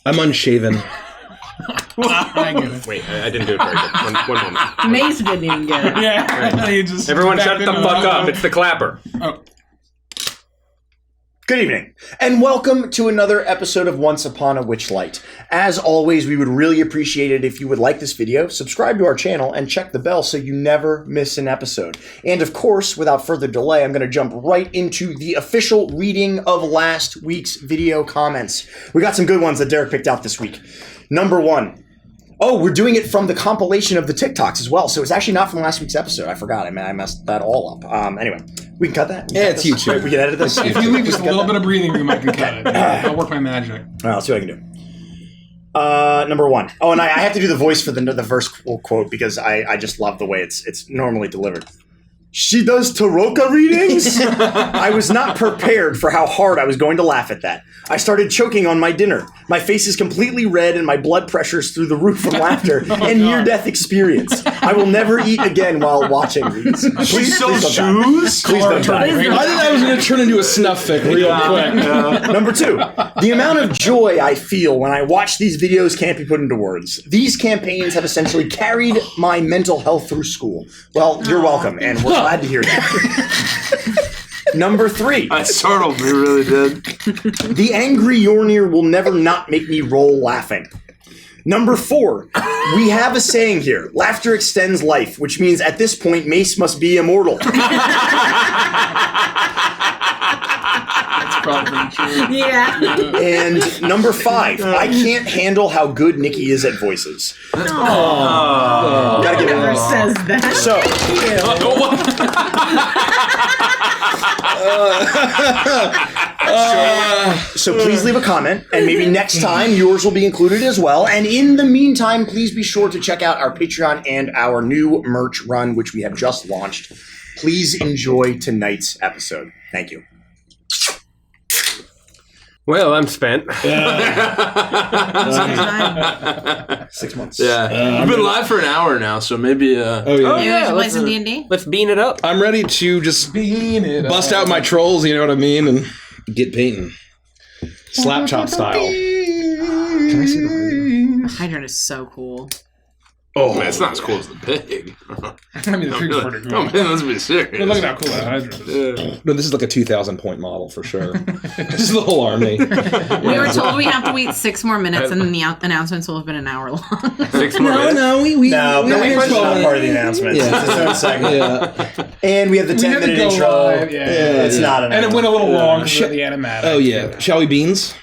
I'm unshaven. I get it. Wait, I didn't do it very good. One moment. Mace didn't even get it. Yeah. You just Everyone backed shut the into fuck up. It's the clapper. Oh. Good evening, and welcome to another episode of Once Upon a Witchlight. As always, we would really appreciate it if you would like this video, subscribe to our channel, and check the bell so you never miss an episode. And of course, without further delay, I'm going to jump right into the official reading of last week's video comments. We got some good ones that Derek picked out this week. Number 1. Oh, we're doing it from the compilation of the TikToks as well, so it's actually not from last week's episode. I forgot. I messed that all up. Anyway, we can cut that. Yeah, it's YouTube. We can edit this. If you leave just a little bit of breathing room, I can cut it. I'll work my magic. All right, I'll see what I can do. Number 1. Oh, and I have to do the voice for the first quote because I just love the way it's normally delivered. She does Taroka readings? I was not prepared for how hard I was going to laugh at that. I started choking on my dinner. My face is completely red and my blood pressure's through the roof from laughter and near-death experience. I will never eat again while watching these. She sells shoes? Please don't die. I think I was going to turn into a snuff fic real quick. Number 2, the amount of joy I feel when I watch these videos can't be put into words. These campaigns have essentially carried my mental health through school. Well, you're welcome, and we're glad to hear that. Number 3. I startled me, really did. The angry Yornir will never not make me roll laughing. Number 4. We have a saying here. Laughter extends life, which means at this point, Mace must be immortal. That's probably true. Yeah. And number 5. I can't handle how good Nikki is at voices. Gotta give it Whoever says that. So, so please leave a comment, and maybe next time yours will be included as well. And in the meantime, please be sure to check out our Patreon and our new merch run, which we have just launched. Please enjoy tonight's episode. Thank you. Well, I'm spent. 6 months. Yeah, we've been live for an hour now, so maybe. You play some D&D? Let's bean it up. I'm ready to just bust out my trolls, you know what I mean, and get painting. Slap chop style. Can I see the The hydrant is so cool. Oh man, it's not as cool as the pig. I mean, the pig's pretty cool. Oh man, let's be serious. Look at how cool that hydrant is. No, this is like a 2,000-point model for sure. This is the whole army. We were told we have to wait 6 more minutes, and then the announcements will have been an hour long. 6 more minutes. No, we It's not part of the announcement. Yeah. It's its own segment. Yeah. And we have the 10-minute intro. Live, It's not an And it went a little long because of the Shit. animatic. Oh, yeah. Shall we beans?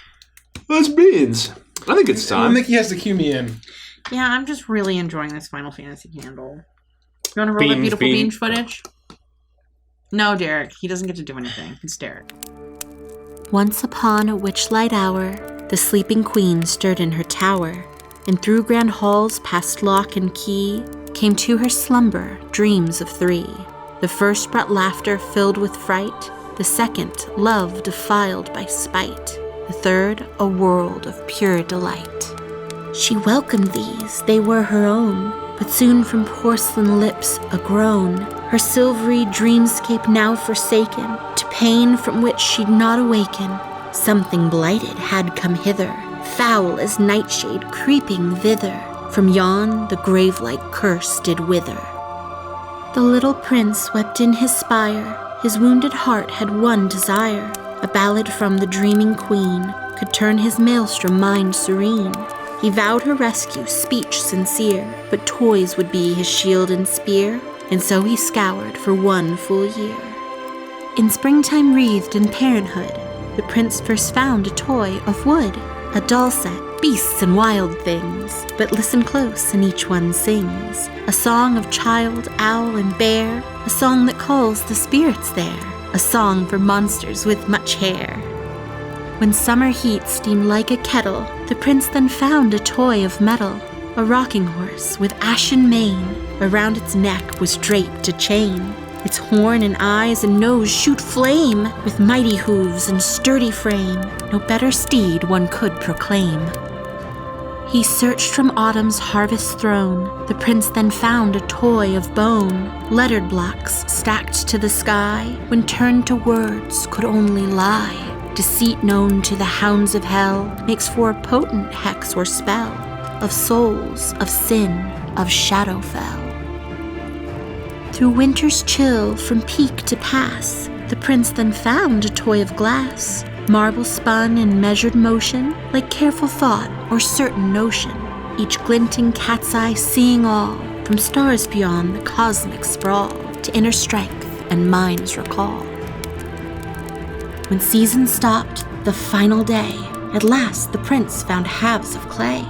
Let's beans. I think it's Well, time. Mickey has to cue me in. Yeah, I'm just really enjoying this Final Fantasy candle. You want to roll that Beans, beautiful beans. bean footage? No, Derek. He doesn't get to do anything. It's Derek. Once upon a witchlight hour, the sleeping queen stirred in her tower, and through grand halls past lock and key came to her slumber dreams of 3. The first brought laughter filled with fright, the second love defiled by spite, the third a world of pure delight. She welcomed these, they were her own, but soon from porcelain lips a groan, her silvery dreamscape now forsaken, to pain from which she'd not awaken. Something blighted had come hither, foul as nightshade creeping thither, from yon the grave-like curse did wither. The little prince wept in his spire, his wounded heart had one desire, a ballad from the dreaming queen could turn his maelstrom mind serene. He vowed her rescue, speech sincere, but toys would be his shield and spear, and so he scoured for 1 full year. In springtime wreathed in parenthood, the prince first found a toy of wood, a doll set, beasts and wild things, but listen close and each one sings, a song of child, owl and bear, a song that calls the spirits there, a song for monsters with much hair. When summer heat steamed like a kettle, the prince then found a toy of metal, a rocking horse with ashen mane. Around its neck was draped a chain. Its horn and eyes and nose shoot flame, with mighty hooves and sturdy frame. No better steed one could proclaim. He searched from autumn's harvest throne. The prince then found a toy of bone, lettered blocks stacked to the sky, when turned to words could only lie. Deceit known to the hounds of hell makes for a potent hex or spell of souls, of sin, of Shadowfell. Through winter's chill from peak to pass, the prince then found a toy of glass, marble spun in measured motion, like careful thought or certain notion, each glinting cat's eye seeing all, from stars beyond the cosmic sprawl, to inner strength and mind's recall. When season stopped, the final day, at last the prince found halves of clay.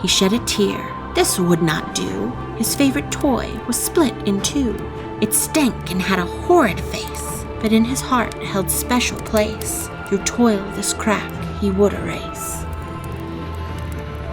He shed a tear. This would not do. His favorite toy was split in two. It stank and had a horrid face, but in his heart held special place. Through toil this crack he would erase.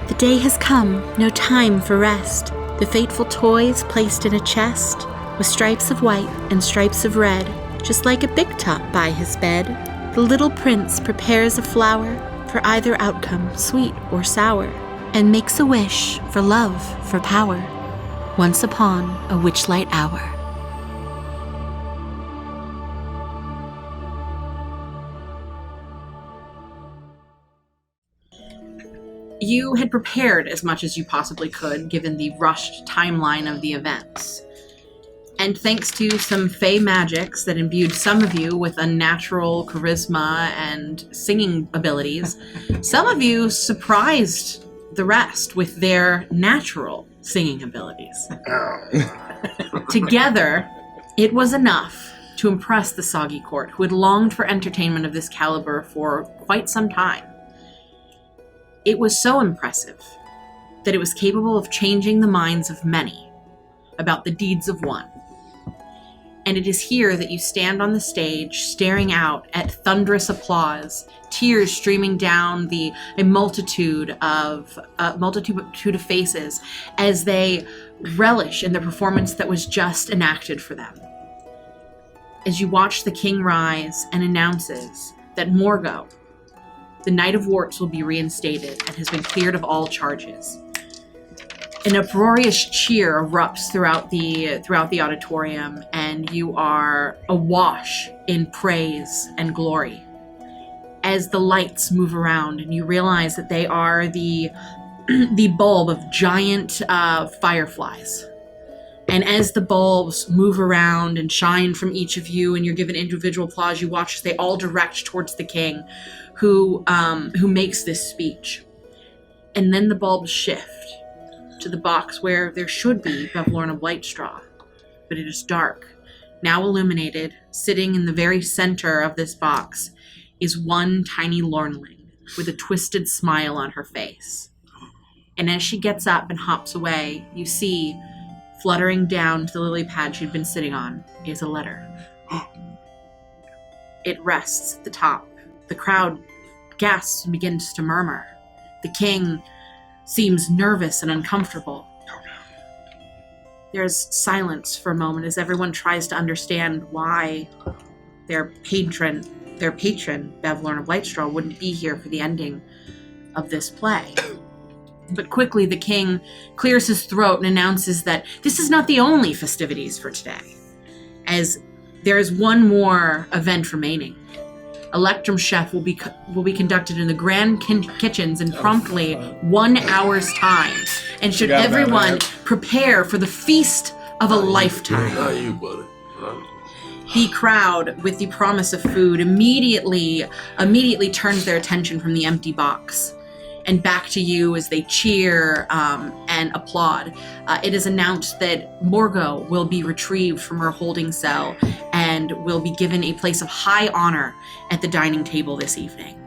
The day has come, no time for rest. The fateful toys placed in a chest, with stripes of white and stripes of red, just like a big top by his bed. The little prince prepares a flower for either outcome, sweet or sour, and makes a wish for love, for power, once upon a Witchlight hour. You had prepared as much as you possibly could, given the rushed timeline of the events. And thanks to some fey magics that imbued some of you with unnatural charisma and singing abilities, some of you surprised the rest with their natural singing abilities. Together, it was enough to impress the Soggy Court, who had longed for entertainment of this caliber for quite some time. It was so impressive that it was capable of changing the minds of many about the deeds of one. And it is here that you stand on the stage, staring out at thunderous applause, tears streaming down a multitude of faces as they relish in the performance that was just enacted for them. As you watch the king rise and announces that Morgo, the Knight of Warts, will be reinstated and has been cleared of all charges. An uproarious cheer erupts throughout the auditorium, and you are awash in praise and glory. As the lights move around, and you realize that they are the bulb of giant fireflies. And as the bulbs move around and shine from each of you, and you're given individual applause, you watch as they all direct towards the king, who makes this speech. And then the bulbs shift to the box where there should be Bevlorna Blightstraw, but it is dark. Now illuminated, sitting in the very center of this box, is one tiny Lornling with a twisted smile on her face. And as she gets up and hops away, you see, fluttering down to the lily pad she'd been sitting on, is a letter. It rests at the top. The crowd gasps and begins to murmur. The king seems nervous and uncomfortable. There's silence for a moment as everyone tries to understand why their patron, Bevlorna Blightstraw, wouldn't be here for the ending of this play. But quickly the king clears his throat and announces that this is not the only festivities for today, as there is one more event remaining. Electrum Chef will be conducted in the grand kitchens in promptly 1 hour's time. And should everyone prepare for the feast of a lifetime. Not you, buddy. The crowd, with the promise of food, immediately turns their attention from the empty box and back to you as they cheer and applaud. It is announced that Morgo will be retrieved from her holding cell and will be given a place of high honor at the dining table this evening.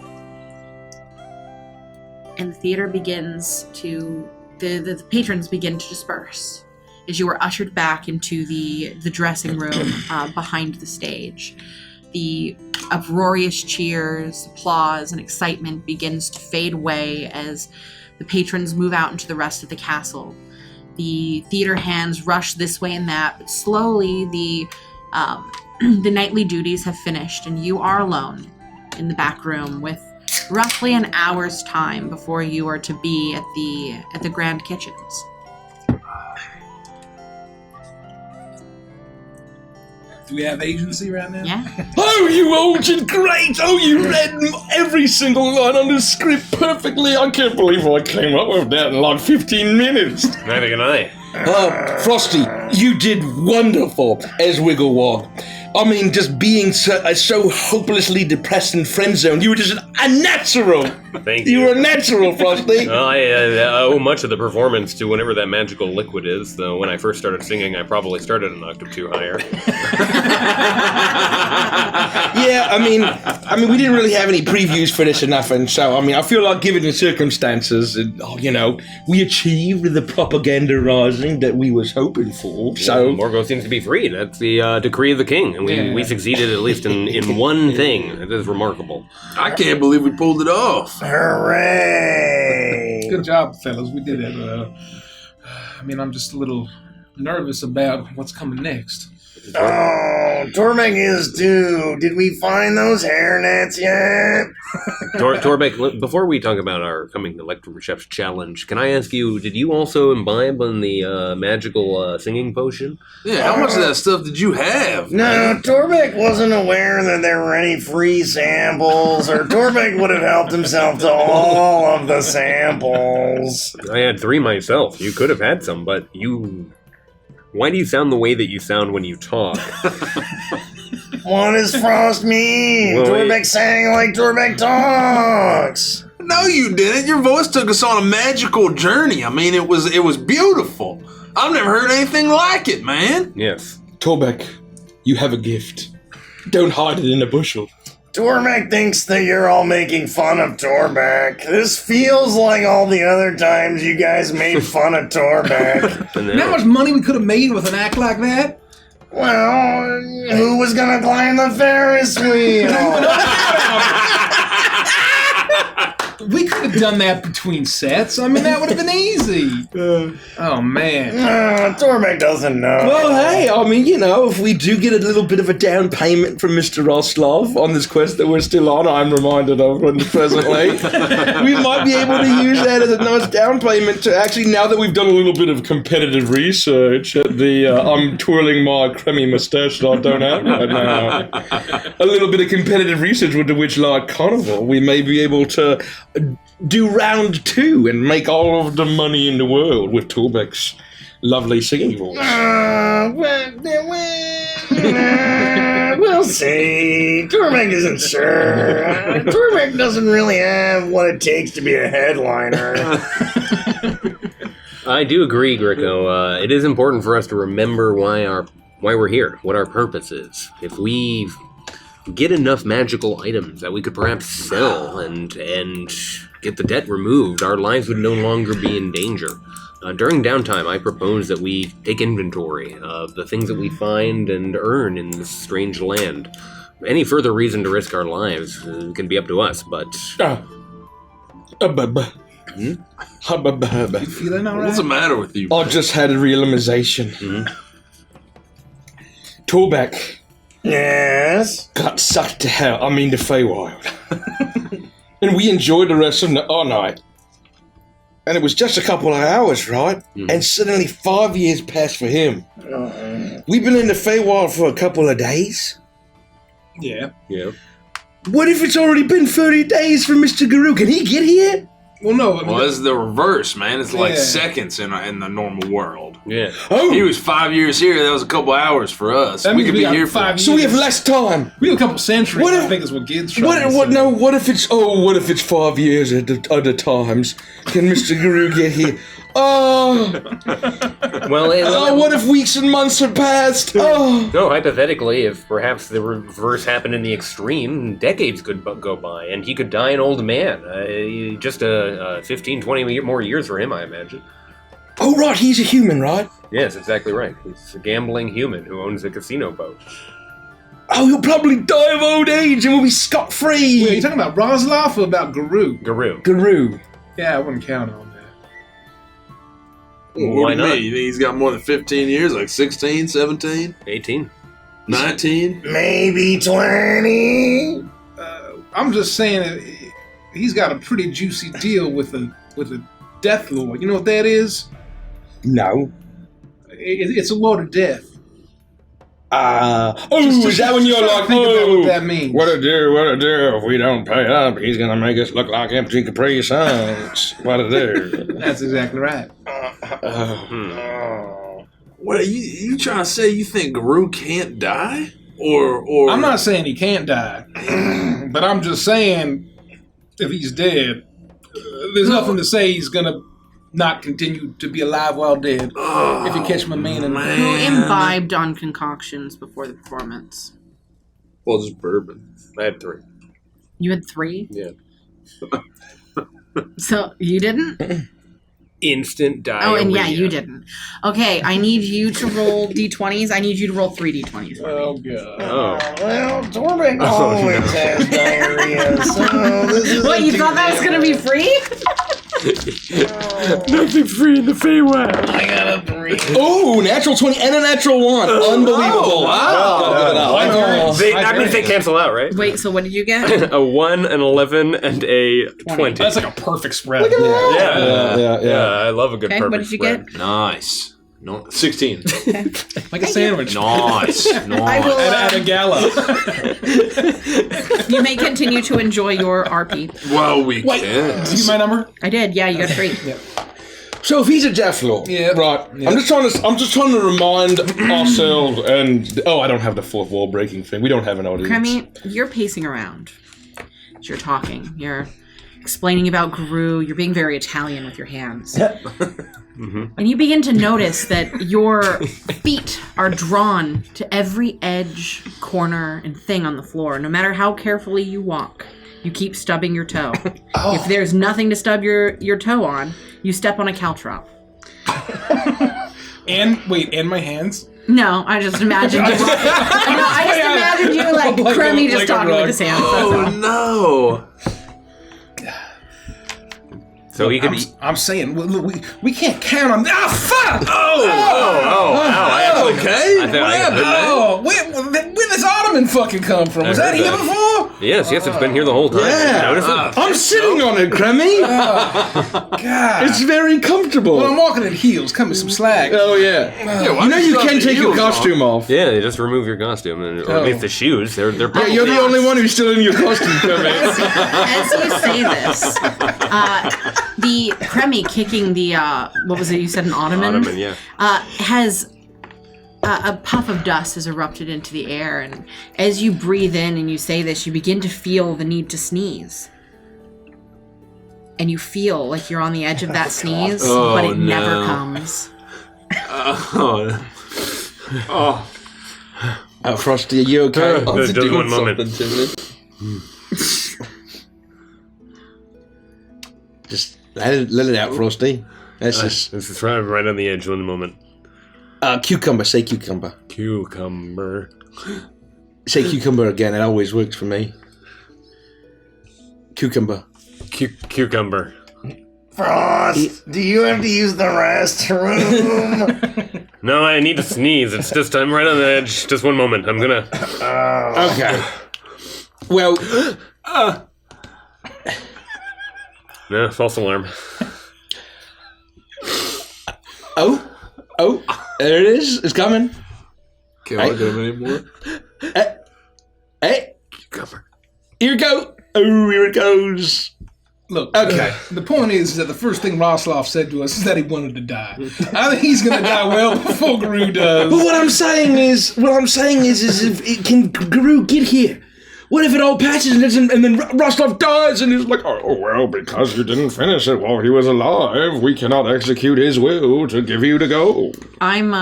And the theater begins to, the patrons begin to disperse as you are ushered back into the dressing room behind the stage. The uproarious cheers, applause, and excitement begins to fade away as the patrons move out into the rest of the castle. The theater hands rush this way and that, but slowly the nightly duties have finished, and you are alone in the back room with roughly an hour's time before you are to be at the grand kitchens. Do we have agency right now? Yeah. Oh, you Agent Great! Oh, you read every single line on the script perfectly. I can't believe I came up with that in like 15 minutes. Neither can I. Frosty, you did wonderful as Wigglewog. I mean, just being so hopelessly depressed and friend-zoned, you were just a natural. Thank You you. were a natural, Frosty. Well, I owe much of the performance to whatever that magical liquid is, though when I first started singing, I probably started an octave too higher. Yeah, I mean, we didn't really have any previews for this or nothing, so, I mean, I feel like given the circumstances, we achieved the propaganda rising that we was hoping for, so... Morgo seems to be free. That's the decree of the king, and we succeeded at least in one thing. It is remarkable. I can't believe we pulled it off. Hooray! Good job, fellas. We did it. I'm just a little nervous about what's coming next. Oh, Tormek is too. Did we find those hairnets yet? Torbeck, before we talk about our coming Electrum Chef's challenge, can I ask you, did you also imbibe on the magical singing potion? Yeah, how much of that stuff did you have? No, Tormek wasn't aware that there were any free samples, or Tormek would have helped himself to all of the samples. I had 3 myself. You could have had some, but you... Why do you sound the way that you sound when you talk? What does Frost mean? Well, Tormek sang like Tormek talks. No, you didn't. Your voice took us on a magical journey. I mean, it was beautiful. I've never heard anything like it, man. Yes. Torbeck, you have a gift. Don't hide it in a bushel. Tormek thinks that you're all making fun of Tormek. This feels like all the other times you guys made fun of Tormek. And You know how much money we could have made with an act like that? Well, who was gonna climb the Ferris wheel? We could have done that between sets. I mean, that would have been easy. Oh, man. Tormek doesn't know. Well, hey, I mean, if we do get a little bit of a down payment from Mr. Oslov on this quest that we're still on, I'm reminded of presently, we might be able to use that as a nice down payment to actually, now that we've done a little bit of competitive research at the, I'm twirling my creamy mustache that I don't have right now, a little bit of competitive research with the Witchlight Carnival, we may be able to do round 2 and make all of the money in the world with Torbeck's lovely singing voice. We'll see. Tormek isn't sure. Tormek doesn't really have what it takes to be a headliner. I do agree, Greco. It is important for us to remember why we're here, what our purpose is. If we get enough magical items that we could perhaps sell and get the debt removed, our lives would no longer be in danger. During downtime, I propose that we take inventory of the things that we find and earn in this strange land. Any further reason to risk our lives can be up to us, but... You feeling all right? What's the matter with you? I just had a realization. Torbeck Yes? got sucked to hell, to Feywild. And we enjoyed the rest of the night. And it was just a couple of hours, right? And suddenly 5 years passed for him. We've been in the Feywild for a couple of days. Yeah. Yeah. What if it's already been 30 days for Mr. Guru? Can he get here? Well, no. Well, it's the reverse, man. It's like Yeah. seconds in the normal world. Yeah. Oh, He was 5 years here. That was a couple hours for us. That We means could we be got here for 5 years. so we have less time. We have a couple centuries, What if- I think is what Gid's trying to say. What if it's 5 years at the times? Can Mr. Guru get here? Oh, what if weeks and months have passed? Oh. No, hypothetically, if perhaps the reverse happened in the extreme, decades could go by, and he could die an old man. Just 15, 20 more years for him, I imagine. Oh, right, he's a human, right? Yes, exactly right. He's a gambling human who owns a casino boat. Oh, he'll probably die of old age and will be Wait, are scot-free. you talking about Roslov or about Guru? Guru. Guru. Yeah, I wouldn't count on that. What Why do you not? mean? You think he's got more than 15 years? Like 16, 17, 18. 19? Maybe 20? I'm just saying that he's got a pretty juicy deal with a Death Lord. You know what that is? No. It's a Lord of Death. is that when you're like, think about what that means. What to do? If we don't pay up, he's gonna make us look like empty Capri Suns. What to do? That's exactly right. What are you trying to say? You think Gru can't die? Or I'm not saying he can't die, but I'm just saying if he's dead, there's nothing to say he's gonna not continue to be alive while dead. If you catch my meaning. Who imbibed on concoctions before the performance? Well, just bourbon. I had 3. You had 3? Yeah. So you didn't? Instant diarrhea. Oh, and yeah, you didn't. Okay, I need you to roll d20s. I need you to roll 3 d20s. Oh god. Oh. Well, Torbeck always has diarrhea, so this is. What, you thought that was going to be free? Nothing free in the Feywild. I got a 3. Ooh, natural 20 and a natural 1. Unbelievable. Wow. That means they cancel out, right? Wait, so what did you get? A 1, an 11, and a 20. That's like a perfect spread. Yeah, I love a good Okay, perfect what did you spread. get? Nice. No, 16. Like a sandwich. Nice. I will, At a gala. you may continue to enjoy your RP. Well, we Wait, can. did you get my number? I did, yeah, you got 3. So if he's a Jefflor, Yeah. right? Yeah. I'm just trying to remind ourselves and I don't have the fourth wall breaking thing. We don't have an audience. Cremmy, you're pacing around. As you're talking. You're explaining about Gru. You're being very Italian with your hands. And you begin to notice that your feet are drawn to every edge, corner, and thing on the floor. No matter how carefully you walk, you keep stubbing your toe. If there's nothing to stub your toe on, you step on a caltrop. And my hands? No, I just imagined you. I just imagined you like Like a- Crummy just like a talking rug. with his hands. That's all. Oh, no. So he could be. I'm saying we can't count on. Ah, fuck! Okay. I heard that. Oh, where this ottoman fucking come from? Was I that heard here that. before? Yes, it's been here the whole time. Yeah. Did you notice it? I'm sitting on it, Cremmy. God. It's very comfortable. Well, I'm walking in heels. Cut me some slack. Oh yeah. You know you can take your costume off. Yeah, you just remove your costume, or at least the shoes. They're Yeah, you're the only one who's still in your costume, Cremmy. As you say this, the Cremmy kicking the what was it? You said an ottoman. Ottoman, yeah. Has a puff of dust has erupted into the air, and as you breathe in and you say this, you begin to feel the need to sneeze. And you feel like you're on the edge of that sneeze, but it never comes. Frosty, are you okay? Just one moment. Just let it out, Frosty. That's just This is right on the edge. One moment. cucumber. Say cucumber. Cucumber. Say cucumber again. It always works for me. Cucumber. Cucumber. Frost, do you have to use the restroom? No, I need to sneeze. It's just I'm right on the edge. Just one moment. I'm gonna. Okay. Well, No, false alarm. oh, there it is. It's coming. Can't look at him anymore. Hey, Cucumber. here it goes. Oh, here it goes. Look, Okay. the point is that the first thing Rosloff said to us is that he wanted to die. I think he's going to die well before Gru does. But what I'm saying is if it can Gru get here? What if it all patches and then Rostov dies and he's like, oh, well, because you didn't finish it while he was alive, we cannot execute his will to give you to go. I'm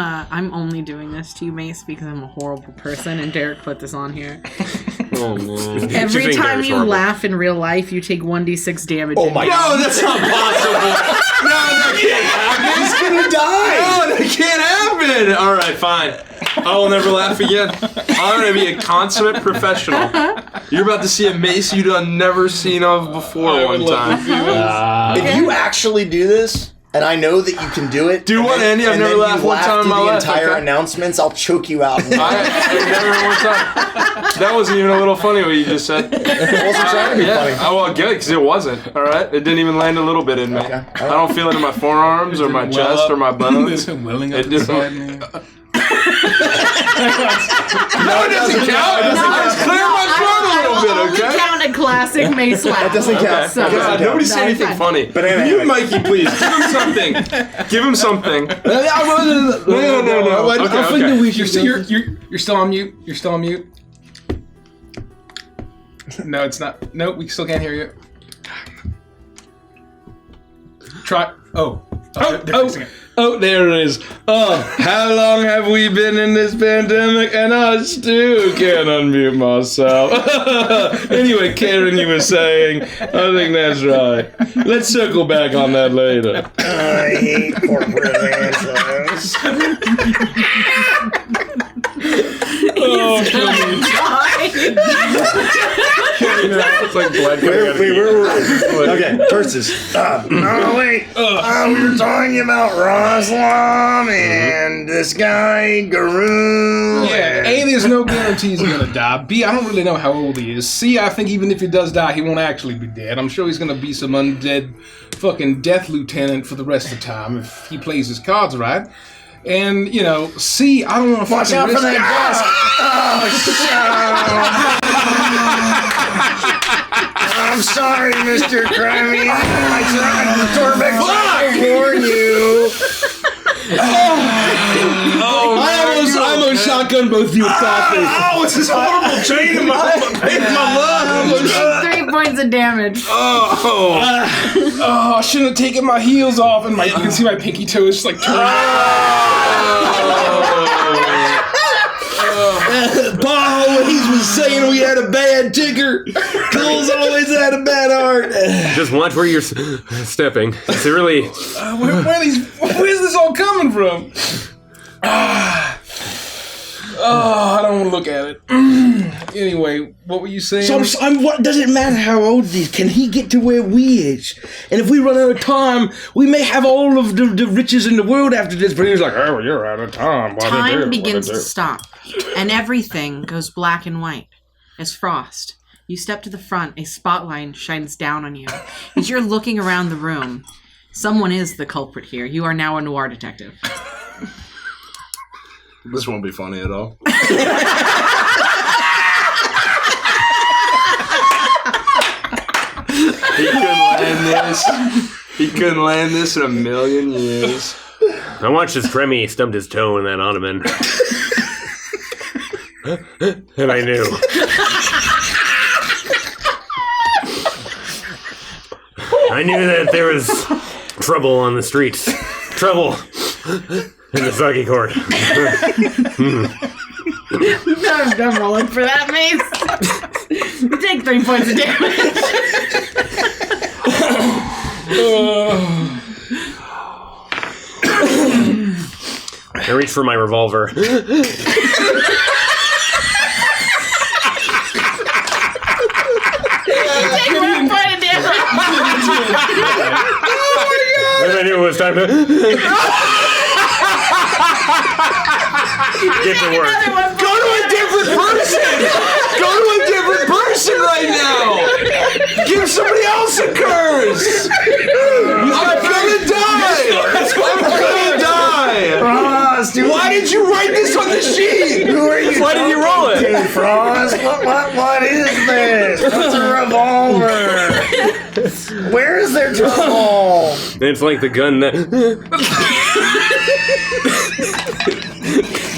only doing this to you, Mace, because I'm a horrible person, and Derek put this on here. Oh, man. Every being time very you horrible. laugh in real life, you take 1d6 damage. Oh my god. No, that's not possible. No, that can't happen. He's gonna die! No, that can't happen. All right, fine. I will never laugh again. I'm going to be a consummate professional. You're about to see a Mace you've never seen of before one time. If you actually do this, and I know that you can do it. Do and what, then- Andy? I've and never then you laughed one laugh time in through my life, the entire okay? announcements, I'll choke you out. I never one time. That wasn't even a little funny what you just said. It wasn't trying to be funny. Oh, well, good, because it wasn't. All right? It didn't even land a little bit in me. Okay. I don't feel it in my forearms or my chest or my bones. There's him welling up It just- inside me. No, it doesn't count. I was clearing my throat a little bit, okay? Count a classic mace slap. That doesn't count. So, God, nobody say No, anything fine. funny. Banana You, hammock. Mikey, please give him something. Give him something. No. I think that we should. You're still on mute. You're still on mute. No, it's not. No, we still can't hear you. Try. Oh, there it is. Oh, how long have we been in this pandemic? And I still can't unmute myself. Anyway, Karen, you were saying, I think that's right. Let's circle back on that later. I hate corporate answers. Oh, kill me. It's like blood. Okay, versus. No, wait. We were talking about Roslam and this guy, Garou. Yeah, A, there's no guarantee he's gonna die. B, I don't really know how old he is. C, I think even if he does die, he won't actually be dead. I'm sure he's gonna be some undead fucking death lieutenant for the rest of the time if he plays his cards right. And, you know, C, I don't want to Watch out for that gas. I'm sorry, Mr. Krabby. I tried to Torbeck to warn you. I almost shotgun both of you with coffee. Oh, it's this horrible chain in my lung. 3 points of damage. Oh, I shouldn't have taken my heels off, and you can see my pinky toe is just like turning. Paul always was saying we had a bad ticker. Cole's always had a bad heart. Just watch where you're stepping. It's really. Where's this all coming from? I don't want to look at it. Anyway, what were you saying? So what does it matter how old he is? Can he get to where we is? And if we run out of time, we may have all of the riches in the world after this. But he was like, "Oh, you're out of time." Time begins to stop, and everything goes black and white as frost. You step to the front, a spotlight shines down on you. As you're looking around the room, someone is the culprit here. You are now a noir detective. This won't be funny at all. He couldn't land this in a million years. I watched as Tremmy stubbed his toe in that ottoman. And I knew. I knew that there was trouble on the streets. Trouble in the Soggy Court. I'm done rolling for that, mace. You take 3 points of damage. I reached for my revolver. Take 1 point of damage. And I knew it was time to get to work. Go to a different person! Go to a different person right now! Give somebody else a curse! I'm gonna die! I'm gonna die! Frost, dude. Why did you write this on the sheet? Who are you? Why did you roll it? Hey, Frost, what is this? What's a revolver? Where is their trouble? It's like the gun that...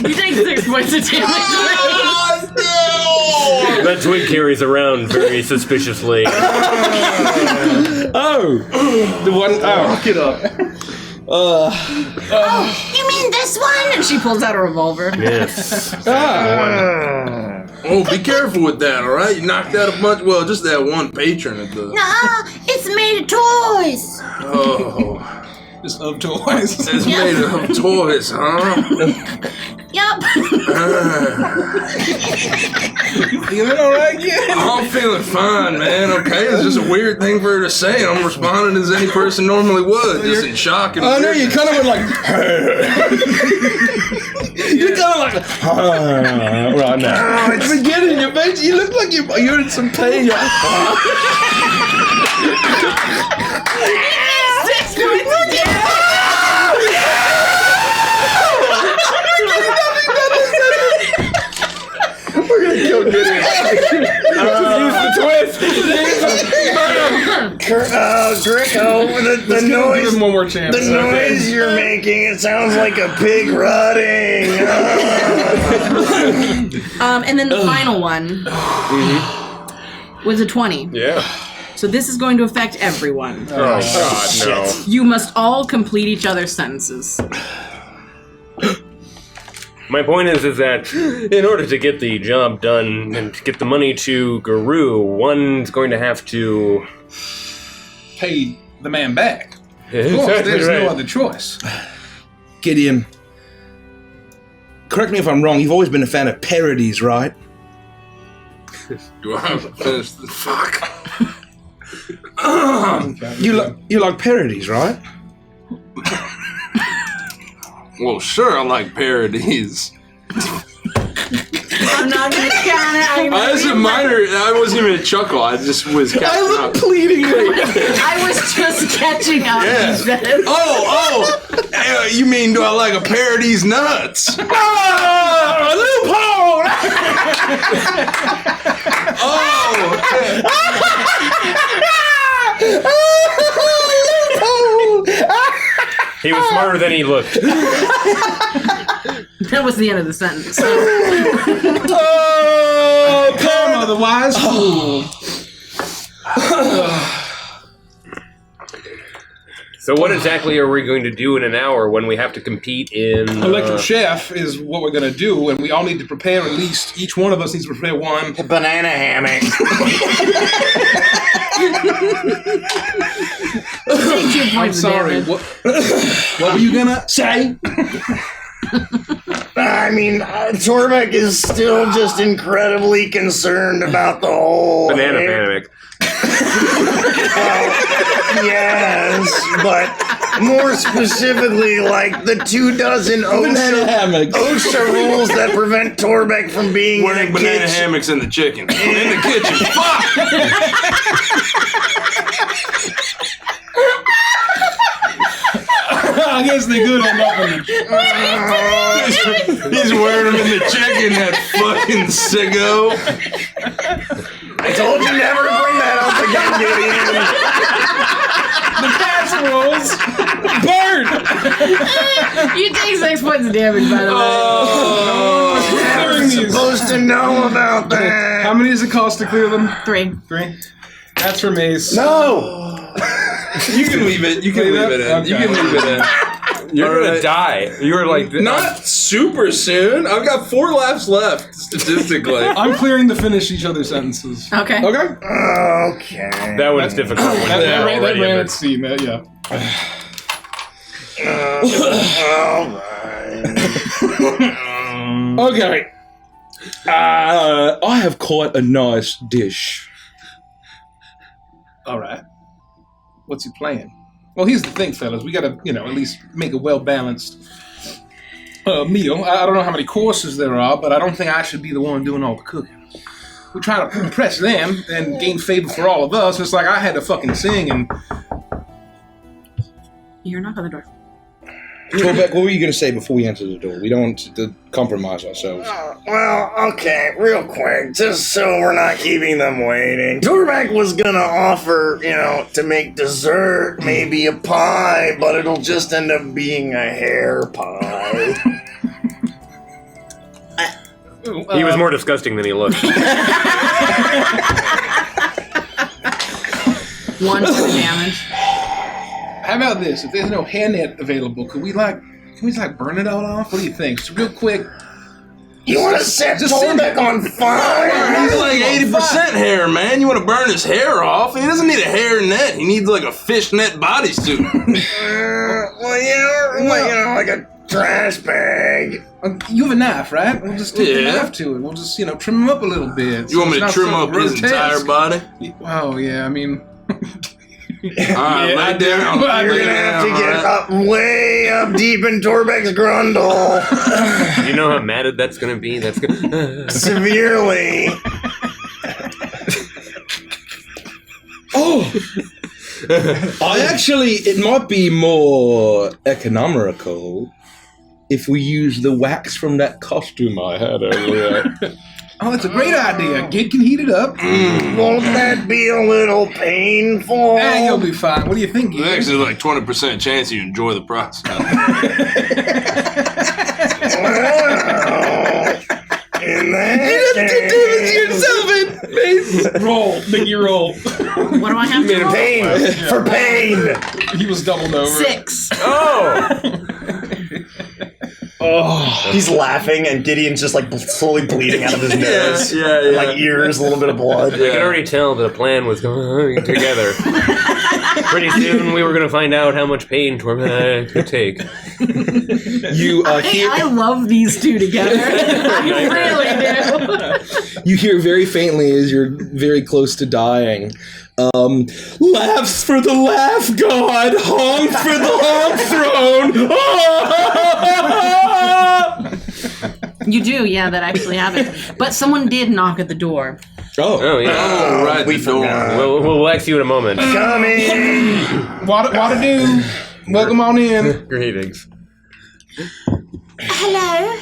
You take 6 points of damage. that twig carries around very suspiciously. Oh, the one. Oh, look it up. You mean this one? And she pulls out a revolver. Yes. Oh, be careful with that, alright? You knocked out a bunch. Well, just that one patron at the. It's made of toys. Oh. Just of toys. It's made of toys, huh? Yup. Feeling alright, kid? I'm feeling fine, man, okay? It's just a weird thing for her to say, and I'm responding as any person normally would, just in shock and I know you kind of went like. You're kind of like right now. At the beginning, you look like you're in some pain. You're like, 6 points of damage. Greco, the Give noise. him one more chance. The noise you're making, it sounds like a pig rotting. And then the final one was a 20. Yeah. So this is going to affect everyone. Oh, God, no. You must all complete each other's sentences. My point is that in order to get the job done and to get the money to Guru, one's going to have to Pay the man back. Of course, Exactly there's right. no other choice. Gideon, correct me if I'm wrong, you've always been a fan of parodies, right? Do I have to finish the fuck? You like parodies, right? Well, sure, I like parodies. I'm not going to count it. I wasn't even a chuckle. I just was catching up. pleadingly. I was just catching up. Yeah. He said. You mean do I like a parody's nuts? Loophole! He was smarter than he looked. That was the end of the sentence. Karma, the wise fool. So what exactly are we going to do in an hour when we have to compete in... Electrum Chef is what we're going to do, and we all need to prepare at least, each one of us needs to prepare one. Banana hammock. I'm sorry, what were you going to say? I mean, Torbeck is still just incredibly concerned about the whole Banana hammock. Yes, but more specifically, like the 24 Banana hammock. OSHA rules that prevent Torbeck from being Wearing in a banana kitchen. hammocks in the chicken. In the kitchen. Fuck! I guess they could end up in He's wearing them in the chicken, that fucking sicko. I told you never to bring that up again, Gideon. the casseroles. Bird! You take 6 points of damage, by the way. Never supposed to know about that. How many does it cost to clear them? 3. 3. That's for Mace. No. You can leave it. You can leave it in. Okay. You can leave it in. You're All gonna right. die. You were like... Not super soon. I've got 4 laps left, statistically. I'm clearing to finish each other's sentences. Okay. Okay. Okay. That one's difficult. When That they're ran already in at the- steam, yeah. All right. Okay. I have quite a nice dish. All right. What's your plan? Well, here's the thing, fellas. We gotta, at least make a well-balanced meal. I don't know how many courses there are, but I don't think I should be the one doing all the cooking. We're trying to impress them and gain favor for all of us. It's like I had to fucking sing and... You're knock on the door. Torbeck, what were you going to say before we enter the door? We don't want to compromise ourselves. Well, okay, real quick, just so we're not keeping them waiting. Torbeck was gonna offer, to make dessert, maybe a pie, but it'll just end up being a hair pie. He was more disgusting than he looked. 1 point of damage. How about this? If there's no hairnet available, can we burn it all off? What do you think? Just real quick. You wanna set Just send Torbeck on fire? He's like 80% hair, man. You want to burn his hair off? He doesn't need a hair net. He needs like a fishnet bodysuit. Like a trash bag. You have a knife, right? We'll just take the Yeah. knife to it. We'll just, trim him up a little bit. You want me to it's trim not up so his entire grotesque. body? Oh, yeah, I mean... Alright, lay down. You're gonna have to get up way up deep in Torbeck's grundle. You know how matted that's gonna be? That's gonna... Severely. Oh! It might be more economical if we use the wax from that costume I had earlier. Oh, that's a great idea. Kid can heat it up. Won't that be a little painful? You'll be fine. What do you think, Kid? There's actually like 20% chance you enjoy the process. In that Roll. Mickey, roll. What do I have to roll? pain for pain. He was doubled over. 6. He's laughing, and Gideon's just like slowly bleeding out of his nose. yeah. Like ears, a little bit of blood. I could already tell that a plan was going together. Pretty soon we were going to find out how much pain Torment could take. I love these two together. I really do. You hear very faintly as you're very close to dying. Laughs for the laugh god, honk for the honk throne. You do, yeah, that actually happened. But someone did knock at the door. Oh, yeah. Oh, right, we the door. forgot. We'll wax you in a moment. Coming. What do? Welcome on in. Greetings. Hello.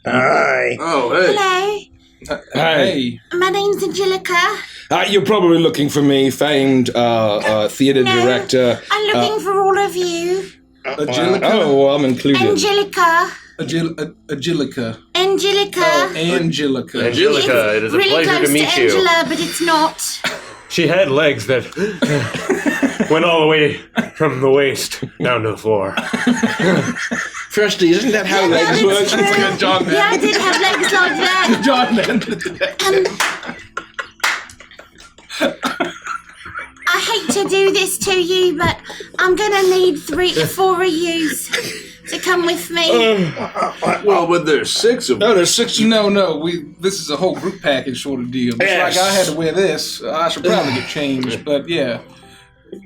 Hi. Oh, hey. Hello. Hey. My name's Angelica. You're probably looking for me, famed theater No, director. I'm looking for all of you. Angelica. Oh, well, I'm included. Angelica. Angelica. Angelica. Angelica. Angelica, it is a really pleasure close to meet you. Angela, but it's not. She had legs that went all the way from the waist down to the floor. Frosty, isn't that how legs work? Yeah, I did have legs like that. John I hate to do this to you, but I'm gonna need 3 to 4 of you to come with me. Well, but there's 6 of them. No, there's 6. No. This is a whole group package sort of deal. Just Yes. like I had to wear this, I should probably get changed. But yeah,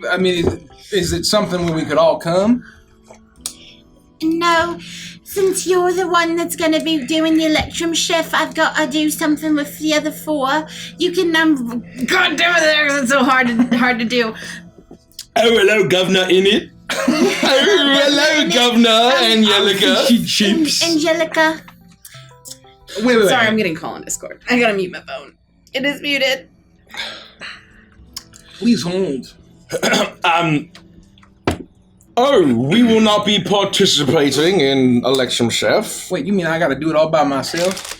I mean, is it something where we could all come? No, since you're the one that's going to be doing the Electrum shift, I've got to do something with the other 4. You can, God damn it, it's so hard to do. Oh, hello, Governor Innit. Hello, Governor Angelica. Angelica. Wait. Sorry, I'm getting call on Discord. I gotta mute my phone. It is muted. Please hold. We will not be participating in Electrum Chef. Wait, you mean I got to do it all by myself?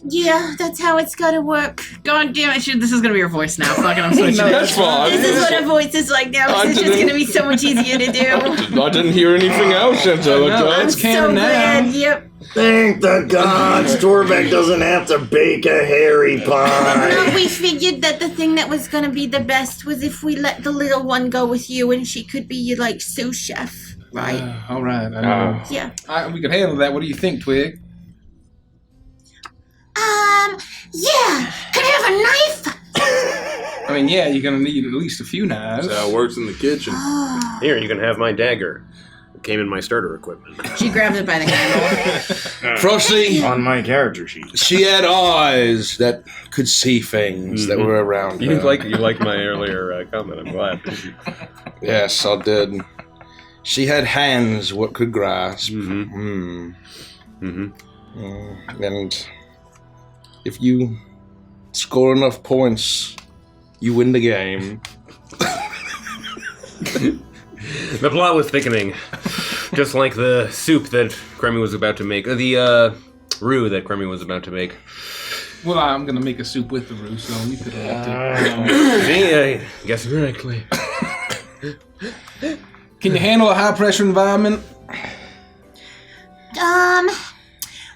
Yeah, that's how it's got to work. God damn it, this is gonna be your voice now. Fuck it, I'm switching it. That's fine. This is what a voice is like now. This is just going to be so much easier to do. I didn't hear anything else, Angelica. No, I'm it's canon so now. glad. Yep. Thank the gods, Torbeck doesn't have to bake a hairy pie. No, we figured that the thing that was going to be the best was if we let the little one go with you and she could be your, like, sous chef, right? All right, I know. Yeah. We can handle that. What do you think, Twig? Yeah. Could I have a knife? I mean, yeah, you're gonna need at least a few knives. That's how it works in the kitchen. Here, you can have my dagger. It came in my starter equipment. She grabbed it by the handle. Frosty, On my character sheet. she had eyes that could see things that were around her. You like my earlier comment. I'm glad. Yes, I did. She had hands what could grasp. Mm-hmm. And if you score enough points, you win the game. The plot was thickening, just like the soup that Cremy was about to make, the roux that Cremy was about to make. Well, I'm gonna make a soup with the roux, so you could have See, I guessed correctly. Can you handle a high pressure environment?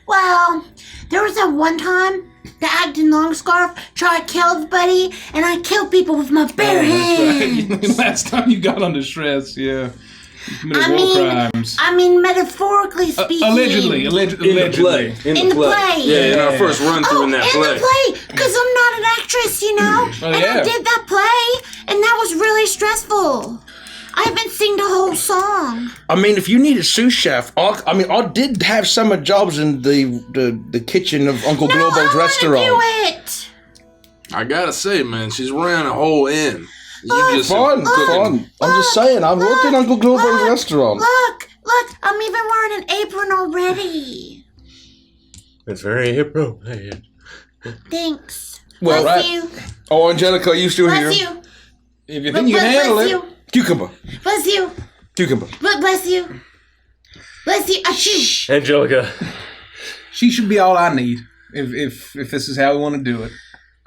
Well, there was that one time the acting long scarf tried to kill everybody, and I killed people with my bare hands. Right. Last time you got under stress, yeah. You committed war crimes. I mean, metaphorically speaking. Allegedly. In the play. In the play. Yeah, in our first run through in that in play. the play, because I'm not an actress, you know? And I did that play, and that was really stressful. I haven't sing the whole song. I mean, if you need a sous chef, I did have summer jobs in the kitchen of Uncle Globo's restaurant. Do it. I gotta say, man, she's ran a whole inn. You just Fun. I'm just saying, I worked in Uncle Globo's restaurant. Look, I'm even wearing an apron already. It's very appropriate. Thanks. Well, bless right. you. Oh, Angelica, are you still Bless here? you. If you think you can handle Bless it. you. Cucumber. Bless you. Cucumber. Bless you. Bless you. Achoo. Angelica. She should be all I need if this is how we want to do it.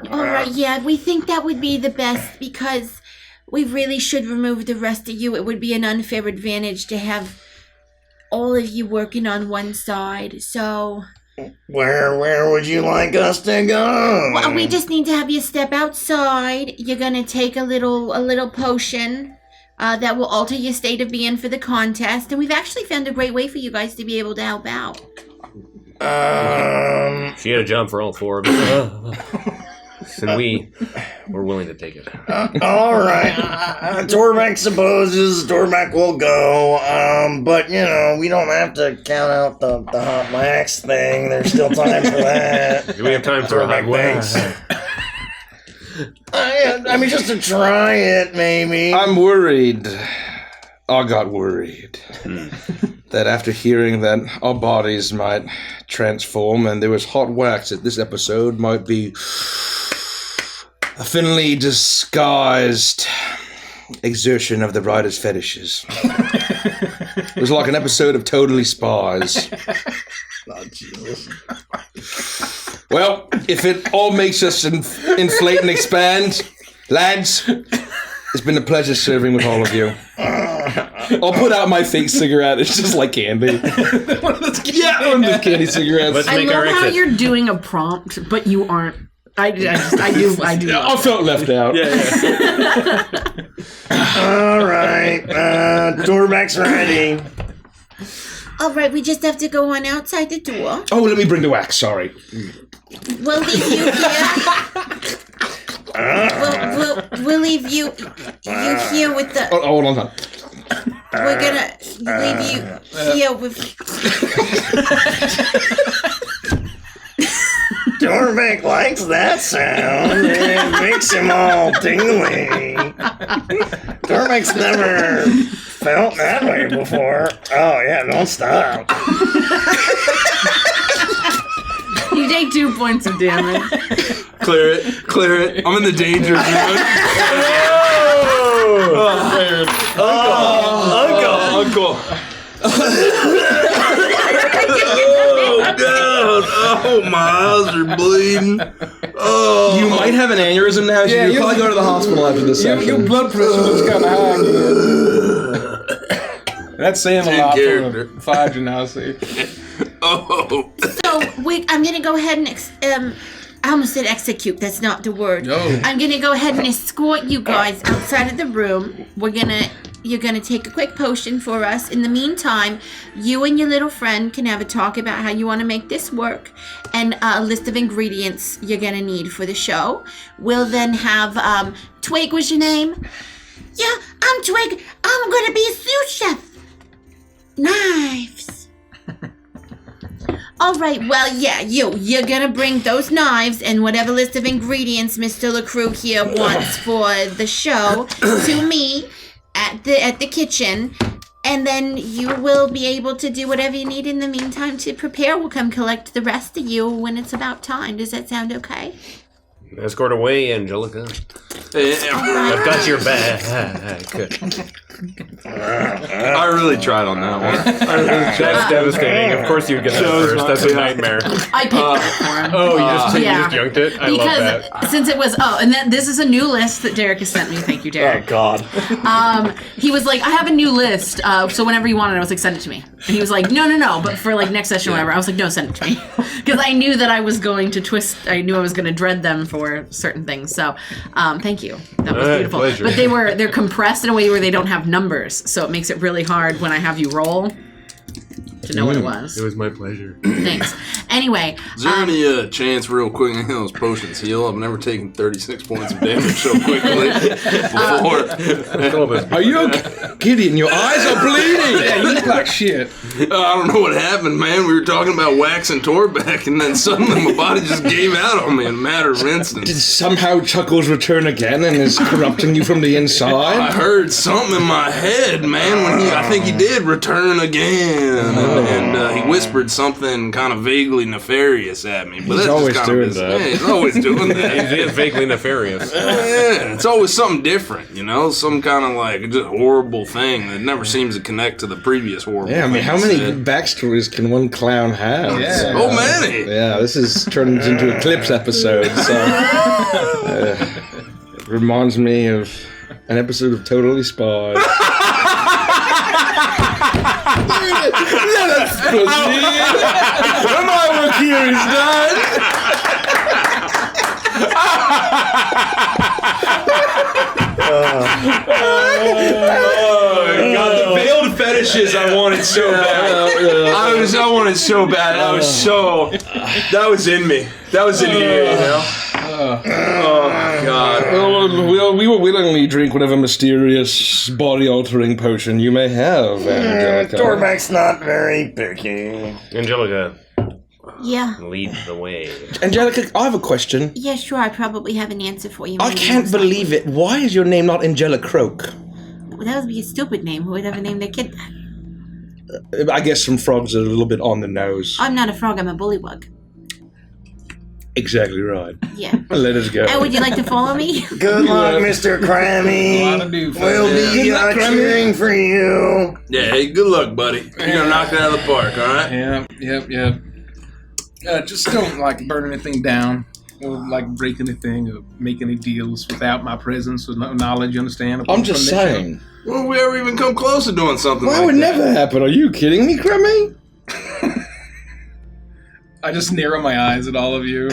All right, yeah, we think that would be the best because we really should remove the rest of you. It would be an unfair advantage to have all of you working on one side. So, Where would you like us to go? well, we just need to have you step outside. You're gonna take a little potion that will alter your state of being for the contest, and we've actually found a great way for you guys to be able to help out. She had a job for all four of us. And we're willing to take it. All right. Torbeck supposes Torbeck will go. But, we don't have to count out the hot wax thing. There's still time for that. Do we have time for a hot wax? I mean, just to try it, maybe. I'm worried. I got worried that after hearing that our bodies might transform and there was hot wax, that this episode might be a thinly disguised exertion of the writer's fetishes. It was like an episode of Totally Spies. Oh, Jesus. Well, if it all makes us inflate and expand, lads, it's been a pleasure serving with all of you. I'll put out my fake cigarette. It's just like candy. One of those candy cigarettes. Let's I make our love how exit. you're doing a prompt, but you aren't. I do. I felt left out. All right. Torbeck's ready. All right, we just have to go on outside the door. Oh, let me bring the wax. Sorry. We'll leave you here. We'll leave you here with the. Oh, hold on. We're gonna leave you here with. Torbeck likes that sound. It makes him all tingly. Torbeck's never felt that way before. Oh, yeah, don't stop. You take 2 points of damage. Clear it. I'm in the danger zone. Uncle. Oh, God. Oh, my eyes are bleeding. Oh. You might have an aneurysm now. So you'll probably go to the hospital after this session. Your blood pressure is kind of high again. That's saying a lot for a 5 genasi. Oh. So I'm gonna go ahead and I almost said execute. That's not the word. No. I'm gonna go ahead and escort you guys outside of the room. You're gonna take a quick potion for us. In the meantime, you and your little friend can have a talk about how you want to make this work and a list of ingredients you're gonna need for the show. We'll then have Twig was your name? Yeah, I'm Twig. I'm gonna be a sous chef. Knives. All right, well, yeah, you're gonna bring those knives and whatever list of ingredients Mr. LaCroix here wants for the show to me at the kitchen, and then you will be able to do whatever you need in the meantime to prepare. We'll come collect the rest of you when it's about time. Does that sound okay? Escort away, Angelica. I've got your back. I really tried on that one. That's devastating. Of course you'd get that first. That's a nightmare. I picked it for him. Oh, you Yeah. just junked it? I love that. Because since it was this is a new list that Derek has sent me. Thank you, Derek. Oh, God. He was like, I have a new list. So whenever you want it, I was like, send it to me. And he was like, no. But for like next session or whatever, I was like, no, send it to me. Because I knew that I was going to twist. I knew I was going to dread them for certain things. So thank you. That was beautiful. Pleasure. But they're compressed in a way where they don't have numbers. So it makes it really hard when I have you roll to know what it was. It was my pleasure. Thanks. Anyway. Is there any chance, real quick, any of those potions heal? I've never taken 36 points of damage so quickly before. Are you okay? Gideon, your eyes are bleeding. Yeah, you look like shit. I don't know what happened, man. We were talking about waxing Torbeck, and then suddenly my body just gave out on me in a matter of Did instants. somehow Chuckles return again and is corrupting you from the I inside? heard something in my head, man, when I think he did return again. And he whispered something kind of vaguely vaguely nefarious at me. But He's that's always just kind doing of that. Yeah, he's always doing that. He is vaguely nefarious. Yeah, it's always something different, you know? Some kind of like just horrible thing that never seems to connect to the previous horrible Yeah, I mean, thing how he many said. backstories can one clown have? Yeah. So many. Yeah, this is turned into a Clips episode, so it reminds me of an episode of Totally Spies. Let us proceed. My work here is done. Oh, God, the veiled fetishes I wanted so bad. I wanted so bad. That was in me. That was in here, you know? Oh, God. Well, we will willingly drink whatever mysterious body-altering potion you may have, Angelica. Dorback's not very picky. Angelica, Yeah. lead the way. Angelica, I have a question. Yeah, sure. I probably have an answer for you. I Maybe can't it's believe it. Why is your name not Angela Croak? Well, that would be a stupid name. Who would ever name their kid that? I guess some frogs are a little bit on the nose. I'm not a frog. I'm a bullywug. Exactly right. Yeah. Let us go. And would you like to follow me? Good luck, Mr. Crammy. A lot to do, We'll fellas. be cheering for you. Yeah, hey, good luck, buddy. You're gonna knock it out of the park, all right? Yep. Just don't like burn anything down, or like break anything, or make any deals without my presence or no knowledge. You understand? I'm just saying. Well, we ever even come close to doing something That like would that? never happen. Are you kidding me, Crummy? I just narrow my eyes at all of you.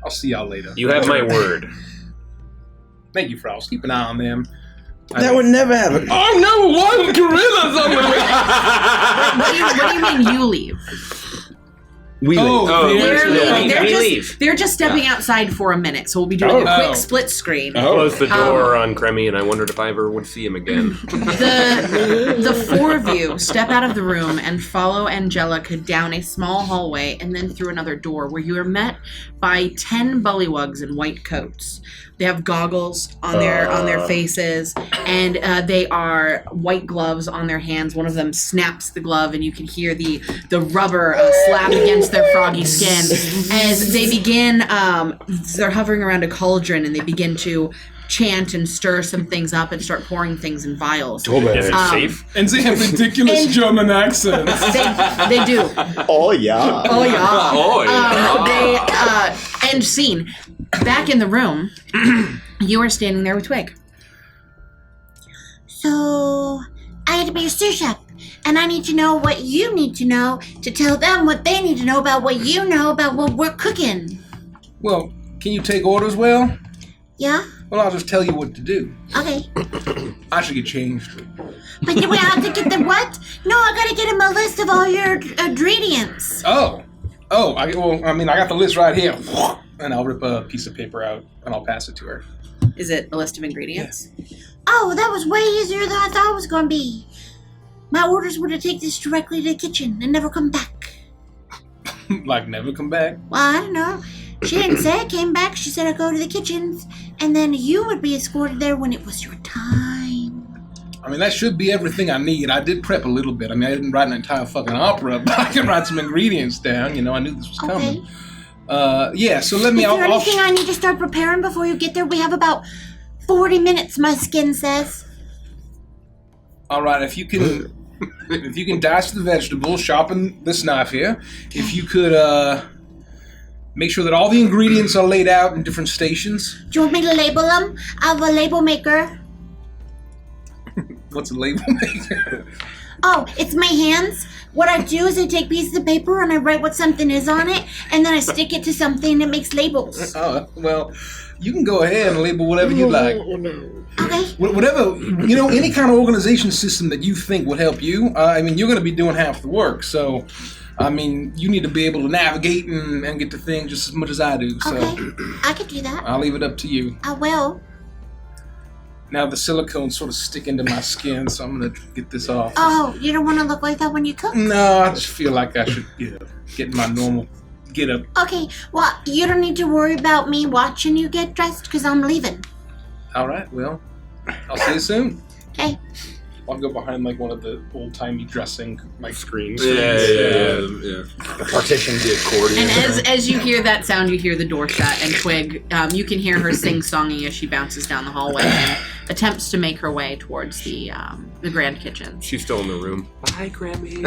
I'll see y'all later. You have my word. Thank you, Frost. Keep an eye on them. That would never happen. Oh no, wild gorillas on the What do you mean you leave? We Oh, They're leaving. we They're leave. They're just stepping outside for a minute, so we'll be doing a Oh. quick split screen. Closed the door on Cremmy, and I wondered if I ever would see him again. The four of you step out of the room and follow Angelica down a small hallway and then through another door where you are met by 10 bullywugs in white coats. They have goggles on their faces, and they are white gloves on their hands. One of them snaps the glove, and you can hear the rubber slap against their froggy skin as they begin. They're hovering around a cauldron, and they begin to chant and stir some things up and start pouring things in vials. Is it safe? And they have ridiculous German accents. They do. Oh, yeah. Oh yeah. Oh, yeah. They end scene. Back in the room, you are standing there with Twig. So, I had to be your sous chef, and I need to know what you need to know to tell them what they need to know about what you know about what we're cooking. Well, can you take orders well? Yeah? Well, I'll just tell you what to do. Okay. I should get changed. But do we have to get the what? No, I gotta get him a list of all your ingredients. I got the list right here. And I'll rip a piece of paper out and I'll pass it to her. Is it a list of ingredients? Oh, that was way easier than I thought it was gonna be. My orders were to take this directly to the kitchen and never come back. Like, never come back. Well, I don't know. She didn't say I came back. She said I'd go to the kitchens, and then you would be escorted there when it was your time. I mean, that should be everything I need. I did prep a little bit. I mean, I didn't write an entire fucking opera, but I can write some ingredients down. You know, I knew this was coming. Okay. So let me... Is there anything I need to start preparing before you get there? We have about 40 minutes, my skin says. All right, if you can dice the vegetables, sharpen this knife here. If you could make sure that all the ingredients are laid out in different stations. Do you want me to label them? I have a label maker. What's a label maker? Oh, it's my hands. What I do is I take pieces of paper and I write what something is on it, and then I stick it to something that makes labels. Oh, well, you can go ahead and label whatever you'd like. Okay. Whatever, you know, any kind of organization system that you think would help you. I mean, you're going to be doing half the work, so, I mean, you need to be able to navigate and get to things just as much as I do, so Okay. I could do that. I'll leave it up to you. I will. Now the silicone's sort of sticking to my skin, so I'm going to get this off. Oh, you don't want to look like that when you cook? No, I just feel like I should, get my normal get-up. Okay, well, you don't need to worry about me watching you get dressed, because I'm leaving. All right, well, I'll see you soon. Okay. I'll go behind like one of the old timey dressing like screens. Yeah. Partition. The accordion. And as you hear that sound, you hear the door shut, and Twig, you can hear her sing-songing as she bounces down the hallway and attempts to make her way towards the grand kitchen. She's still in the room. Bye, Grammy.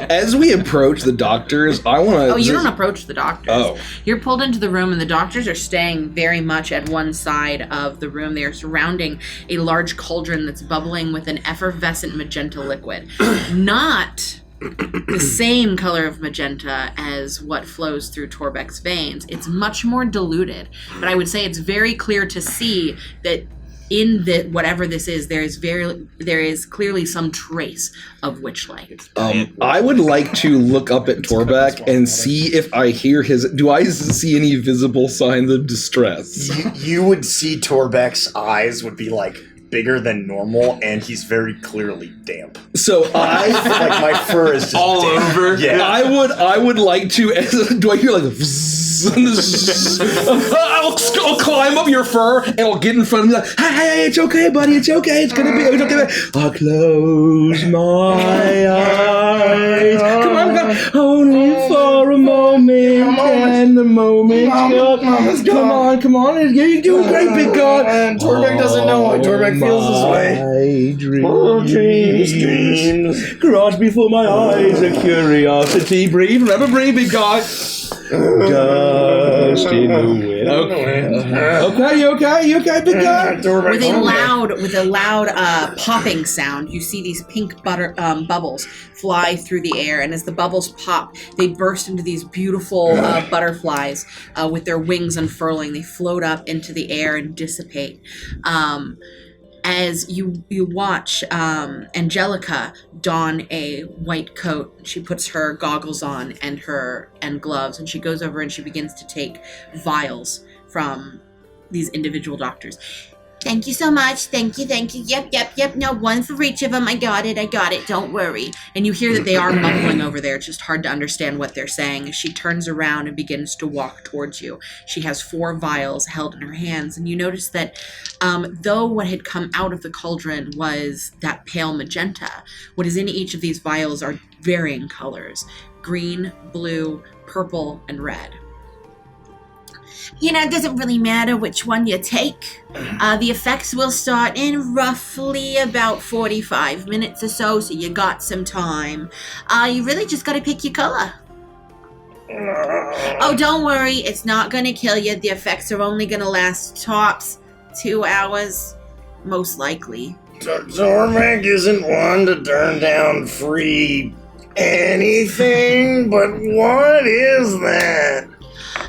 As we approach the doctors, I want to... Oh, you don't approach the doctors. Oh. You're pulled into the room, and the doctors are staying very much at one side of the room. They are surrounding a large cauldron that's bubbling with an effervescent magenta liquid. Not the same color of magenta as what flows through Torbeck's veins. It's much more diluted, but I would say it's very clear to see that in the whatever this is, there is clearly some trace of Witchlight. I would like to look up at Torbeck and see if I hear his... Do I see any visible signs of distress? You would see Torbeck's eyes would be like bigger than normal, and he's very clearly damp. So Like my fur is just all damp. over. Yeah. I would like to... Do I hear like a... I'll climb up your fur and I'll get in front of you like, hey, it's okay, buddy, it's okay, it's okay. I'll close my eyes. Come on, only for a moment, and the moment come on, you're doing great, big guy. And Torbeck doesn't know why Torbeck feels this way. Dreams garage before my eyes, a curiosity, breathe, remember, breathe, big guy. Dust in the wind. Okay, you okay, big guy? With a loud popping sound, you see these pink bubbles fly through the air, and as the bubbles pop, they burst into these beautiful butterflies with their wings unfurling. They float up into the air and dissipate. As you watch Angelica don a white coat, she puts her goggles on and gloves, and she goes over and she begins to take vials from these individual doctors. Thank you so much. Thank you. Yep. No, one for each of them. I got it. Don't worry. And you hear that they are mumbling over there. It's just hard to understand what they're saying. As she turns around and begins to walk towards you, she has 4 vials held in her hands. And you notice that though what had come out of the cauldron was that pale magenta, what is in each of these vials are varying colors: green, blue, purple, and red. It doesn't really matter which one you take. The effects will start in roughly about 45 minutes or so you got some time. You really just gotta pick your color. Oh, don't worry, it's not gonna kill you. The effects are only gonna last tops 2 hours, most likely. Torbeck isn't one to turn down free anything, but what is that?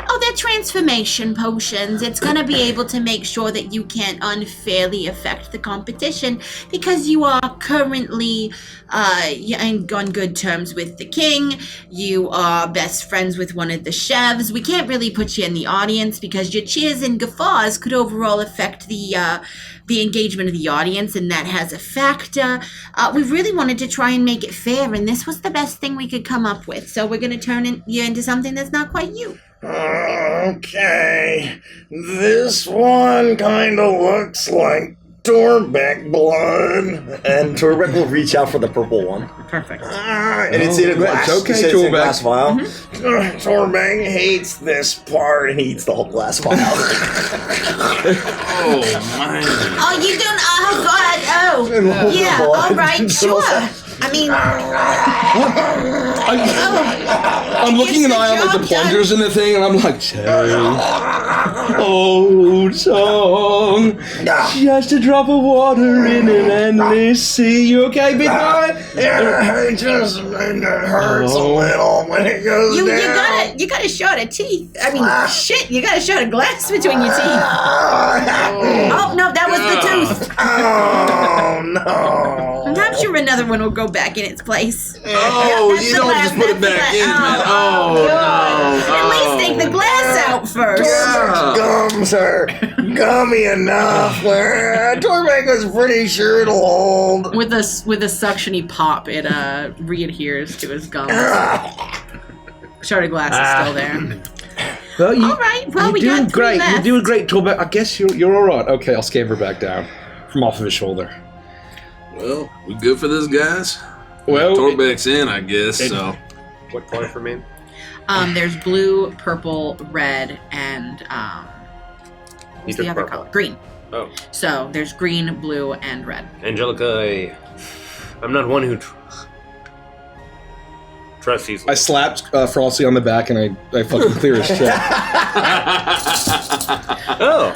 Oh, they're transformation potions. It's going to be able to make sure that you can't unfairly affect the competition because you are currently on good terms with the king. You are best friends with one of the chefs. We can't really put you in the audience because your cheers and guffaws could overall affect the engagement of the audience, and that has a factor. We really wanted to try and make it fair, and this was the best thing we could come up with. So we're going to turn you into something that's not quite you. Okay, this one kind of looks like Torbeck blood. And Torbeck will reach out for the purple one. Perfect. And it's in a glass. It's okay, it's in a Torbeck. glass vial. Torbeck hates this part, and he eats the whole glass vial. Oh, man. Oh, you don't... Oh, God. Oh, yeah. All right, sure. I mean... I'm looking and I on like the plungers in the thing, and I'm like, old song, just a drop of water in an endless sea. You okay, big guy? Yeah, it hurts a little when it goes down. You got a shot of teeth. I mean, shit, you got a shot of glass between your teeth. Oh, no, that was the tooth. Oh, no. I'm sure another one will go back in its place. Oh, you don't just put it back in, man. Oh, no. At least take the glass out first. Torbeck's gums are gummy enough where Torbeck was pretty sure it'll hold. With a suctiony pop, it readheres to his gums. Shard of glass is still there. Well, All right, well, we you're got doing 3 great. left. You're doing great, Torbeck. I guess you're all right. Okay, I'll scamper back down. from off of his shoulder. Well, we good for this, guys? Well, Torbeck's in, I guess, so. What color for me? There's blue, purple, red, and what's the other color? Green. Oh. So there's green, blue, and red. Angelica, I'm not one who trusts easily. I slapped Frosty on the back and I fucking clear his check. Oh.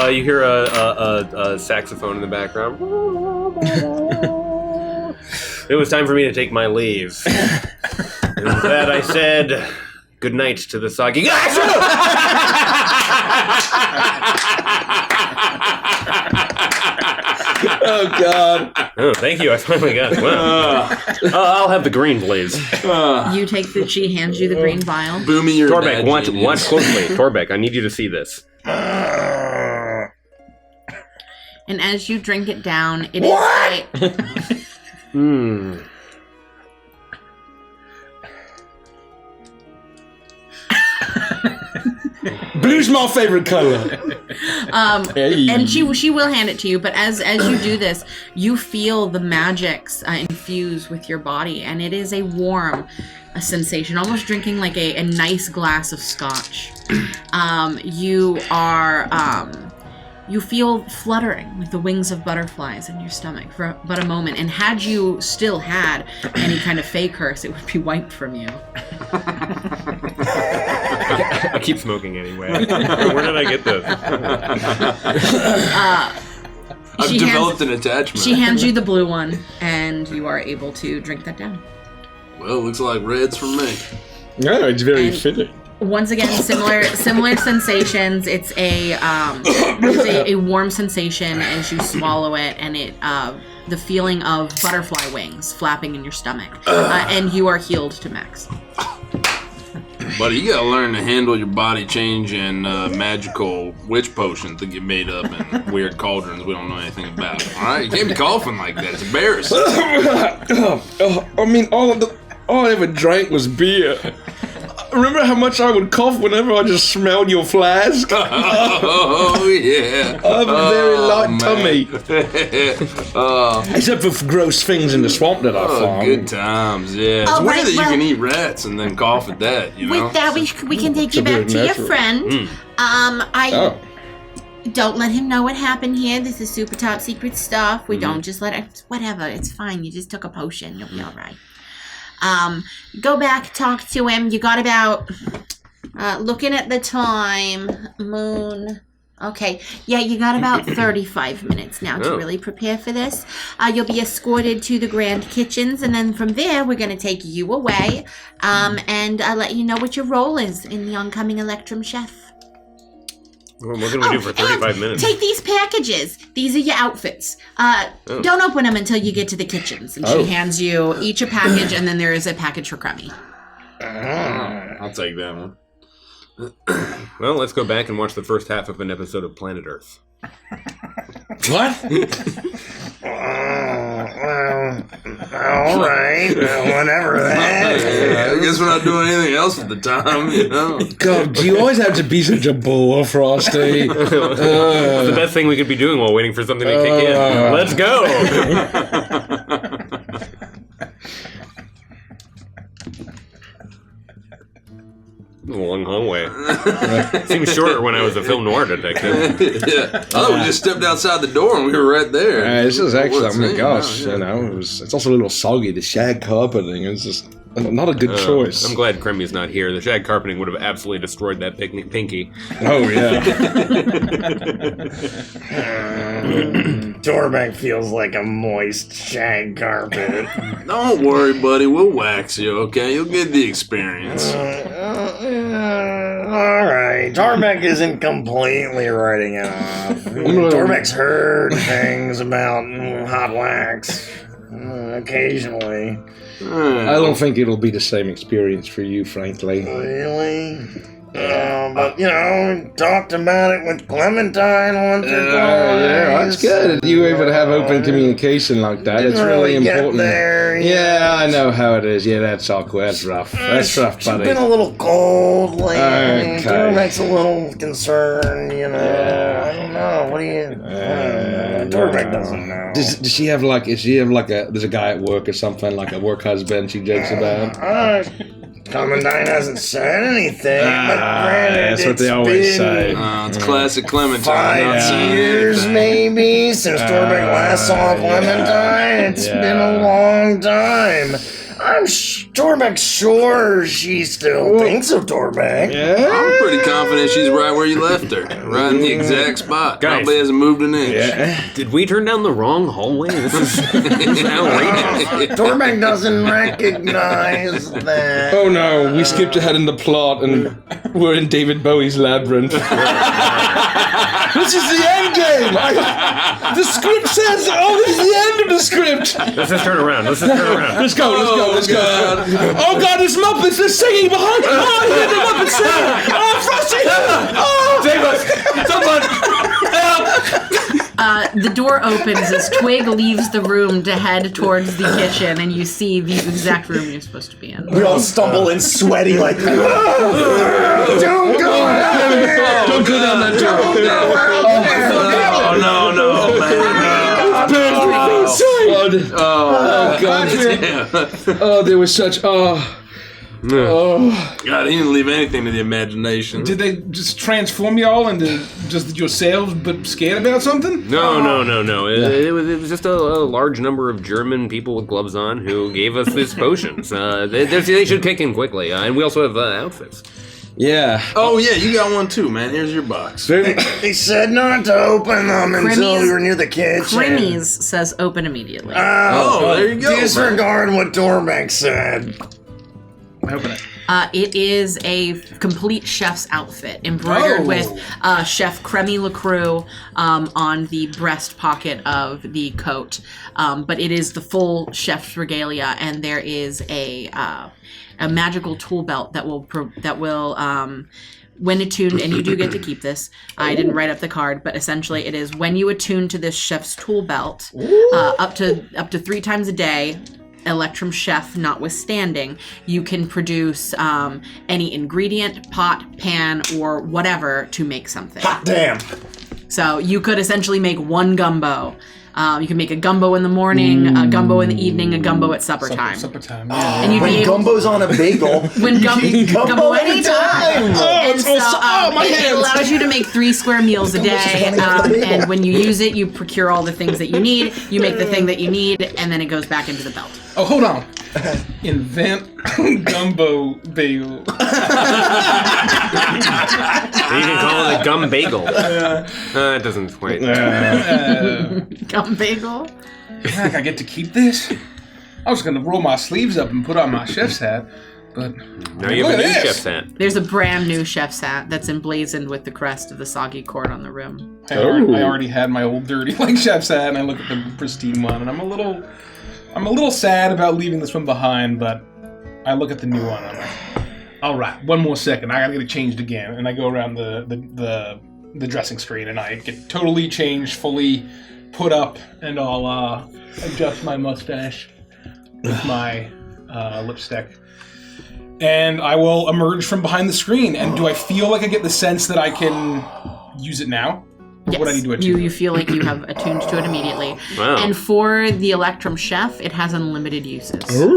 You hear a saxophone in the background. It was time for me to take my leave. And with that, I said, good night to the soggy. Oh, God. Oh, thank you. I finally got it. Well, I'll have the green, please. You take she hands you the green vial. Boomy, you're Torbeck, watch closely. Torbeck, I need you to see this. And as you drink it down, it is Blue's my favorite color. Hey. And she will hand it to you, but as you do this, you feel the magics infuse with your body, and it is a warm sensation, almost drinking like a nice glass of scotch. You feel fluttering with the wings of butterflies in your stomach for but a moment, and had you still had any kind of fey curse, it would be wiped from you. I keep smoking anyway. Where did I get this? I've developed an attachment. She hands you the blue one, and you are able to drink that down. Well, looks like red's for me. No, it's very fitting. Once again, similar sensations. It's a warm sensation as you swallow it, and it the feeling of butterfly wings flapping in your stomach, and you are healed to max. Buddy, you gotta learn to handle your body changing magical witch potions that get made up in weird cauldrons we don't know anything about. Alright? You can't be coughing like that. It's embarrassing. I mean, all I ever drank was beer. Remember how much I would cough whenever I just smelled your flask? Oh, yeah. I have a very light man. tummy. Except for gross things in the swamp that I found. Good times, yeah. It's weird that you can eat rats and then cough at that, you know? With that, we can take you back to your friend. Don't let him know what happened here. This is super top secret stuff. We don't just let it... Whatever, it's fine. You just took a potion. You'll be all right. Go back, talk to him. You got about, looking at the time, moon. Okay, yeah, you got about 35 minutes now to really prepare for this. You'll be escorted to the grand kitchens, and then from there, we're going to take you away, and let you know what your role is in the oncoming Electrum chef. Well, what can we do for 35 minutes? Take these packages. These are your outfits. Don't open them until you get to the kitchens. And she hands you each a package, and then there is a package for Crummy. I'll take that one. Well, let's go back and watch the first half of an episode of Planet Earth. What? All right, whatever that. I guess we're not doing anything else at the time, you know? God, do you always have to be such a bore, Frosty? It's the best thing we could be doing while waiting for something to kick in. Let's go! A long hallway. Seems shorter when I was a film noir detective. Yeah. Oh, we just stepped outside the door and we were right there. This is actually, oh my gosh, you know, it's also a little soggy, the shag carpeting. It's just not a good choice. I'm glad Cremmy's not here. The shag carpeting would have absolutely destroyed that pinky. Oh, yeah. Torbeck feels like a moist shag carpet. Don't worry, buddy. We'll wax you, okay? You'll get the experience. Alright, Torbeck isn't completely writing it off. Torbeck's heard things about hot wax. Occasionally. I don't think it'll be the same experience for you, frankly. Really? But, you know, we talked about it with Clementine once or twice. Yeah, that's good. You were able to have open communication like that. It's really important. There, yeah, I know how it is. Yeah, that's awkward. That's rough. That's rough, She's buddy. been a little cold lately. Okay. Tormek's a little concerned, you know. I don't know. What do you... Tormek doesn't know. Does she have like? Is she have like a? There's a guy at work or something, like a work husband. She jokes about. Clementine hasn't said anything. But granted, that's what they always say. It's classic Clementine. 5 years maybe since Tormek last saw Clementine. It's been a long time. Tormek's sure she still thinks of Tormek. Yeah. I'm pretty confident she's right where you left her. Right in the exact spot. Guys. Probably hasn't moved an inch. Yeah. Did we turn down the wrong hallway? This is outrageous. Tormek doesn't recognize that. Oh no, we skipped ahead in the plot and we're in David Bowie's labyrinth. This is the end game! The script says, oh, this is the end of the script! Let's just turn around. Let's go. Let's go. Oh god, there's Muppets, they're singing behind me! Oh, I hear the Muppets singing! Oh, Frosty! Oh! Someone! The door opens as Twig leaves the room to head towards the kitchen, and you see the exact room you're supposed to be in. We all stumble and sweaty like, don't go out there! Don't go down that door! Oh, no, man. Oh god. Oh, there was such oh. God, he didn't leave anything to the imagination. Did they just transform y'all into just yourselves, but scared about something? No. It was just a large number of German people with gloves on who gave us these potions. They should kick in quickly. And we also have outfits. Yeah. Oh, yeah, you got one too, man. Here's your box. They said not to open them until we were near the kitchen. Crimmy's says open immediately. There you go. Disregard what Tormek said. Open it. It is a complete chef's outfit, embroidered with Chef Cremy LaCroix on the breast pocket of the coat. But it is the full chef's regalia, and there is a magical tool belt that will when attuned, and you do get to keep this. I didn't write up the card, but essentially it is when you attune to this chef's tool belt, up to 3 times a day. Electrum chef notwithstanding, you can produce any ingredient, pot, pan, or whatever to make something. Hot damn. So you could essentially make one gumbo. You can make a gumbo in the morning, a gumbo in the evening, a gumbo at supper time. Supper time, yeah. And you'd When be able gumbo's on a bagel, when gumbo anytime. And so it allows you to make 3 square meals a day. And when you use it, you procure all the things that you need. You make the thing that you need, and then it goes back into the belt. Oh, hold on. Invent gumbo bagel. You can call it a gum bagel. It doesn't quite. Gum bagel? Heck, I get to keep this? I was going to roll my sleeves up and put on my chef's hat, but... Now you have a new chef's hat. There's a brand new chef's hat that's emblazoned with the crest of the soggy court on the rim. I already had my old dirty chef's hat, and I look at the pristine one, and I'm a little sad about leaving this one behind, but I look at the new one, and I'm like, all right, one more second, I gotta get it changed again, and I go around the dressing screen, and I get totally changed, fully put up, and I'll adjust my mustache with my lipstick, and I will emerge from behind the screen. And do I feel like I get the sense that I can use it now? Yes, what I need to attune? you feel like you have attuned to it immediately. Wow. And for the Electrum chef, it has unlimited uses. And so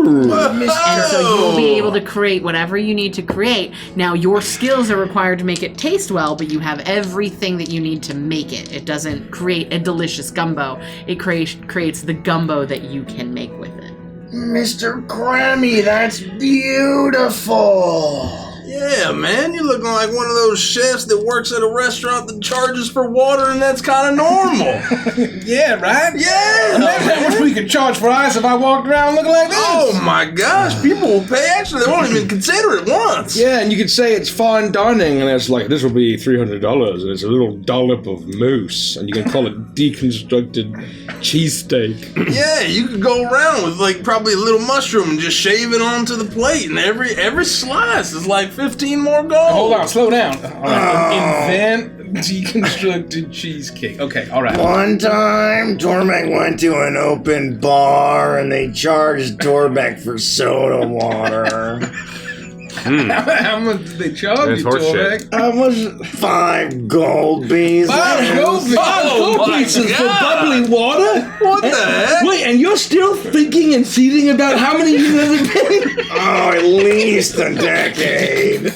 you will be able to create whatever you need to create. Now, your skills are required to make it taste well, but you have everything that you need to make it. It doesn't create a delicious gumbo. It creates the gumbo that you can make with it. Mr. Cremy, that's beautiful. Yeah, man, you're looking like one of those chefs that works at a restaurant that charges for water, and that's kind of normal. Yeah, right? Yeah, Imagine how much we can charge for ice if I walked around looking like this. Oh my gosh, people will pay. Actually, they won't even consider it once. Yeah, and you could say it's fine dining, and it's like, this will be $300, and it's a little dollop of moose, and you can call it deconstructed cheesesteak. Yeah, you could go around with like probably a little mushroom and just shave it onto the plate, and every slice is like 15 more gold. Hold on, slow down. All right, invent deconstructed cheesecake. Okay, all right. One time, Tormek went to an open bar and they charged Tormek for soda water. How much did they charge you, horseshit. Tormek? How much? 5 gold pieces. 5 gold pieces. Gold pieces for bubbly water? What the heck? Wait, and you're still thinking and seething about how many years has it been? Oh, at least a decade.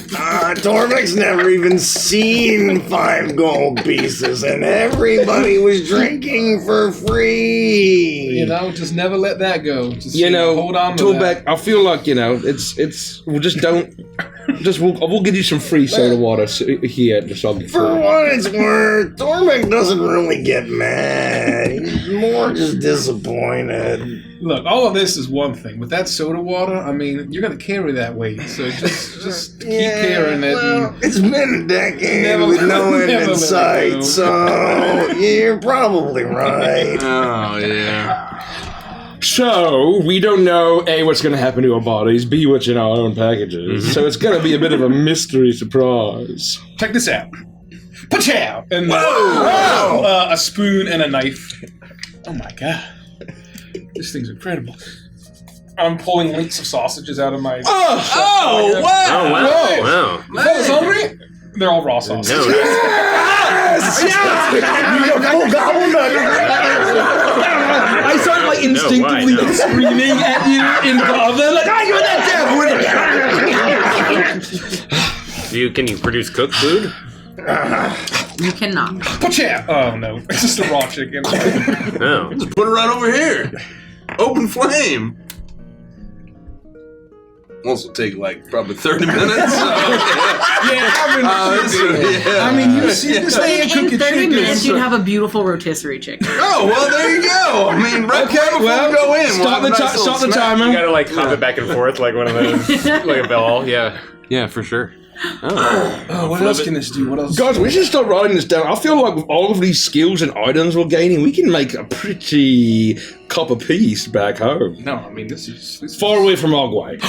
Tormek's never even seen 5 gold pieces, and everybody was drinking for free. You know, just never let that go. Just Hold on to that. Toolback, I feel like, we'll just don't, we'll give you some free soda water here at the Soggy For Fort. what it's worth, Tormek doesn't really get mad. He's more just disappointed. Look, all of this is one thing. With that soda water, I mean, you're gonna carry that weight, so just keep carrying it. Well, it's been a decade Never- with no end never in let it sight, go. so you're probably right. Oh yeah. So, we don't know, A, what's going to happen to our bodies, B, what's in our own packages. So it's going to be a bit of a mystery surprise. Check this out. Pachow! And a spoon and a knife. Oh my god. This thing's incredible. I'm pulling links of sausages out of my... Oh wow. Oh, wow. Wow. Fellas hungry? They're all raw sausages. Full gobble nut. I started like instinctively No. screaming at you in the oven, like, give me that Can you produce cooked food? You cannot. Pachow! Oh no, it's just a raw chicken. No. Just put it right over here. Open flame. Also take like probably 30 minutes. I mean, you see this thing In cook your 30 chicken. minutes, you'd have a beautiful rotisserie chicken. Oh well, there you go. I mean, right before we go in, Stop we'll have a nice stop the little snack. timer. You gotta like hop it back and forth like one of those, like a bell. Yeah. Yeah, for sure. Oh, what else can this do? What else? Guys, we should start writing this down. I feel like with all of these skills and items we're gaining, we can make a pretty copper piece back home. No, I mean, this is Far away from Ogway.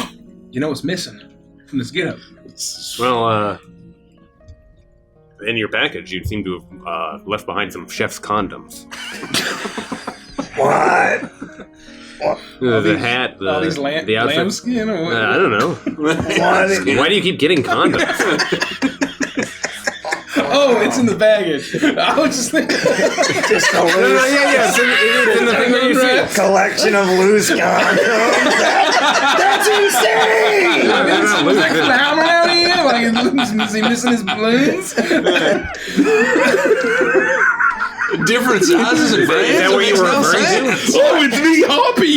You know what's missing from this getup? Well, in your package, you seem to have left behind some chef's condoms. What? The hat, All these the outfit. lambskin or what? I don't know. What? Why do you keep getting condoms? Oh, it's in the baggage. I was just thinking. Just a loose yeah. It's in the thing that you see. collection of loose condoms. That's insane! Was that clown around here? Like, is he missing his balloons? Different sizes and brands. Is that what you were referring to? Oh, it's me, Hoppy!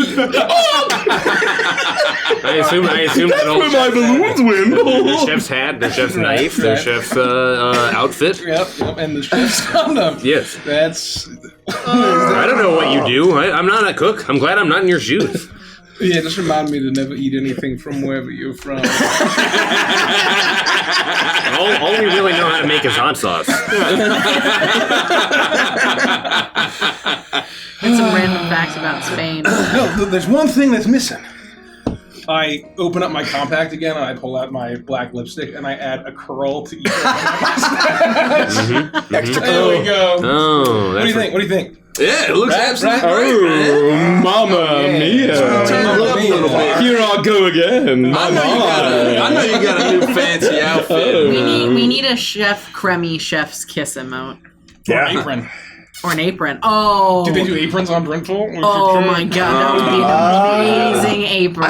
I assume That's where my balloons went. the chef's hat, the chef's knife, the right. chef's outfit. Yep, and the chef's condom. Yes. That's. I don't know what you do. I'm not a cook. I'm glad I'm not in your shoes. Yeah, just remind me to never eat anything from wherever you're from. All we really know how to make is hot sauce. And some random facts about Spain. No, there's one thing that's missing. I open up my compact again and I pull out my black lipstick and I add a curl to each of my Extra There we go. Oh, What do you think? What do you think? Yeah, it looks Right, absolutely right. great, man. Mamma mia. Turn it up a little bit. Here I go again. I know you got a new fancy outfit. We need a Chef Cremy Chef's Kiss emote. Yeah. Apron. Or an apron. Oh. Do they do aprons on Brental? Oh my god, that would be an amazing apron.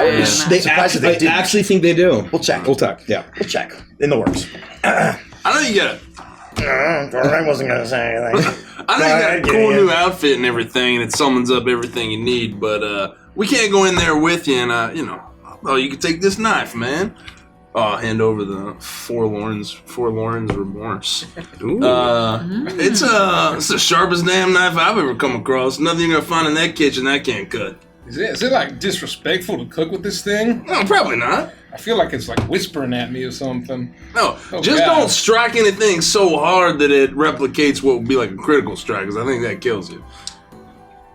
They Surprised if they I do. actually think they do. We'll check. We'll check, yeah. We'll check. In the works. I know you got I wasn't going to say anything. I know you got a cool new outfit and everything, and it summons up everything you need. But we can't go in there with you, and you know, you can take this knife, man. hand over the Forlorn's Remorse. Ooh. It's the sharpest damn knife I've ever come across. Nothing you're gonna find in that kitchen that can't cut. Is it like disrespectful to cook with this thing? No, probably not. I feel like it's like whispering at me or something. No, Oh, just God. don't strike anything so hard that it replicates what would be like a critical strike, because I think that kills you.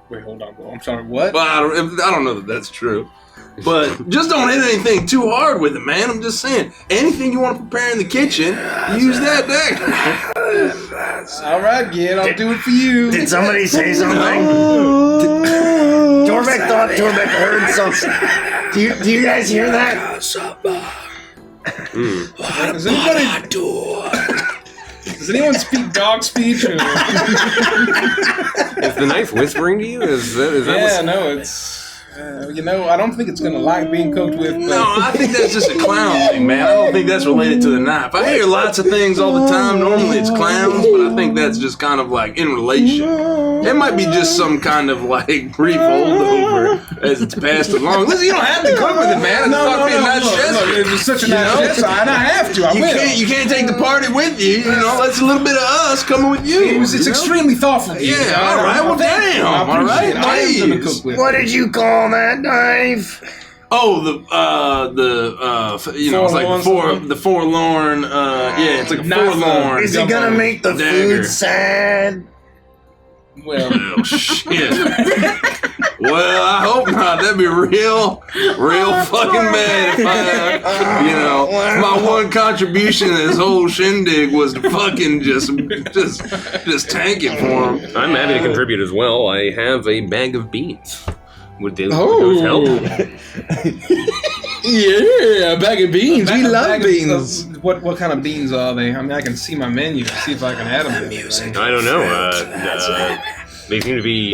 Wait, hold on. I'm sorry, what? Well, I don't know that that's true. But just don't hit anything too hard with it, man. I'm just saying, anything you want to prepare in the kitchen, use that deck. All right, Gid, I'll do it for you. Did somebody say something? Torbeck thought Torbeck heard something. Do you guys hear that? Does anyone speak dog speech? Or? Is the knife whispering to you? Is that Yeah, no, it's... I don't think it's gonna like being cooked with. No, I think that's just a clown thing, man. I don't think that's related to the knife. I hear lots of things all the time. Normally it's clowns, but I think that's just kind of like in relation. It might be just some kind of like brief holdover as it's passed along. Listen, you don't have to cook with it, man. It's fucking be a nice gesture. Look, it's such a nice gesture, and I have to. I will. You can't take the party with you. You know, that's a little bit of us coming with you. It's extremely thoughtful. Yeah, all right. Well, damn. All right, I am gonna please. cook with. What did you call that knife? Oh, it's like the forlorn. Yeah, it's like a forlorn. Is it gonna make the dagger. food sad? Well, Oh shit. Well, I hope not. That'd be real fucking bad if I, my one contribution to this whole shindig was to fucking just tank it for him. I'm happy to contribute as well. I have a bag of beans. Would those help? Yeah, a bag of beans. We love beans. What kind of beans are they? I mean, I can see my menu. See if I can add them. I don't know. They seem to be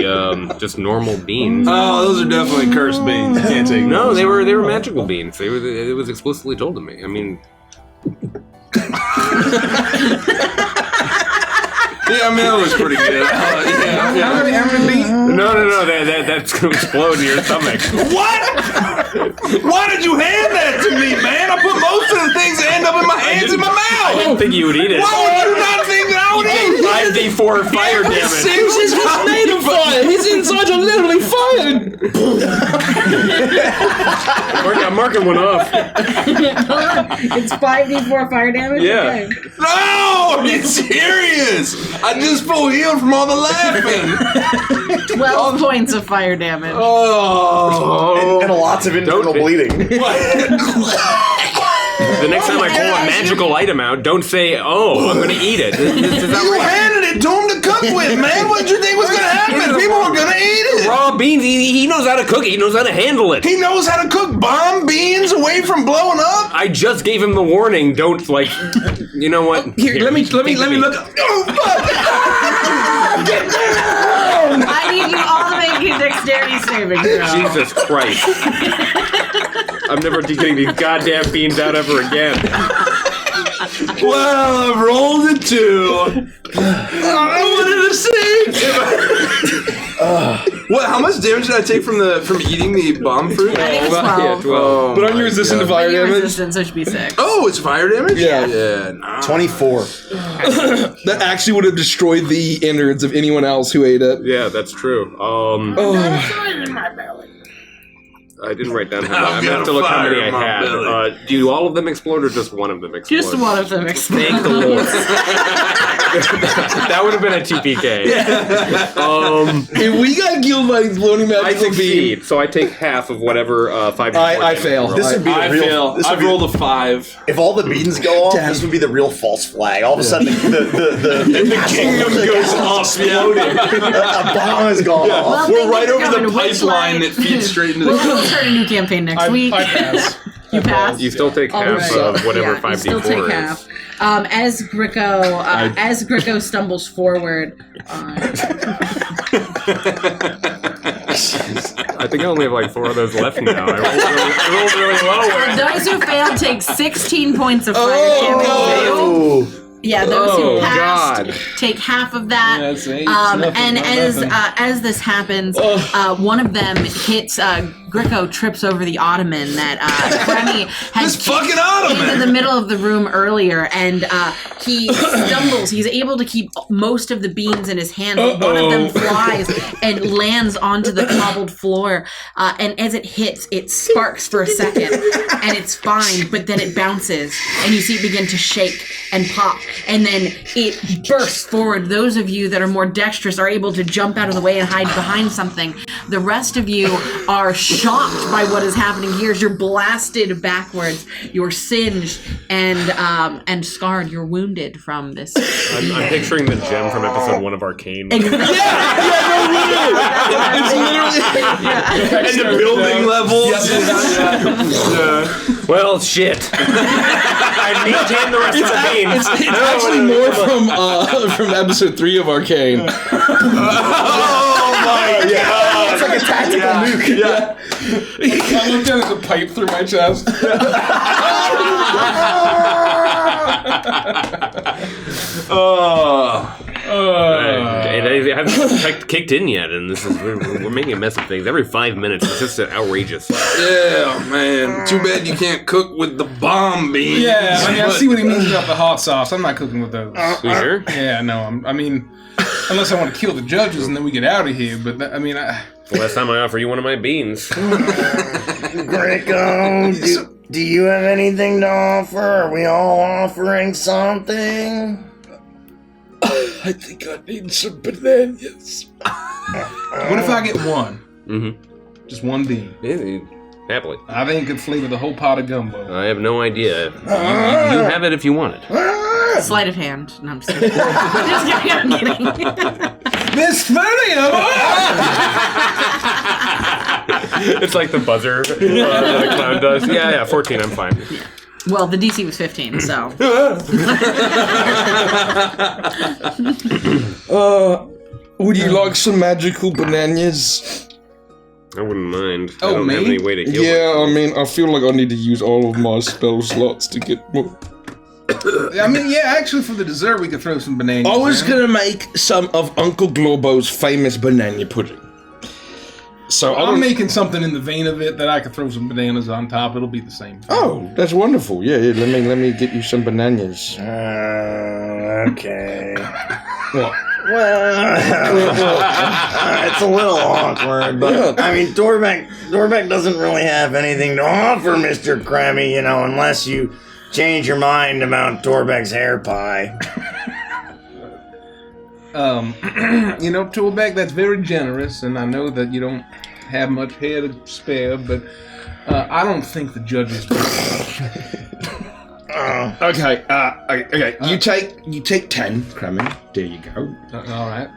just normal beans. Oh, those are definitely cursed beans. You can't take No, those. they were magical beans. It was explicitly told to me. I mean, Yeah, I mean, that was pretty good. How many beans? no, that's gonna explode in your stomach. What? Why did you hand that to me, man? I put most of the things that end up in my hands in my I mouth. didn't think you would eat it. Why would you not think that I would eat it? 5d4 fire damage. He's made of fire. His insides are literally fired. I'm marking one off. It's 5d4 fire damage? Yeah. Okay. No, are you serious? I just full healed from all the laughing. 12 points of fire damage. Oh. And lots of internal bleeding. The next time I pull a magical item out, don't say, "Oh, I'm going to eat it." This is You handed it to him to cook with, man. What did you think was going to happen? People were going to eat it. raw beans. He knows how to cook it. He knows how to handle it. He knows how to cook bomb beans away from blowing up. I just gave him the warning. Don't you know what? Here, let me look. Oh, fuck. I need you all to make a dexterity saving throw. Jesus Christ. I'm never getting these goddamn beans out ever again. Well, I've rolled a 2. I wanted to see. What? How much damage did I take from eating the bomb fruit? I think it's 12. Yeah, 12. But aren't you resistant to fire You're damage? resistant, so it should be 6. Oh, it's fire damage? Yeah. Yeah. Nah. 24. That actually would have destroyed the innards of anyone else who ate it. Yeah, that's true. I didn't write down how many. I'm gonna have to look how many I had. Do all of them explode or just one of them explode? Just one of them explodes. Thank the Lord. That would have been a TPK. If we got killed by exploding I magical beam, succeed, so I take half of whatever 5. I fail. This would be the real. This would I've be, rolled a 5. if all the beans go off, this would be the real false flag. All of a sudden, the Kingdom goes off. a bomb has gone off. Well, We're thank right you for over the coming to pipeline Witchlight. that feeds straight into the. We'll start a new campaign next week. I pass. You pass? You still take All half right. of whatever Yeah, 5d4 you still take is. half. As Gricko stumbles forward. I think I only have like 4 of those left now. I rolled really low. Those who failed take 16 points of fire damage. Oh. Yeah, those who Oh, passed God. take half of that. That's 8. And as this happens, one of them hits Gricko trips over the ottoman that Remy had This fucking ottoman! into the middle of the room earlier, and he stumbles. He's able to keep most of the beans in his hand, but one of them flies and lands onto the cobbled floor. And as it hits, it sparks for a second, and it's fine, but then it bounces, and you see it begin to shake and pop, and then it bursts forward. Those of you that are more dexterous are able to jump out of the way and hide behind something. The rest of you are shocked by what is happening here as you're blasted backwards. You're singed and scarred. You're wounded from this. I'm picturing the gem from episode 1 of Arcane. It's literally and the building levels. Well, shit. I maintain the rest of the beans. It's actually more from episode 3 of Arcane. Oh my god! It's like a tactical nuke. Yeah. I looked down at the pipe through my chest. And I haven't kicked in yet, and this is we're making a mess of things. Every 5 minutes, it's just outrageous. Yeah, man. Too bad you can't cook with the bomb beans. Yeah, I mean, I see what he means about the hot sauce. I'm not cooking with those. You sure? Yeah, no, I mean, unless I want to kill the judges and then we get out of here, but the Last time I offered you one of my beans. Gricko, do you have anything to offer? Are we all offering something? I think I need some bananas. what if I get one? Mm-hmm. Just one bean. Yeah, happily. I think it could flavor the whole pot of gumbo. I have no idea. You have it if you want it. Sleight of hand. No, I'm just kidding. I'm kidding. There's 30 of them! It's like the buzzer that the clown does. Yeah, 14, I'm fine. Well, the DC was 15, so. Would you like some magical bananas? I wouldn't mind. I Oh, don't have me? any way to heal Yeah, myself. I mean, I feel like I need to use all of my spell slots to get more. I mean, yeah, actually, for the dessert, we could throw some bananas. I was in. gonna make some of Uncle Globo's famous banana pudding. So I I'm don't. making something in the vein of it that I could throw some bananas on top. It'll be the same. Oh, that's wonderful. Yeah, let me get you some bananas. Okay. What? Well, it's a little awkward, but I mean, Dorbeck doesn't really have anything to offer, Mr. Kremmy, unless you change your mind about Dorbeck's hair pie. Toolback, that's very generous, and I know that you don't have much hair to spare, but I don't think the judges do. Okay. Okay. You take 10, Kremmy. There you go. All right.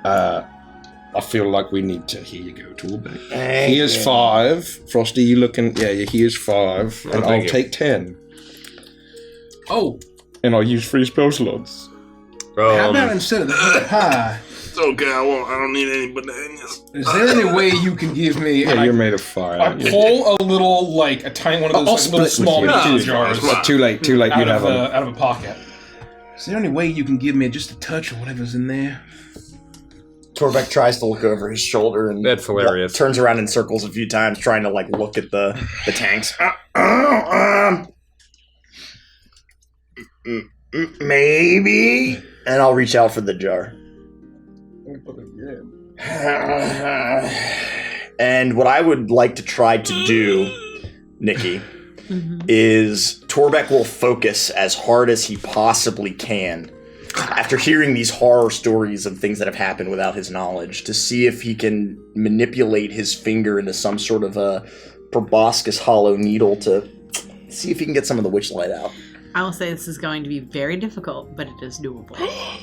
I feel like we need to. Here you go, Toolback. Thank Here's you. 5. Frosty, you looking? Yeah. Here's 5, and thank I'll you. take 10, Oh, and I'll use 3 spell slots. how about instead of the pie, It's okay, I don't need any bananas. is there any way you can give me Yeah, you're made of fire. I pull a little, a tiny one of I'll those little split small with you. mixing Too- jars Too late. You out have them. of a pocket. Is there any way you can give me just a touch of whatever's in there? Torbeck tries to look over his shoulder and That's hilarious. turns around in circles a few times, trying to look at the tanks. Maybe, and I'll reach out for the jar. And what I would like to try to do, Nikki, is Torbeck will focus as hard as he possibly can after hearing these horror stories of things that have happened without his knowledge, to see if he can manipulate his finger into some sort of a proboscis hollow needle to see if he can get some of the witchlight out. I will say this is going to be very difficult, but it is doable.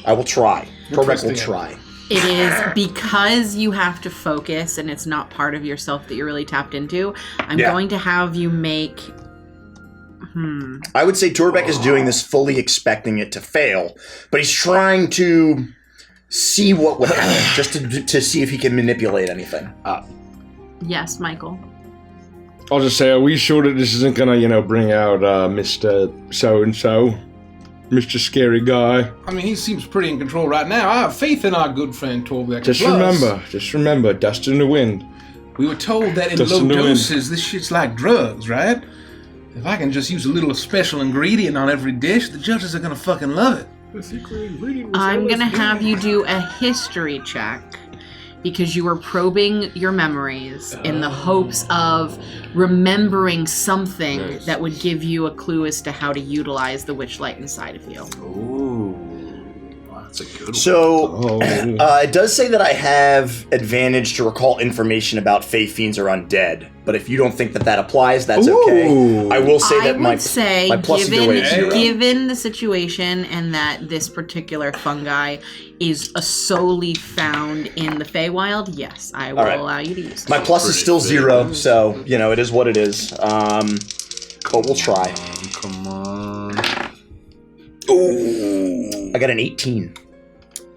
I will try. Torbeck will twisting it. try. It is because you have to focus and it's not part of yourself that you're really tapped into. I'm going to have you make... I would say Torbeck is doing this fully expecting it to fail, but he's trying to see what would happen, just to see if he can manipulate anything. Yes, Michael. I'll just say, are we sure that this isn't gonna, bring out Mr. So-and-so? Mr. Scary Guy? I mean, he seems pretty in control right now. I have faith in our good friend Torbeck. Just Plus, remember, dust in the wind. We were told that in Just low annoying. doses, this shit's like drugs, right? If I can just use a little special ingredient on every dish, the judges are gonna fucking love it. I'm gonna have you do a history check because you were probing your memories in the hopes of remembering something that would give you a clue as to how to utilize the Witchlight inside of you. Ooh, that's a good one. So, it does say that I have advantage to recall information about Fey Fiends or undead, but if you don't think that applies, that's okay. Ooh. I will say I that my would say, my plus either way is 0. given the situation and that this particular fungi is solely found in the Feywild, yes, I will right. allow you to use it. My plus is still 0, so, you know, it is what it is. But we'll try. Come on. Ooh. I got an 18.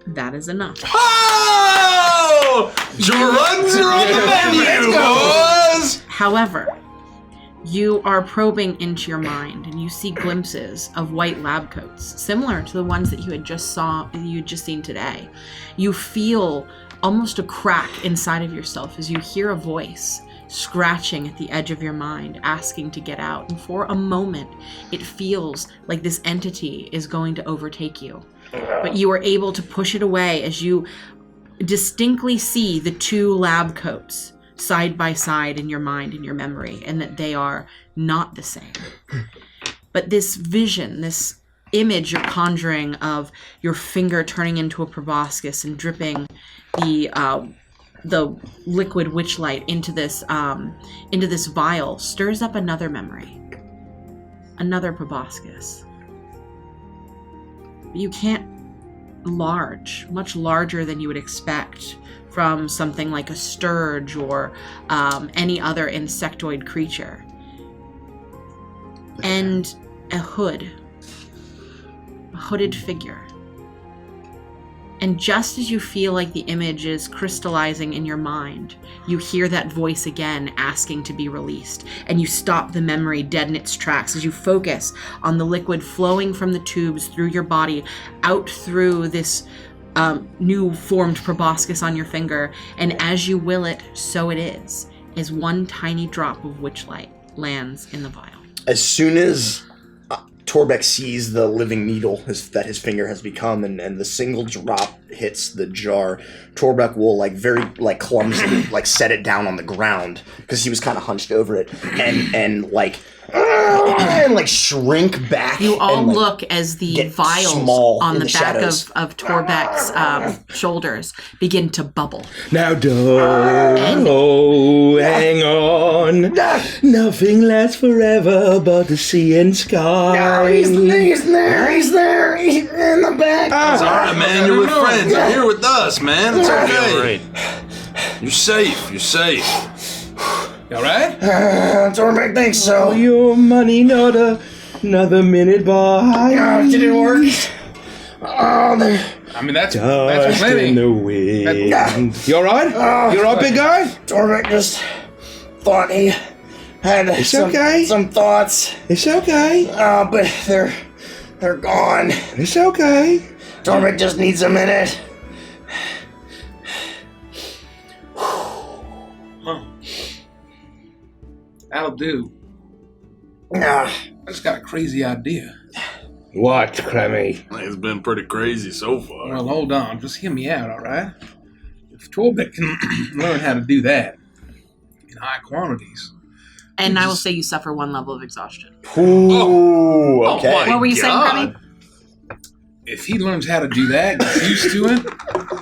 That is enough. Oh! Drugs are on the menu, boys! However, you are probing into your mind and you see glimpses of white lab coats, similar to the ones that you had just seen today. You feel almost a crack inside of yourself as you hear a voice scratching at the edge of your mind, asking to get out. And for a moment, it feels like this entity is going to overtake you. But you are able to push it away as you distinctly see the 2 lab coats side by side in your mind and your memory, and that they are not the same. But this vision, this image you're conjuring of your finger turning into a proboscis and dripping the liquid witchlight into this vial stirs up another memory, another proboscis. You can't much larger than you would expect from something like a sturge or any other insectoid creature. And a hooded figure. And just as you feel like the image is crystallizing in your mind, you hear that voice again asking to be released. And you stop the memory dead in its tracks as you focus on the liquid flowing from the tubes through your body, out through this new formed proboscis on your finger. And as you will it, so it is, as one tiny drop of witchlight lands in the vial. As soon as Torbeck sees the living needle that his finger has become, and the single drop hits the jar, Torbeck will very clumsily set it down on the ground because he was kind of hunched over it, and shrink back. You all and, look as the get vials small on in the the back shadows. of Torbeck's shoulders begin to bubble. Now don't hang on. Nothing lasts forever but the sea and sky. He's there, he's in the back. It's alright, man. You're with friends. You're here with us, man. It's okay. All right. You're safe. You alright? Torbeck thinks All so. your money, not another minute by. Did it work? Oh, I mean, that's Dust plenty. in the wind. You alright? You alright, big guy? Torbeck just thought he had okay. some thoughts, It's okay. but they're gone. It's okay. Torbeck just needs a minute. That'll do. Ah. I just got a crazy idea. What, Clemmy? It's been pretty crazy so far. Well, hold on. Just hear me out, all right? If Torbeck can learn how to do that in high quantities. And I will say you suffer 1 level of exhaustion. Ooh, okay. my What were you saying, God. Remy? If he learns how to do that, gets used to it,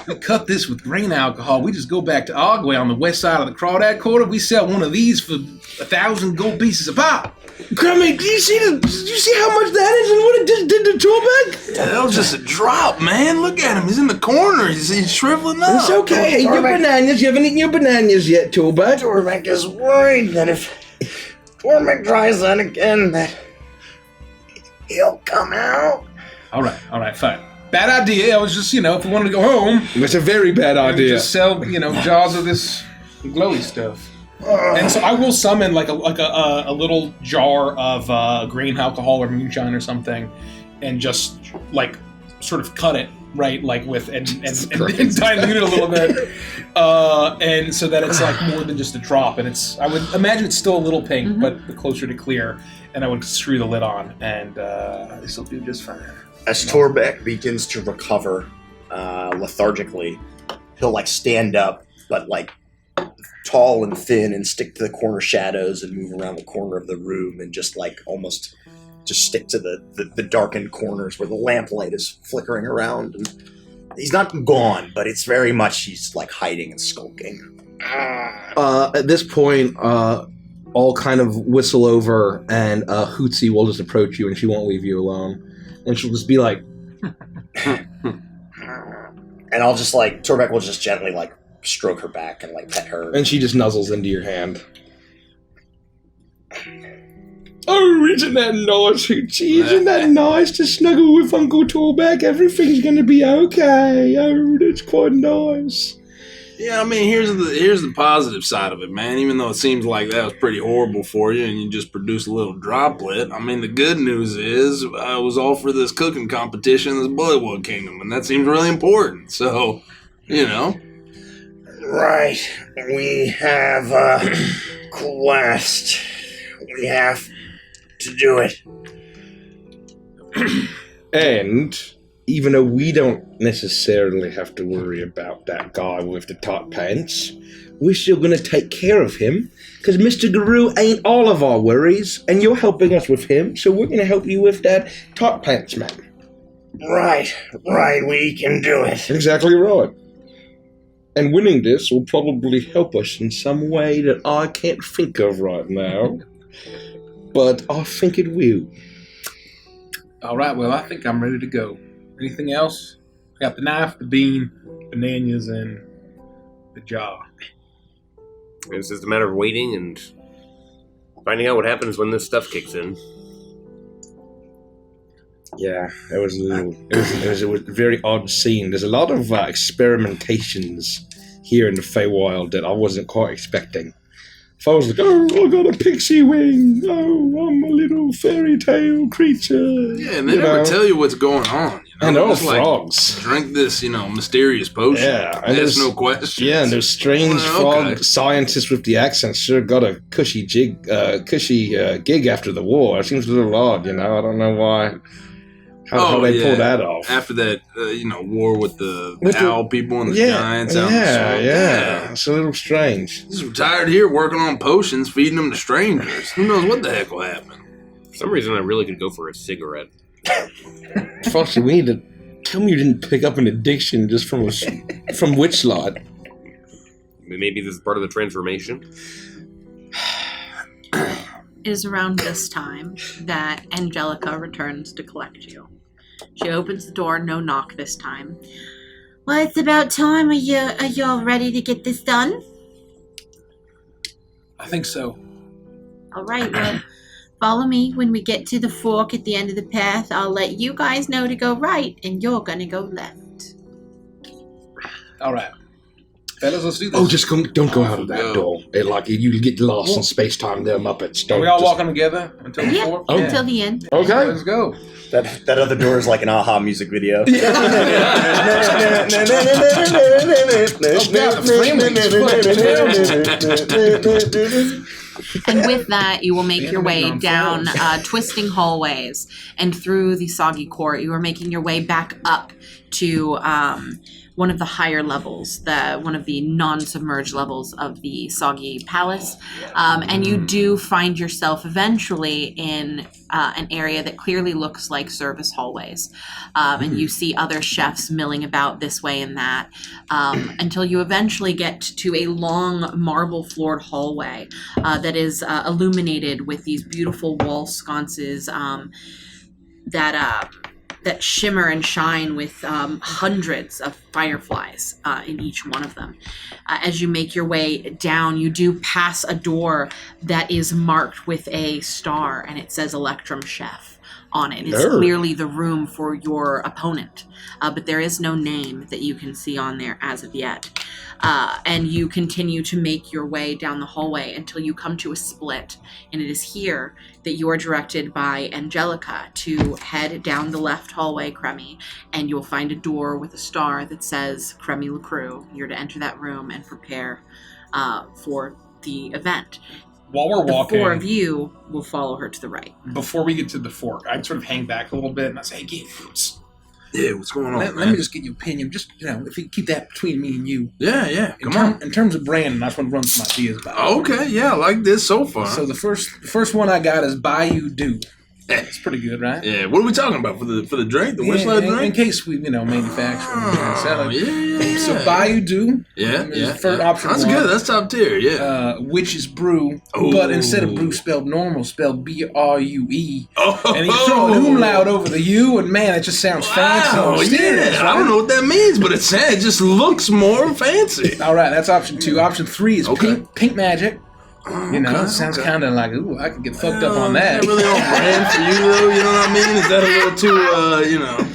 we cut this with grain alcohol. We just go back to Ogway on the west side of the Crawdad Quarter. We sell one of these for 1,000 gold pieces a pop. Clemmy, did you see how much that is and what it just did to Torbeck? Yeah, that was just a drop, man. Look at him. He's in the corner. He's shriveling up. It's okay. Eat your bananas. You haven't eaten your bananas yet, Torbeck. Torbeck is worried that if Torbeck tries that again, that he'll come out. All right, fine. Bad idea. I was just, if we wanted to go home, It's a very bad we idea. just sell, jars of this glowy stuff. And so I will summon like a little jar of grain alcohol or moonshine or something, and just sort of cut it, right, like with and dilute it a little bit, and so that it's like more than just a drop. And I would imagine it's still a little pink, but closer to clear. And I would screw the lid on, and this will do just fine. As Torbeck begins to recover lethargically, he'll like stand up, but like tall and thin, and stick to the corner shadows and move around the corner of the room, and just like almost just stick to the darkened corners where the lamplight is flickering around. And he's not gone, but it's very much he's like hiding and skulking. At this point, all kind of whistle over, and Hootsie will just approach you, and she won't leave you alone. And she'll just be like... And I'll just like, Torbeck will just gently like stroke her back and like pet her. And she just nuzzles into your hand. Oh, isn't that nice, Hootsie? Isn't that nice to snuggle with Uncle Torbeck? Everything's gonna be okay. Oh, that's quite nice. Yeah, I mean, here's the positive side of it, man. Even though it seems like that was pretty horrible for you and you just produced a little droplet, I mean, the good news is I was all for this cooking competition in this Bullywug Kingdom, and that seems really important. So, you know. Right. We have a quest. We have to do it. And... even though we don't necessarily have to worry about that guy with the top pants, we're still going to take care of him, because Mr. Guru ain't all of our worries, and you're helping us with him, so we're going to help you with that top pants man. Right, we can do it. Exactly right. And winning this will probably help us in some way that I can't think of right now, but I think it will. All right, well, I think I'm ready to go. Anything else? I got the knife, the bean, bananas, and the jar. It's just a matter of waiting and finding out what happens when this stuff kicks in. Yeah, it was a very odd scene. There's a lot of experimentations here in the Feywild that I wasn't quite expecting. If I was like, oh, I got a pixie wing. Oh, I'm a little fairy tale creature. Yeah, and they never tell you what's going on. You know? And they're all Just like, frogs. drink this, mysterious potion. Yeah, and there's no question. Yeah, and those strange frog scientists with the accents sure got a cushy gig after the war. It seems a little odd, I don't know why. How they pull that off. After that, war with the owl people and the giants out in the swamp. Yeah. It's a little strange. Just retired here working on potions, feeding them to strangers. Who knows what the heck will happen? For some reason, I really could go for a cigarette. Foxy, we need to... Tell me you didn't pick up an addiction just from Witchlight. Maybe this is part of the transformation? It is around this time that Angelica returns to collect you. She opens the door, no knock this time. Well, it's about time. Are you all ready to get this done? I think so. All right, well, follow me. When we get to the fork at the end of the path, I'll let you guys know to go right, and you're gonna go left. All right. Fellas, let's do this. Oh, just don't go out of that door. You'll get lost in space-time. They're Muppets. Are we all walking together until the fork? Yeah, until the end. Okay. Let's go. That other door is like an Aha music video. And with that, you will make your way down twisting hallways and through the soggy court. You are making your way back up to one of the higher levels, one of the non-submerged levels of the soggy palace. And you do find yourself eventually in an area that clearly looks like service hallways. And you see other chefs milling about this way and that until you eventually get to a long marble-floored hallway that is illuminated with these beautiful wall sconces that shimmer and shine with hundreds of fireflies in each one of them. As you make your way down, you do pass a door that is marked with a star, and it says Electrum Chef on it. It's clearly the room for your opponent, but there is no name that you can see on there as of yet. And you continue to make your way down the hallway until you come to a split, and it is here that you are directed by Angelica to head down the left hallway, Cremy, and you'll find a door with a star that says Cremy LaCrue. You're to enter that room and prepare for the event. While we're walking, the four of you will follow her to the right. Before we get to the fork, I'd sort of hang back a little bit and I say, hey, Gabe, Yeah, what's going on? let me just get your opinion. Just, if you keep that between me and you. Yeah. Come on. In terms of Brandon, I just want to run some ideas about it. Okay, yeah, I like this so far. So the first one I got is Bayou Dew. It's pretty good, right? Yeah, what are we talking about for the drink? The Witchlight drink? In case we, manufacture and sell it. Yeah. So Bayou Dew. Yeah. First option. That's good. That's top tier. Yeah. Witch's Brew, but instead of brew spelled normal, spelled BRUE. Oh. And you throw an umlaut over the U, and man, it just sounds fancy. Oh yeah. I don't know what that means, but it just looks more fancy. All right, that's option 2. Option 3 is pink magic. It sounds kind of like, ooh, I could get fucked up on that. Is that really on brand for you, though? You know what I mean? Is that a little too,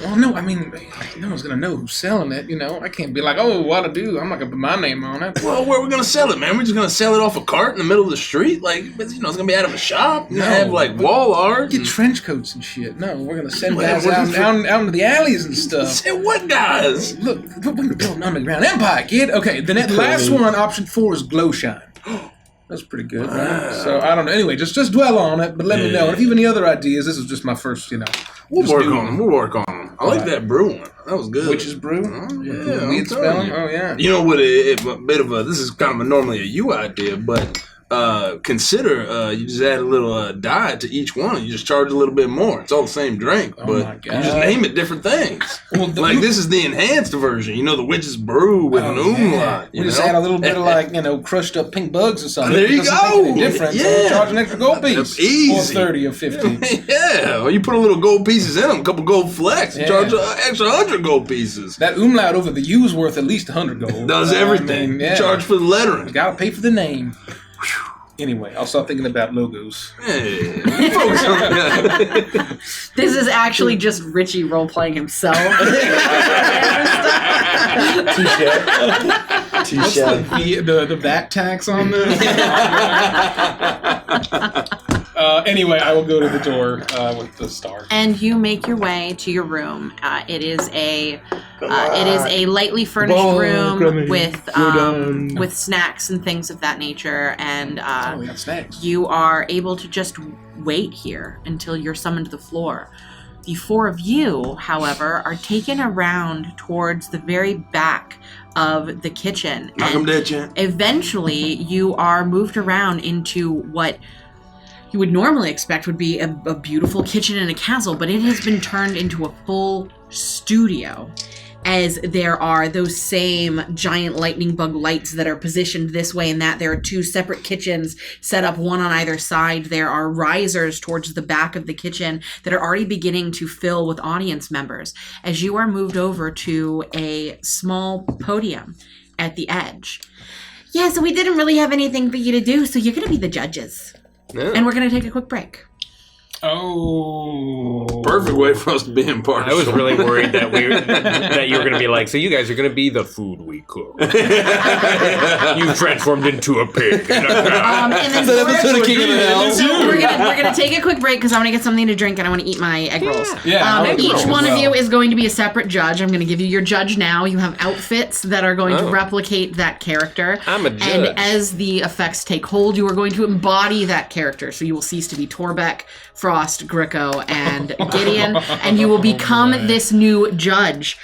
Well, no, I mean, no one's going to know who's selling it, I can't be like, oh, what to do? I'm not going to put my name on it. Well, where are we going to sell it, man? We're just going to sell it off a cart in the middle of the street? Like, it's going to be out of a shop? You're going to have, wall art? Get trench coats and shit. No, we're going to send guys out into the alleys and stuff. Say what guys? Look, we're going to build an underground empire, kid. Okay, the last one, option 4, is Glow Shine. That's pretty good, right? So, I don't know. Anyway, just dwell on it, but let me know. And if you have any other ideas, this is just my first, We'll work on them. I like that brew one. That was good. Witch's Brew? Yeah. Weed spelling? Oh, yeah. You know what, this is kind of normally a you idea, but consider you just add a little dye to each one and you just charge a little bit more. It's all the same drink, but you just name it different things. Well, this is the enhanced version, the Witch's Brew with an umlaut. We just add a little bit of crushed up pink bugs or something. There you go. Different. Yeah. So charge an extra gold piece. That's easy. Or 30 or 50. Yeah. Or you put a little gold pieces in them, a couple gold flecks, and charge an extra 100 gold pieces. That umlaut over the U is worth at least 100 gold. Does everything. You charge for the lettering. You gotta pay for the name. Anyway, I'll start thinking about logos. Hey, This is actually just Richie role-playing himself. Touche. The VAT tax on this? Anyway, I will go to the door with the star. And you make your way to your room. It is a lightly furnished room with snacks and things of that nature. And we got snacks. You are able to just wait here until you're summoned to the floor. The four of you, however, are taken around towards the very back of the kitchen. Knock 'em dead, Jen. Eventually, you are moved around into what you would normally expect would be a beautiful kitchen in a castle, but it has been turned into a full studio, as there are those same giant lightning bug lights that are positioned this way and that. There are two separate kitchens set up, one on either side. There are risers towards the back of the kitchen that are already beginning to fill with audience members as you are moved over to a small podium at the edge. Yeah, so we didn't really have anything for you to do, so you're going to be the judges. Yeah. And we're going to take a quick break. Oh. Perfect way for us to be impartial. I was really worried that you were going to be like, so you guys are going to be the food we cook. You transformed into a pig. And then we're gonna take a quick break because I want to get something to drink and I want to eat my egg rolls. Each one of you is going to be a separate judge. I'm going to give you your judge now. You have outfits that are going to replicate that character. I'm a judge. And as the effects take hold, you are going to embody that character. So you will cease to be Torbeck, Frost, Gricko, and Gideon, and you will become this new judge.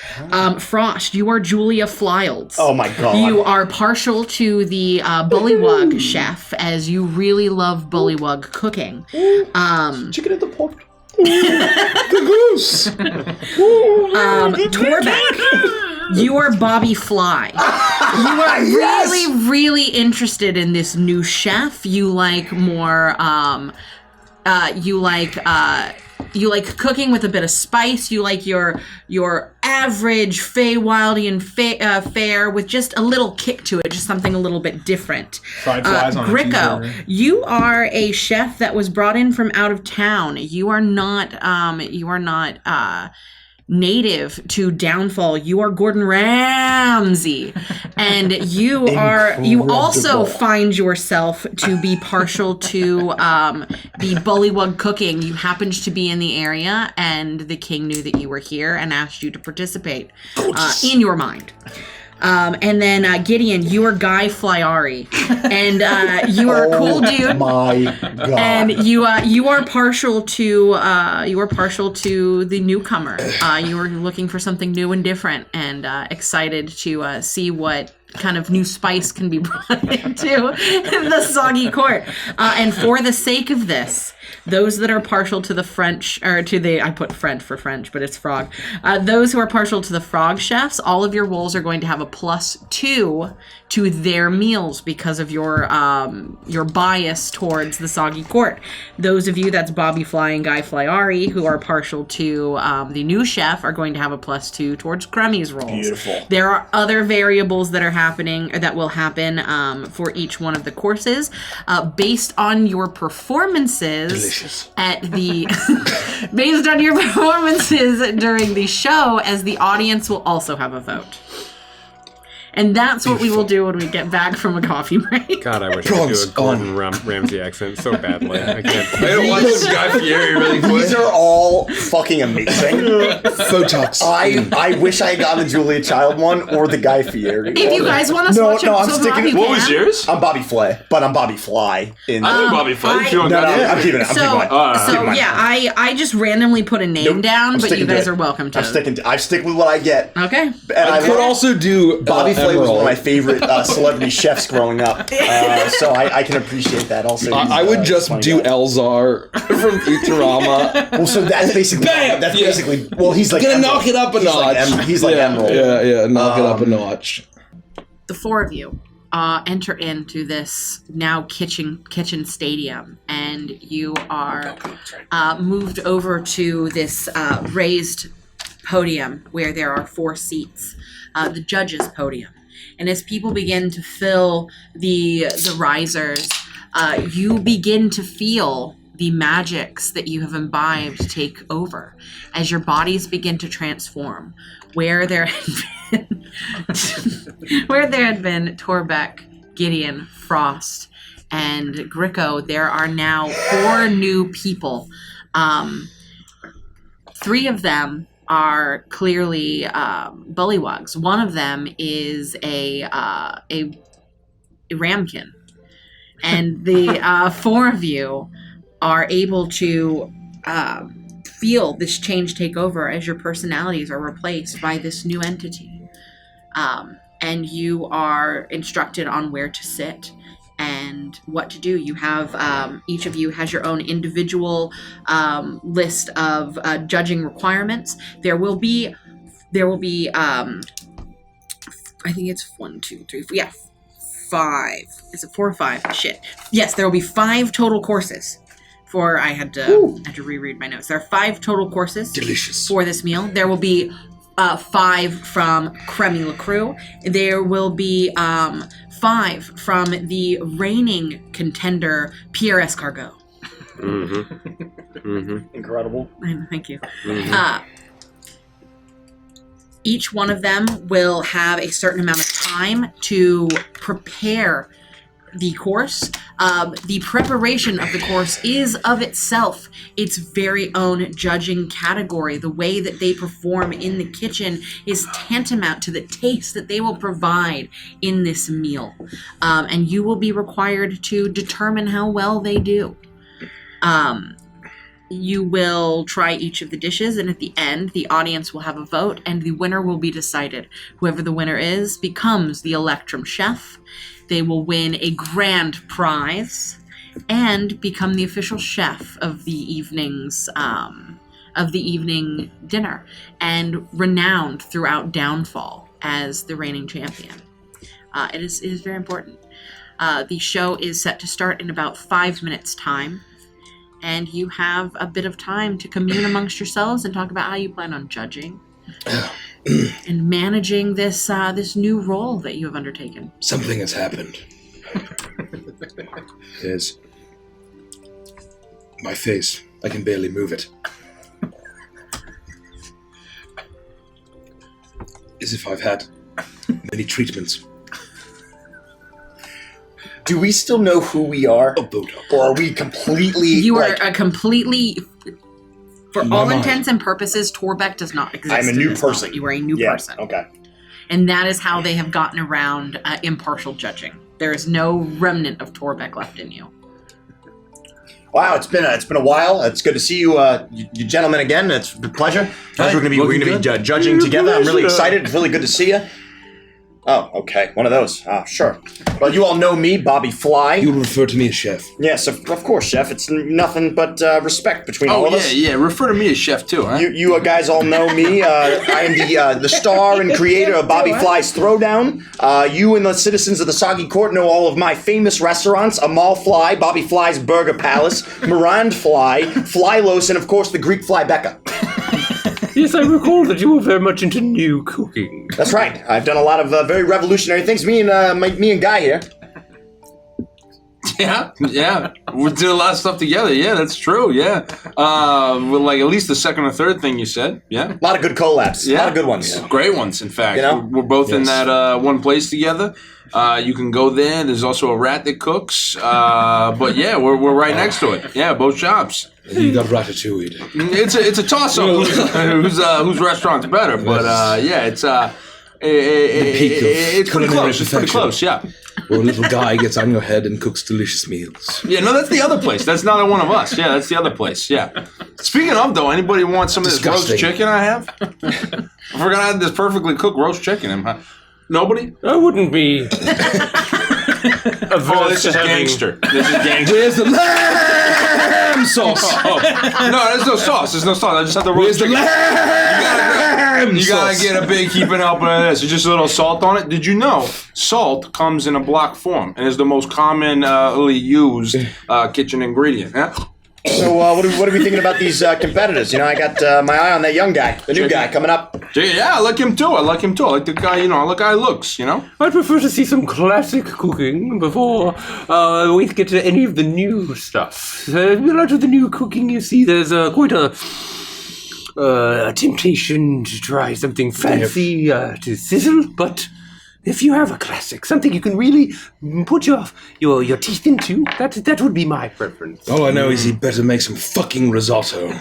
Frost, you are Julia Flyelds. Oh my god. You are partial to the Bullywug chef, as you really love Bullywug cooking. Chicken at the pot. the goose. Torbeck, you are Bobby Fly. You are really, really interested in this new chef. You like more, cooking with a bit of spice. You like your average Feywildian fare with just a little kick to it, just something a little bit different. Fried flies on a Gricko, cheeseburger. you are a chef that was brought in from out of town. You are not native to Downfall. You are Gordon Ramsay, and you also find yourself to be partial to the Bullywug cooking. You happened to be in the area, and the king knew that you were here and asked you to participate in your mind. And then Gideon, you are Guy Flyari, and you are a cool dude. My God! And you are partial to the newcomer. You are looking for something new and different, and excited to see what kind of new spice can be brought into the Soggy Court. And for the sake of this, those that are partial to the French, or to the, I put French for French, but it's frog. Those who are partial to the frog chefs, all of your rolls are going to have a +2 to their meals because of your bias towards the Soggy Court. Those of you, that's Bobby Fly and Guy Flyari, who are partial to the new chef, are going to have a +2 towards Cremmy's rolls. Beautiful. There are other variables that are happening, or that will happen for each one of the courses, based on your performances at the based on your performances during the show, as the audience will also have a vote. And that's what we will do when we get back from a coffee break. God, I wish I could do a Gordon Ramsay accent so badly. I can't. I don't watch Guy Fieri really quick. These are all fucking amazing. Photox. I wish I had gotten the Julia Child one or the Guy Fieri. If you guys want to switch I'm episodes sticking. off, you What can. was yours? I'm Bobby Flay, but I'm Bobby Fly. I think Bobby Flay. No, I'm keeping it. I'm keeping So, mine. I just randomly put a name down, I'm but you sticking to guys it. are welcome to. I stick with what I get. Okay. And I I could also do Bobby Flay was one of my Emerald. favorite celebrity chefs growing up, so I can appreciate that. Also, I would just funny do guy. Elzar from Futurama. Well, so that's basically Bam! basically. Well, he's like Gonna Emerald. knock it up a He's like notch. he's like Emerald. Yeah, knock it up a notch. The four of you enter into this now kitchen stadium, and you are moved over to this raised podium where there are 4 seats, the judges' podium. And as people begin to fill the risers, you begin to feel the magics that you have imbibed take over as your bodies begin to transform. Where there had been Torbeck, Gideon, Frost, and Gricko, there are now 4 new people. 3 of them are clearly bullywugs. One of them is a ramkin, and the 4 of you are able to feel this change take over as your personalities are replaced by this new entity, and you are instructed on where to sit and what to do. You have each of you has your own individual list of judging requirements. There will be I think it's 1, 2, 3, 4, 5. Is it 4 or 5? Shit. Yes, there will be 5 total courses. I had to reread my notes. There are 5 total courses. Delicious. For this meal. There will be 5 from Cremy La Crue. There will be 5 from the reigning contender Pierre Escargot. Incredible. Thank you. Each one of them will have a certain amount of time to prepare the course. The preparation of the course is of itself its very own judging category. The way that they perform in the kitchen is tantamount to the taste that they will provide in this meal. And you will be required to determine how well they do. You will try each of the dishes, and at the end, the audience will have a vote, and the winner will be decided. Whoever the winner is becomes the Electrum chef. They will win a grand prize and become the official chef of the evening's evening dinner, and renowned throughout Downfall as the reigning champion. It is very important. The show is set to start in about 5 minutes' time. and you have a bit of time to commune amongst yourselves and talk about how you plan on judging and managing this this new role that you have undertaken. Something has happened. There's my face. I can barely move it. As if I've had many treatments. Do we still know who we are? A Buddha. Or are we completely... You like, are a completely... For My all mind. intents and purposes, Torbeck does not exist. I'm a in new this person. moment. You are a new yeah, person. okay. And that is how they have gotten around impartial judging. There is no remnant of Torbeck left in you. Wow, it's been a while. It's good to see you, you gentlemen again. It's a pleasure. We're going to be judging together. I'm really excited. It's really good to see you. Oh, okay. One of those. Sure. Well, you all know me, Bobby Fly. You refer to me as Chef. Yes, of course, Chef. It's nothing but respect between all of us. Yeah. Refer to me as Chef too, huh? You guys all know me. I am the star and creator of Bobby Fly's Throwdown. You and the citizens of the Soggy Court know all of my famous restaurants: Amal Fly, Bobby Fly's Burger Palace, Morand Fly, Flylos, and of course the Greek Fly Becca. Yes, I recall that you were very much into new cooking. That's right. I've done a lot of very revolutionary things. Me and Guy here. Yeah. We did a lot of stuff together. Yeah, that's true. Yeah. With like at least the second or third thing you said. Yeah. A lot of good collabs. Yeah. A lot of good ones. Yeah. Great ones, in fact. You know? We're both in that one place together. You can go there. There's also a rat that cooks. But yeah, we're right next to it. Yeah, both shops. And you got ratatouille. It's a toss-up whose restaurant's better. But yeah, it's peak of it's pretty culinary close. It's pretty perfection. close. Yeah. Where a little guy gets on your head and cooks delicious meals. Yeah, no, that's the other place. That's not one of us. Yeah, that's the other place. Yeah. Speaking of, though, anybody want some of this roast Disgusting. chicken I have? I forgot I had this perfectly cooked roast chicken. Nobody? I wouldn't be. Oh, this is gangster. This is gangster. Where's the lamb sauce? No, there's no sauce. There's no sauce. I just have the roast Where's the chicken. lamb You gotta sauce? get a big heaping helping of this. It's just a little salt on it. Did you know salt comes in a block form and is the most commonly used kitchen ingredient? Yeah? So what are we thinking about these competitors? You know, I got my eye on that young guy, the new guy coming up. Yeah, I like him too. I like the guy. I like how he looks. I'd prefer to see some classic cooking before we get to any of the new stuff. A lot of the new cooking, you see, there's quite a temptation to try something fancy to sizzle, but if you have a classic, something you can really put your teeth into, that would be my preference. All I know is he better make some fucking risotto.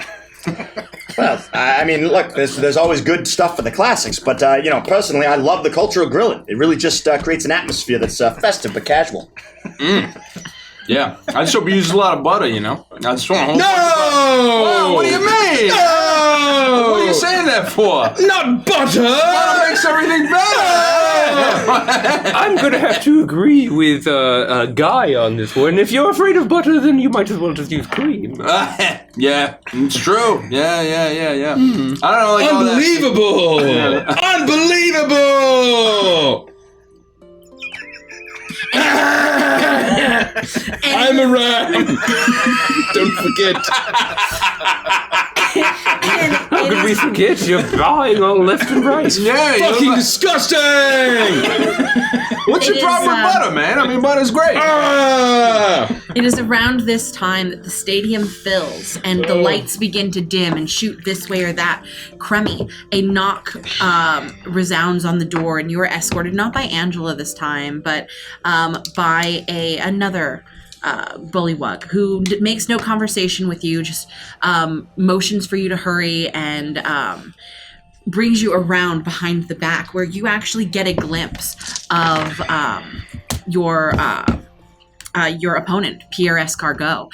Well, I mean, look, there's always good stuff for the classics, but personally, I love the culture of grilling. It really just creates an atmosphere that's festive but casual. Yeah, I just hope he uses a lot of butter. I just want to hold. No! Oh, what do you mean? No! What are you saying that for? Not butter! Butter makes everything better. I'm going to have to agree with Guy on this one. If you're afraid of butter, then you might as well just use cream. Yeah, it's true. Yeah. I don't know, like all that. Unbelievable! Unbelievable! I'm a ram! Don't forget. How could we forget? You're buying all left and right. Yeah, Fucking disgusting! What's your problem with butter, man? I mean, butter's great. It is around this time that the stadium fills and the lights begin to dim and shoot this way or that. Crummy, a knock resounds on the door, and you are escorted not by Angela this time, but by another Bullywug, who makes no conversation with you, just motions for you to hurry and brings you around behind the back, where you actually get a glimpse of your opponent, Pierre Escargot.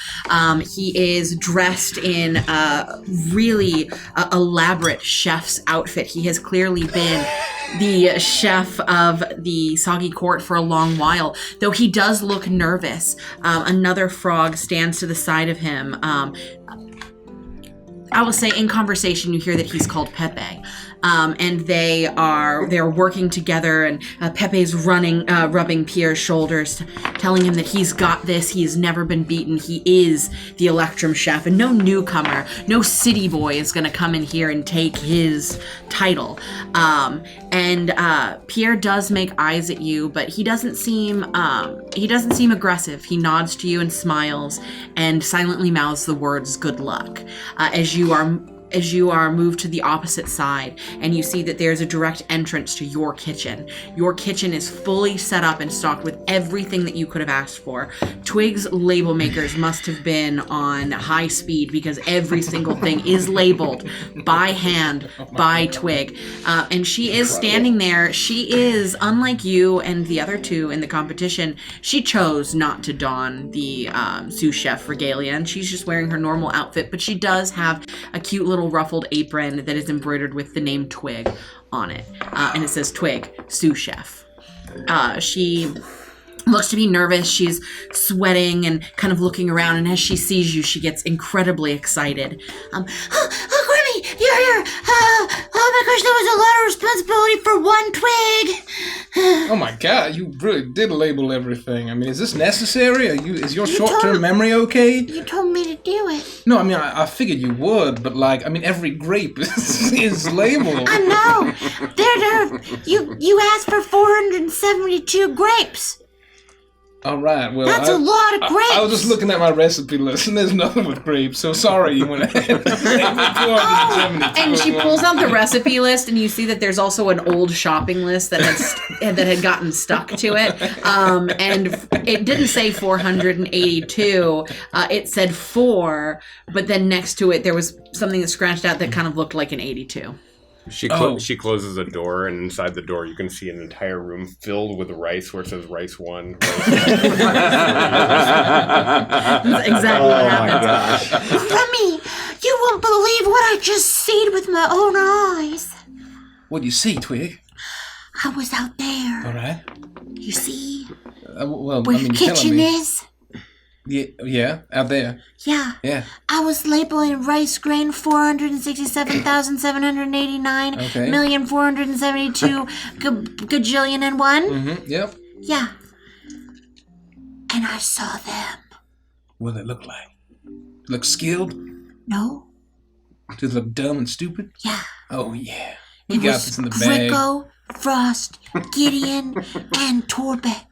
He is dressed in a really elaborate chef's outfit. He has clearly been the chef of the Soggy Court for a long while, though he does look nervous. Another frog stands to the side of him. I will say in conversation you hear that he's called Pepe. and they're working together, and Pepe's rubbing Pierre's shoulders, telling him that he's got this, he has never been beaten, he is the Electrum chef, and no newcomer, no city boy is going to come in here and take his title. And Pierre does make eyes at you, but he doesn't seem aggressive. He nods to you and smiles and silently mouths the words "good luck" as you are moved to the opposite side, and you see that there's a direct entrance to your kitchen. Your kitchen is fully set up and stocked with everything that you could have asked for. Twig's label makers must have been on high speed because every single thing is labeled by hand by Twig. And she is standing there. She is, unlike you and the other two in the competition, she chose not to don the sous chef regalia, and she's just wearing her normal outfit, but she does have a cute little ruffled apron that is embroidered with the name Twig on it, and it says Twig, sous chef. She looks to be nervous. She's sweating and kind of looking around, and as she sees you, she gets incredibly excited. Grimmy, you're here! Oh my gosh, that was a lot of responsibility for one Twig! Oh my god, you really did label everything. I mean, is this necessary? Is your short-term memory okay? You told me to do it. No, I mean, I figured you would, but every grape is labeled. I know. You asked for 472 grapes. All right, well, that's a lot of grapes. I was just looking at my recipe list, and there's nothing with grapes. So sorry, you went ahead. And she pulls out the recipe list, and you see that there's also an old shopping list that had gotten stuck to it. And it didn't say 482. It said 4, but then next to it there was something that scratched out that kind of looked like an 82. She closes a door, and inside the door you can see an entire room filled with rice where it says rice 1. That's exactly what happened. Gosh. Rummy, you won't believe what I just seen with my own eyes. What do you see, Twig? I was out there. All right. You see? Well, Where I mean, your you're kitchen telling me. is? Yeah, out there. Yeah. Yeah. I was labeling rice grain 467,789 Okay. million 472 gajillion and one. Mm-hmm. Yep. Yeah. And I saw them. What do they look like? Look skilled? No? Do they look dumb and stupid? Yeah. Oh yeah. We It got was this in the bag. Gricko, Frost, Gideon, and Torbeck.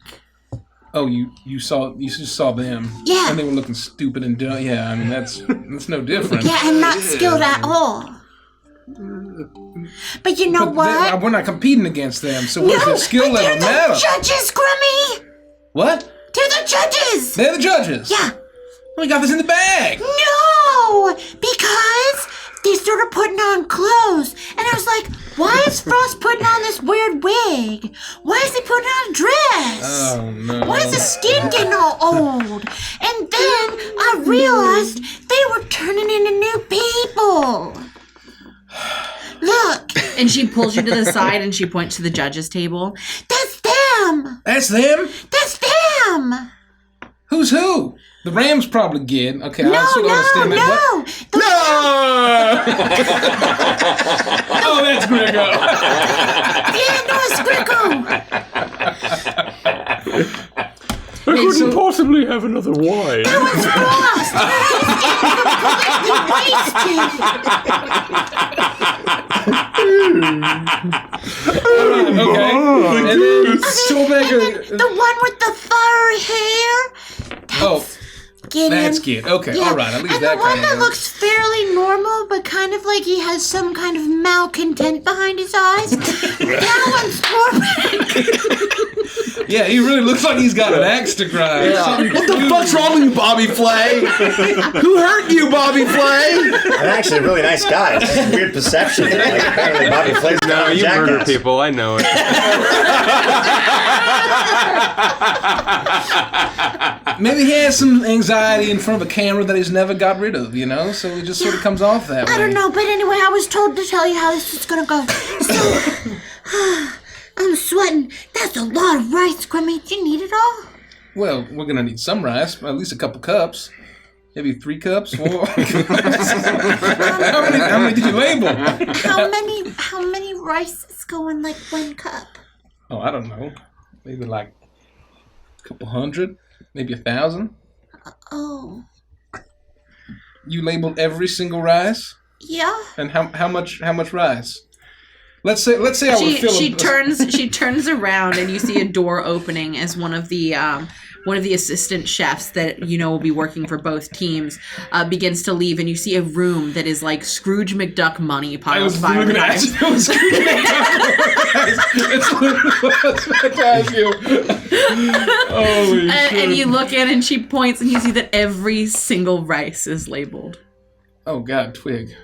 Oh, you just saw them. Yeah. And they were looking stupid and dumb. Yeah, I mean that's no different. Yeah, and not skilled at all. But you know what? We're not competing against them, so what does their skill but level they're matter? the judges, Grimmy! What? They're the judges! They're the judges. Yeah. We got this in the bag. No! Because they started putting on clothes. And I was like, why is Frost putting on this weird wig? Why is he putting on a dress? Oh, no. Why is his skin getting all old? And then I realized they were turning into new people. Look. And she pulls you to the side and she points to the judges' table. That's them. That's them? That's them. Who's who? The Rams probably get. Okay, I No, sort of understand that. no. Oh, that's Gricko. Yeah, no, it's Gricko. I couldn't possibly have another wine. That was Frost. Okay. And then Torbeck. The one with the furry hair. Gideon. That's Gideon. Okay, all right. At least and that the one kind that of looks fairly normal, but kind of like he has some kind of malcontent behind his eyes. That one's Torbeck. Yeah, he really looks like he's got an axe to grind. Yeah. What the fuck's wrong with you, Bobby Flay? Who hurt you, Bobby Flay? I'm actually a really nice guy. It's just weird perception. Like, apparently Bobby Flay's No, you murder people. I know it. Maybe he has some anxiety in front of a camera that he's never got rid of, you know? So he just sort of comes off that way. I don't know, but anyway, I was told to tell you how this is gonna go. So, I'm sweating. That's a lot of rice, Grimmy. Do you need it all? Well, we're going to need some rice, at least a couple cups. Maybe 3 cups, 4. how many did you label? How many rices go in like 1 cup? Oh, I don't know. Maybe like a couple hundred, maybe 1,000. Oh. You labeled every single rice? Yeah. And how much rice? Let's say I would fill She turns around and you see a door opening as one of the assistant chefs that will be working for both teams begins to leave, and you see a room that is like Scrooge McDuck money piled by looking at you. I was Scrooge McDuck. and you look in and she points and you see that every single rice is labeled. Oh God, Twig.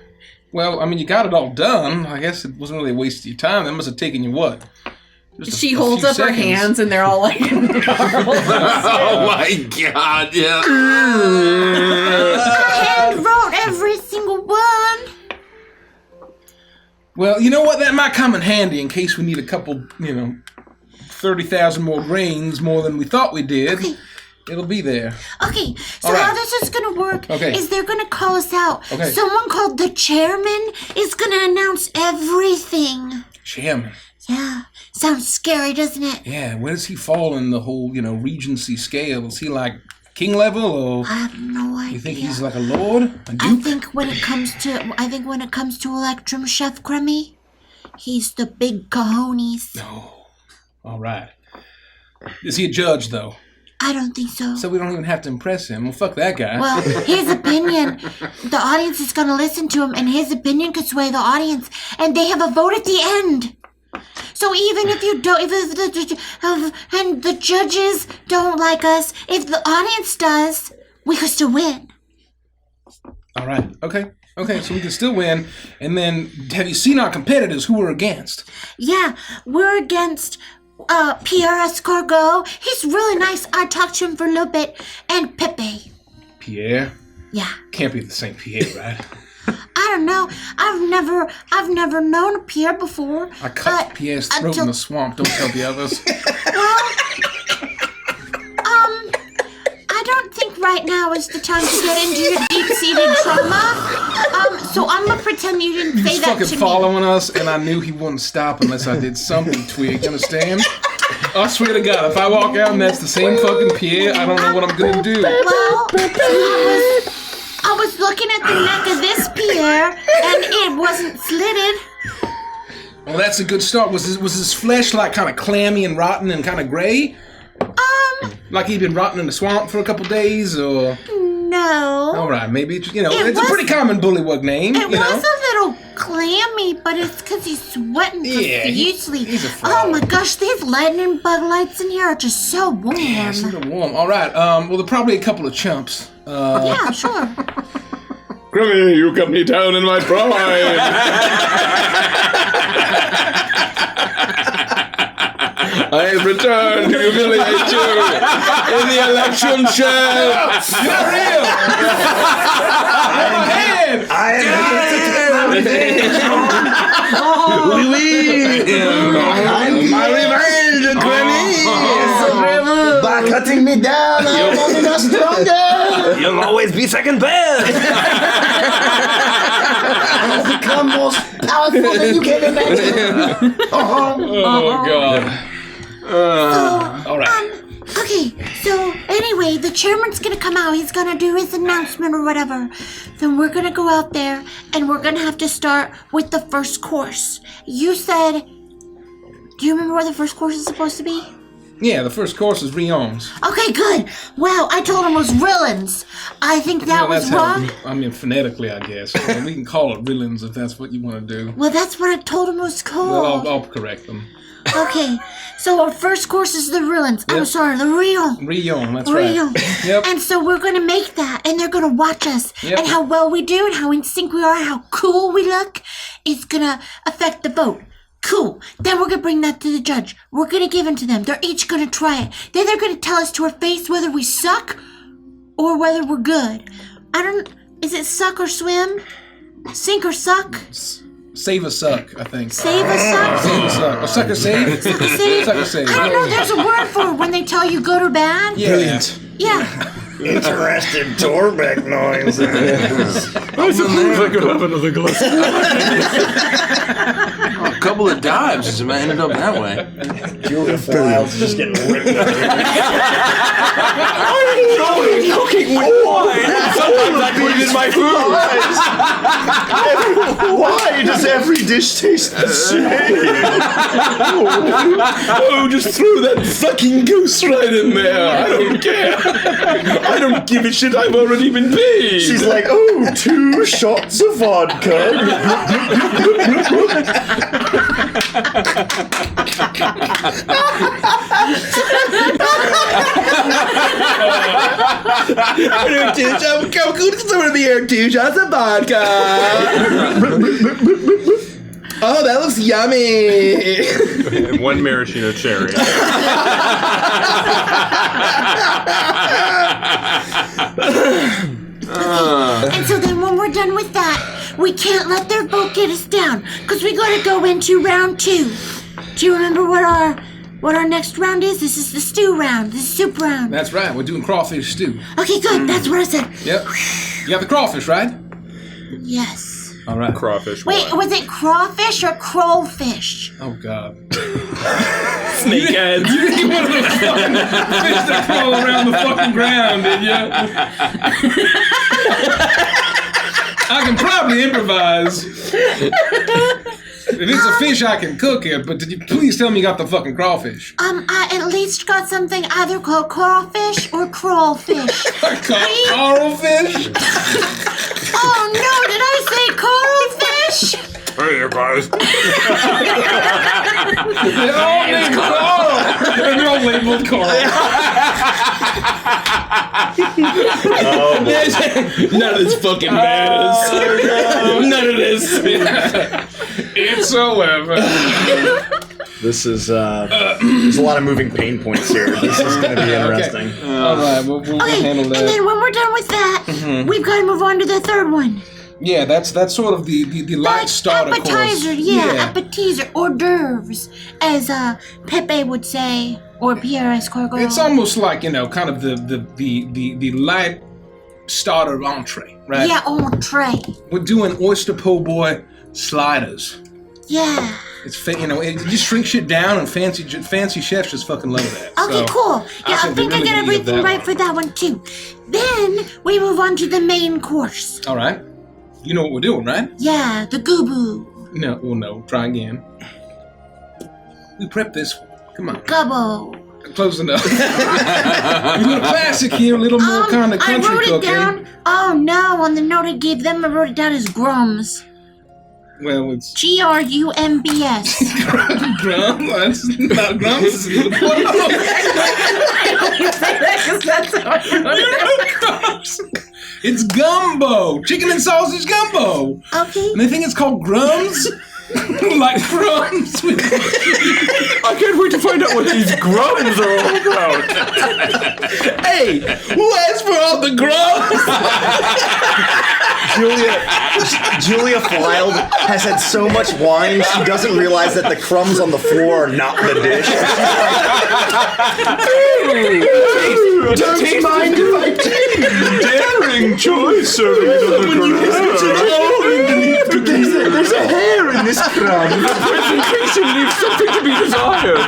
Well, I mean, you got it all done. I guess it wasn't really a waste of your time. That must have taken you what? She holds up her hands and they're all like gnarled. Oh my God, yeah. I hand wrote every single one. Well, you know what? That might come in handy in case we need a couple, 30,000 more grains more than we thought we did. Okay. It'll be there. Okay, so All right. how this is going to work is they're going to call us out. Okay. Someone called the chairman is going to announce everything. Chairman. Yeah, sounds scary, doesn't it? Yeah, where does he fall in the whole, regency scale? Is he like king level, or I have no idea. you think he's like a lord, a duke? I think when it comes to Electrum, Chef Crummy, he's the big cojones. No. All right. Is he a judge, though? I don't think so. So we don't even have to impress him. Well, fuck that guy. Well, his opinion, the audience is going to listen to him, and his opinion could sway the audience, and they have a vote at the end. So even if you don't, and the judges don't like us, if the audience does, we could still win. All right. Okay, so we can still win. And then, have you seen our competitors who we're against? Yeah, we're against Pierre Escargot. He's really nice. I talked to him for a little bit. And Pepe. Pierre? Yeah. Can't be the same Pierre, right? I don't know. I've never known a Pierre before. I cut Pierre's throat in the swamp. Don't tell the others. Well, I don't think right now is the time to get into your deep-seated trauma. So I'm gonna pretend you didn't say He's that fucking to me. following us, and I knew he wouldn't stop unless I did something, Twig. You understand? I swear to God, if I walk out and that's the same fucking Pierre, I don't know what I'm gonna do. Well, I was looking at the neck of this Pierre, and it wasn't slitted. Well, that's a good start. Was his flesh like kind of clammy and rotten and kind of gray? Like he'd been rotting in the swamp for a couple days, or? No. All right, maybe it's a pretty common Bullywug name. It was a little clammy, but it's because he's sweating profusely. he's a frog. Oh my gosh, these lightning bug lights in here are just so warm. Yeah, it's a little warm. All right. Well, there are probably a couple of chumps. Yeah, sure. Crummy, you cut me down in my prime. I have returned to humiliate you in the Electrum shell. You're real. I am my revenge, Crummy. By cutting me down, I'm only not stronger. You'll always be second best. I've become more powerful than you can imagine. Oh God. All right. Okay, so anyway, the chairman's gonna come out. He's gonna do his announcement or whatever. Then we're gonna go out there, and we're gonna have to start with the first course. You said, do you remember where the first course is supposed to be? Yeah, the first course is Rion's. Okay, good. Well, I told him it was Rillins. I think that was wrong. Phonetically, I guess. Well, we can call it Rillins if that's what you want to do. Well, that's what I told him it was called. Well, I'll correct them. Okay, so our first course is the Rillins. Yep. I'm sorry, the Rion. Rion, that's Rion. right. Yep. And so we're going to make that, and they're going to watch us. Yep. And how well we do, and how in sync we are, how cool we look, is going to affect the vote. Cool. Then we're going to bring that to the judge. We're going to give it to them. They're each going to try it. Then they're going to tell us to our face whether we suck or whether we're good. Is it suck or swim? Sink or suck? Save a suck, I think. Save or suck? Save a suck. Or suck or save? Suck or save? Suck or save. I don't know. There's a word for it when they tell you good or bad. Yeah. Brilliant. Yeah. Interesting Torbeck noises. I suppose I could have another glass. A couple of dives as it ended up that way. Julia Feywild just getting ripped. I enjoy cooking with wine. Sometimes I put it in my food. Why does every dish taste the same? Oh, just throw that fucking goose right in there. I don't care. I don't give a shit. I've already been paid. She's like, oh, 2 shots of vodka. Go to the store of the air, 2 shots of vodka. Oh, that looks yummy. And 1 maraschino cherry. And so then when we're done with that, we can't let their boat get us down, because we gotta go into round 2. Do you remember what our next round is? This is the stew round, the soup round. That's right. We're doing crawfish stew. Okay, good. That's what I said. Yep. You got the crawfish, right? Yes. All right. Crawfish Wait, wine. was it crawfish or crowfish? Oh God. Snakeheads. You didn't want to fucking fish that crawl around the fucking ground, did you? I can probably improvise. If it's a fish, I can cook it, but did you please tell me you got the fucking crawfish? I at least got something either called crawfish or crowfish. Carlfish? Oh no, did I say coralfish? Hey, you guys. They're all named Carl. And they're all labeled Carl. None of this fucking matters. None of this. It's 11. This is, there's a lot of moving pain points here. This is going to be interesting. Okay. All right, we'll Okay, handle and that. then when we're done with that, we've got to move on to the third one. Yeah, that's sort of the light starter course. Appetizer, appetizer, hors d'oeuvres, as Pepe would say, or Pierre Escargot. It's almost like, kind of the light starter entree, right? Yeah, entree. We're doing oyster po' boy sliders. Yeah. It's you just shrink shit down, and fancy chefs just fucking love that. Okay, So, cool. Yeah, I think I we're got really gonna eat everything that right one. for that one too. Then we move on to the main course. All right. You know what we're doing, right? Yeah, the goo-boo. No, well, no. Try again. We prep this one. Come on. Gubbo. Close enough. We're doing a classic here, a little more kind of country I wrote cooking. it down. Oh no, on the note I gave them, I wrote it down as grums. Well, it's Grumbs. Grum. That's not grums. It's gumbo. Chicken and sausage gumbo. Okay. And they think it's called grums? Like crumbs. I can't wait to find out what these grums are all about. Hey, who asked for all the grubs? Julia Feywild has had so much wine, she doesn't realize that the crumbs on the floor are not the dish. Don't mind if I do. Daring choice serving it on the ground. There's a hair in this crumb. The presentation leaves something to be desired.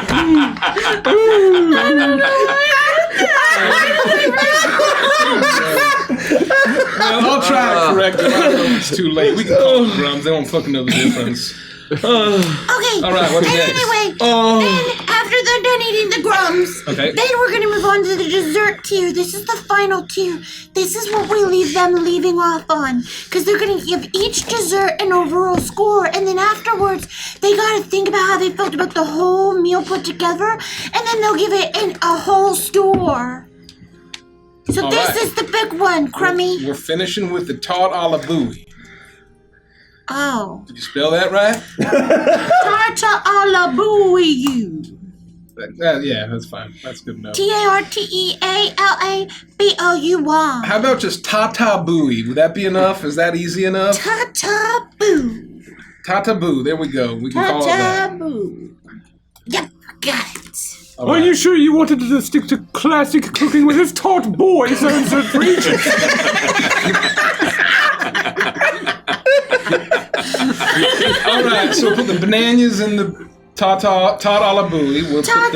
Well, I'll try to correct it. I don't know if it's too late. We can call them grums. They won't fucking know the difference. Okay. All right, what's and next? anyway, then after they're done eating the grums, Okay. then we're gonna move on to the dessert tier. This is the final tier. This is what we leave them leaving off on, because they're gonna give each dessert an overall score, and then afterwards they gotta think about how they felt about the whole meal put together, and then they'll give it a whole score. So All this right. is the big one, Crummy. We're finishing with the tart a la bouille. Oh, Did you spell that right? tarta a la bouille. Yeah, that's fine. That's good enough. TartaAlaBouille. How about just tata bouille? Would that be enough? Is that easy enough? Tata boo. Tata boo. There we go. We can call it that. Tata boo. Yep, got it. All Are right. you sure you wanted to stick to classic cooking with his taught boys and Sir Regis? All right, so we'll put the bananas in the tart a la bouille. We'll put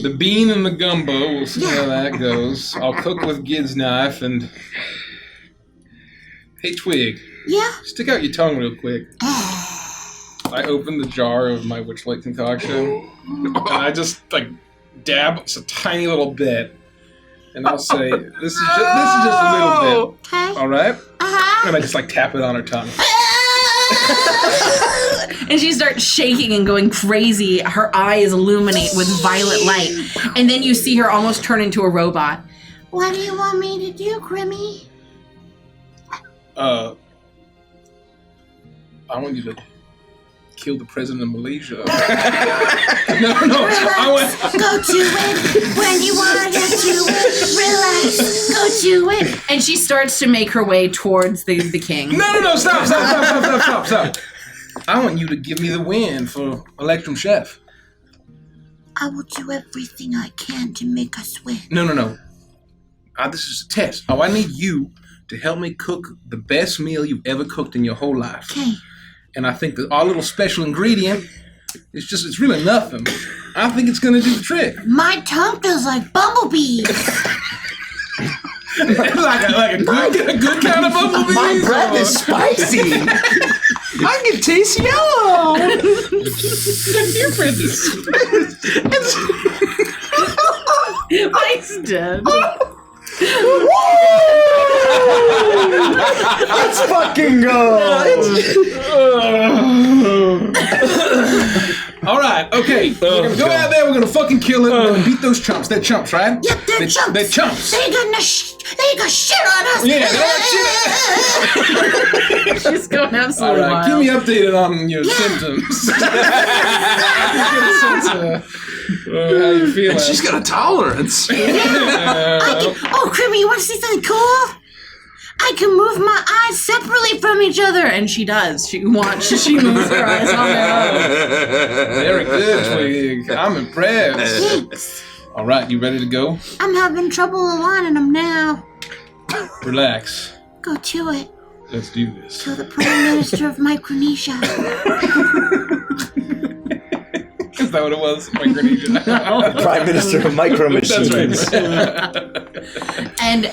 the bean in the gumbo. We'll see how that goes. I'll cook with Gid's knife and... Hey, Twig. Yeah? Stick out your tongue real quick. I open the jar of my Witchlight concoction, and I just, like, dab just a tiny little bit. And I'll say, this is just a little bit. Okay. All right? Uh-huh. And I just, like, tap it on her tongue. And she starts shaking and going crazy. Her eyes illuminate with violet light. And then you see her almost turn into a robot. What do you want me to do, Grimmy? I want you to kill the president of Malaysia. No. I want... Go to it when you want to do it. Relax. Go to it. And she starts to make her way towards the king. No, stop. I want you to give me the win for Electrum Chef. I will do everything I can to make us win. No. This is a test. I need you to help me cook the best meal you've ever cooked in your whole life. Okay. And I think that our little special ingredient, it's really nothing. I think it's gonna do the trick. My tongue feels like bumblebees. like a good kind of bumblebee. My breath is spicy. I can taste yellow. Your breath is... Mike's dead. Let's fucking go. All right, okay. We're gonna go out there. We're gonna fucking kill it. We're gonna beat those chumps. They're chumps, right? Yep, they're chumps. They're chumps. They got shit on us. Yeah, She's going all absolutely right, wild. keep me updated on your symptoms. I can get a sense of how you feel. And she's got a tolerance. Oh, Grimmy, you want to see something cool? I can move my eyes separately from each other. And she does. She moves her eyes on their own. Very good, Twig. I'm impressed. Thanks. All right, you ready to go? I'm having trouble aligning them now. Relax. Go to it. Let's do this. To the Prime Minister of Micronesia. Is that what it was? Micronesia. Prime Minister of Micro Machines. That's right.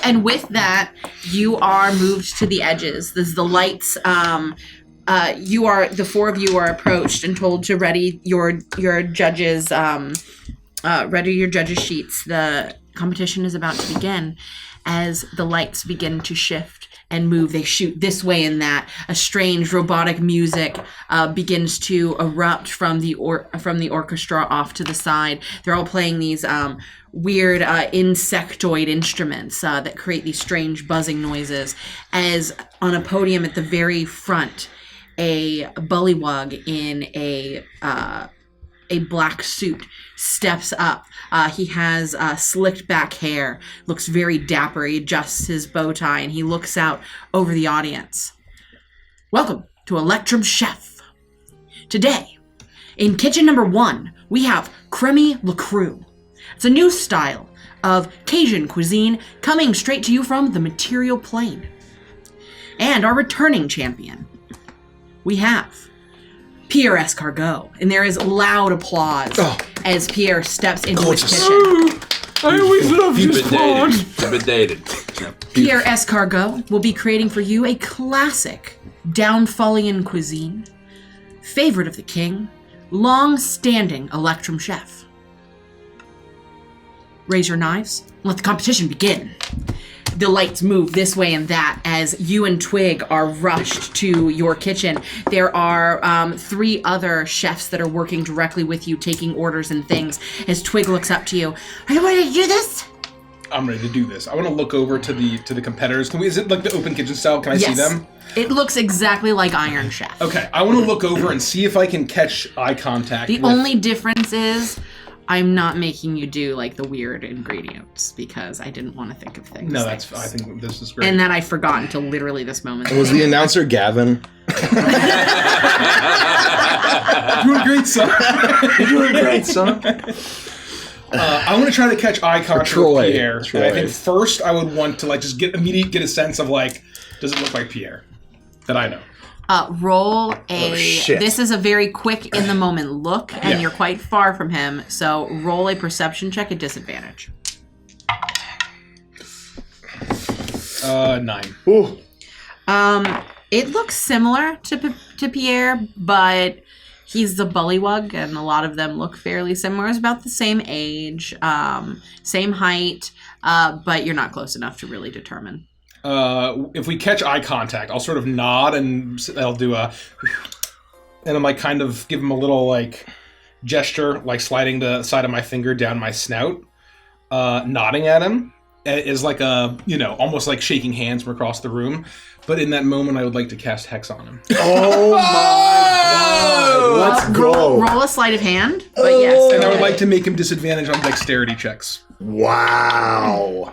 And with that, you are moved to the edges. There's the lights. The four of you are approached and told to ready your judges. Ready your judges' sheets. The competition is about to begin. As the lights begin to shift and move, they shoot this way and that. A strange robotic music begins to erupt from the orchestra off to the side. They're all playing these weird insectoid instruments that create these strange buzzing noises. As on a podium at the very front, a Bullywug in a black suit steps up. He has slicked back hair, looks very dapper. He adjusts his bow tie and he looks out over the audience. Welcome to Electrum Chef. Today, in kitchen number 1, we have Creme La Crue. It's a new style of Cajun cuisine coming straight to you from the material plane. And our returning champion, we have Pierre Escargot, and there is loud applause as Pierre steps into his kitchen. I always loved You've his been dated. pod. You've been dated. Pierre Escargot will be creating for you a classic Downfallian cuisine, favorite of the king, long-standing Electrum Chef. Raise your knives, let the competition begin. The lights move this way and that as you and Twig are rushed to your kitchen. There are 3 other chefs that are working directly with you, taking orders and things. As Twig looks up to you, Are you ready to do this? I'm ready to do this. I want to look over to the competitors. Is it like the open kitchen style? Can I see them? It looks exactly like Iron Chef. Okay, I want to look over and see if I can catch eye contact. The only difference is I'm not making you do like the weird ingredients because I didn't want to think of things. No, I think this is great. And that I forgot until literally this moment. Was the announcer Gavin? You're doing great, son. You're doing great, son. I'm going to try to catch eye contact Troy. with Pierre. Troy. And I think first I would want to like just get a sense of like, does it look like Pierre that I know? Roll a. Oh, shit. This is a very quick in the moment look, and Yeah. you're quite far from him. So roll a perception check at disadvantage. 9. Ooh. It looks similar to Pierre, but he's the Bullywug, and a lot of them look fairly similar. It's about the same age, same height, but you're not close enough to really determine. If we catch eye contact, I'll sort of nod and I'll do a, and I'm like kind of give him a little like gesture, like sliding the side of my finger down my snout, nodding at him is like a, almost like shaking hands from across the room. But in that moment, I would like to cast Hex on him. Oh my god. Let's go. Roll a sleight of hand, but yes. And I would like to make him disadvantage on dexterity checks. Wow.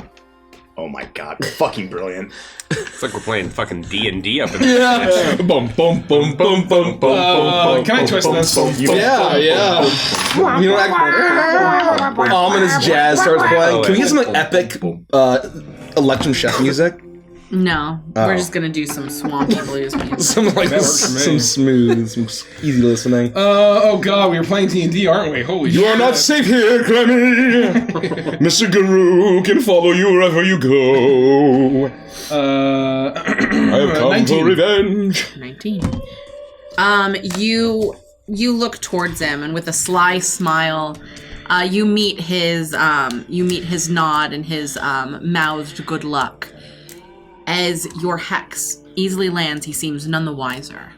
Oh my god. Fucking brilliant. It's like we're playing fucking D&D up in Yeah. Boom, boom, boom, boom, boom, boom. Can I twist this? Yeah, yeah. Ominous jazz starts playing. Can we get some like epic Electrum chef music? No, we're just gonna do some swampy blues music. Some like That works for me. some smooth, some easy listening. Oh god, we were playing D&D, aren't we? Holy shit. You are not safe here, Clemmy. Mr. Guru can follow you wherever you go. I I have come 19. for revenge. 19. You look towards him, and with a sly smile, you meet his nod and his mouthed good luck. As your hex easily lands, he seems none the wiser.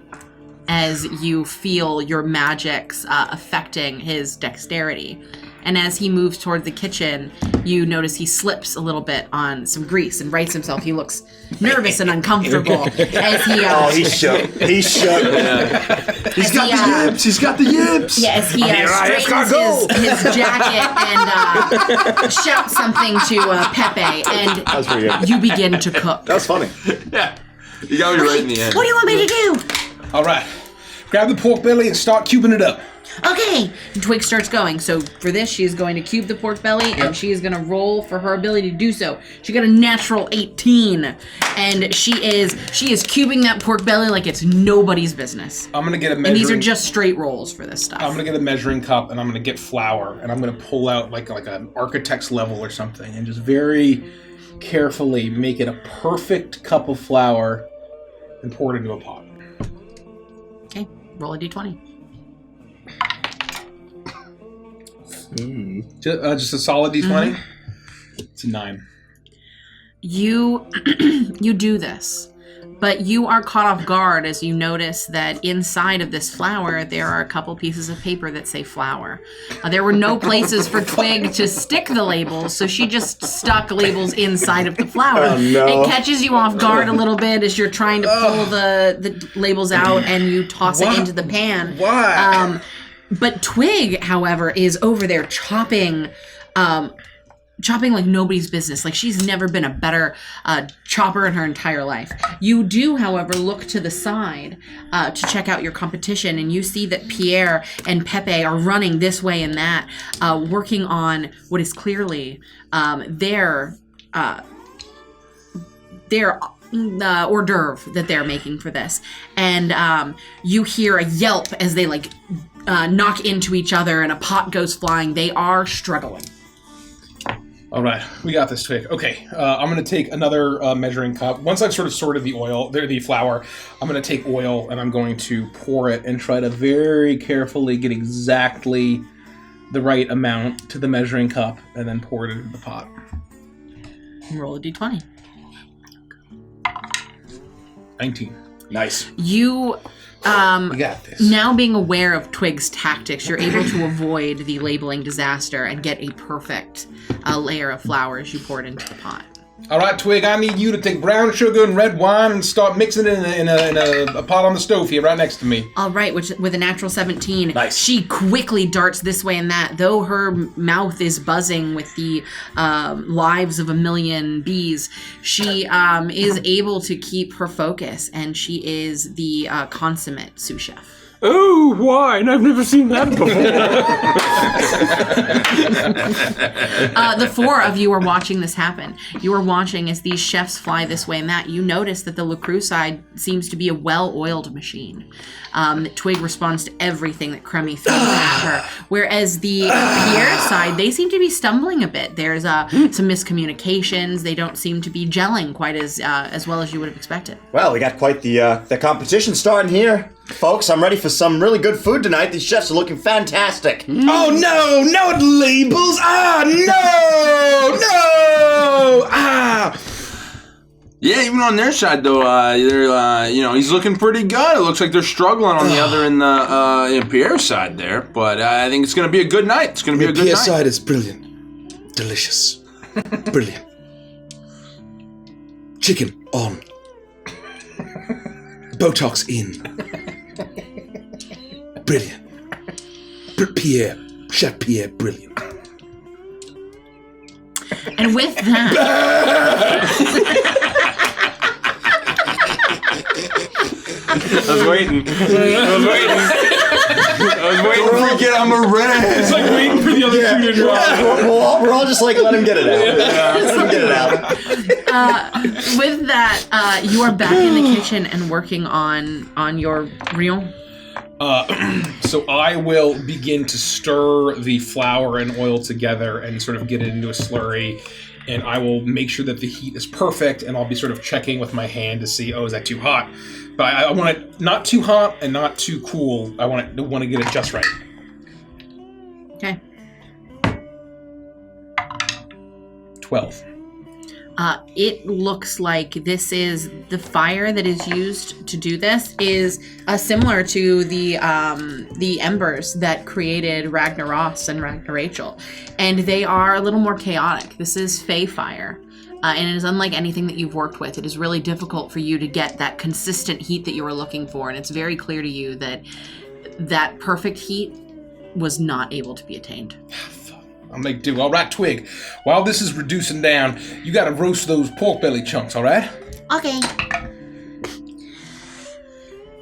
As you feel your magics affecting his dexterity. And as he moves toward the kitchen, you notice he slips a little bit on some grease and rights himself. He looks nervous and uncomfortable as he... He's shook. He's shook. He's got the yips. He's got the yips. Yeah, as he straightens his jacket and shouts something to Pepe, and That's pretty good. you begin to cook. That's funny. Yeah. You got me right in the end. What do you want me to do? All right. Grab the pork belly and start cubing it up. Okay. And Twig starts going. So for this, she is going to cube the pork belly, and she is going to roll for her ability to do so. She got a natural 18, and she is cubing that pork belly like it's nobody's business. I'm gonna get a measuring. And these are just straight rolls for this stuff. I'm gonna get a measuring cup and I'm gonna get flour and I'm gonna pull out like an architect's level or something and just very carefully make it a perfect cup of flour and pour it into a pot. Okay, roll a d20. Just a solid D20. It's a 9. You do this, but you are caught off guard as you notice that inside of this flour there are a couple pieces of paper that say flour. There were no places for Twig to stick the labels, so she just stuck labels inside of the flour. Oh, no. It catches you off guard a little bit as you're trying to pull the labels out and you toss it into the pan. Why? But Twig, however, is over there chopping like nobody's business. Like she's never been a better chopper in her entire life. You do, however, look to the side to check out your competition, and you see that Pierre and Pepe are running this way and that, working on what is clearly their hors d'oeuvre that they're making for this. And you hear a yelp as they knock into each other and a pot goes flying. They are struggling. All right, we got this, Twig. Okay, I'm going to take another measuring cup. Once I've sort of sorted the flour, I'm going to take oil and I'm going to pour it and try to very carefully get exactly the right amount to the measuring cup and then pour it into the pot. Roll a d20. 19. Nice. You We got this. now being aware of Twig's tactics, you're able to avoid the labeling disaster and get a perfect layer of flour as you pour it into the pot. All right, Twig, I need you to take brown sugar and red wine and start mixing it in a pot on the stove here right next to me. All right, which with a natural 17, Nice. she quickly darts this way and that. Though her mouth is buzzing with the lives of a million bees, she is able to keep her focus, and she is the consummate sous chef. Oh, wine! I've never seen that before. The four of you are watching this happen. You are watching as these chefs fly this way and that. You notice that the LaCrue side seems to be a well-oiled machine. Twig responds to everything that Crummy throws at her. Whereas the Pierre side, they seem to be stumbling a bit. There's some miscommunications. They don't seem to be gelling quite as well as you would have expected. Well, we got quite the competition starting here. Folks, I'm ready for some really good food tonight. These chefs are looking fantastic. Oh no, no labels! No! Yeah, even on their side though, they're he's looking pretty good. It looks like they're struggling on the other in the Pierre's side there, but I think it's gonna be a good night. It's gonna be a good Pierre's night. side is brilliant. Delicious. Brilliant. Chicken on. Botox in. Brilliant. Pierre. Chef Pierre, brilliant. And with that... I was waiting. Don't forget I'm a red. It's like waiting for the other two to drop. We're all just like, let him get it out. Let him get it out. With that, you are back in the kitchen and working on your Rion. So I will begin to stir the flour and oil together and sort of get it into a slurry, and I will make sure that the heat is perfect, and I'll be sort of checking with my hand to see, is that too hot? But I want it not too hot and not too cool. I want to get it just right. Okay. 12. It looks like this is the fire that is used to do this is similar to the embers that created Ragnaros and Ragnarachel, and they are a little more chaotic. This is Fey fire, and it is unlike anything that you've worked with. It is really difficult for you to get that consistent heat that you were looking for, and it's very clear to you that that perfect heat was not able to be attained. I'll make do. All right, Twig. While this is reducing down, you got to roast those pork belly chunks, all right? Okay.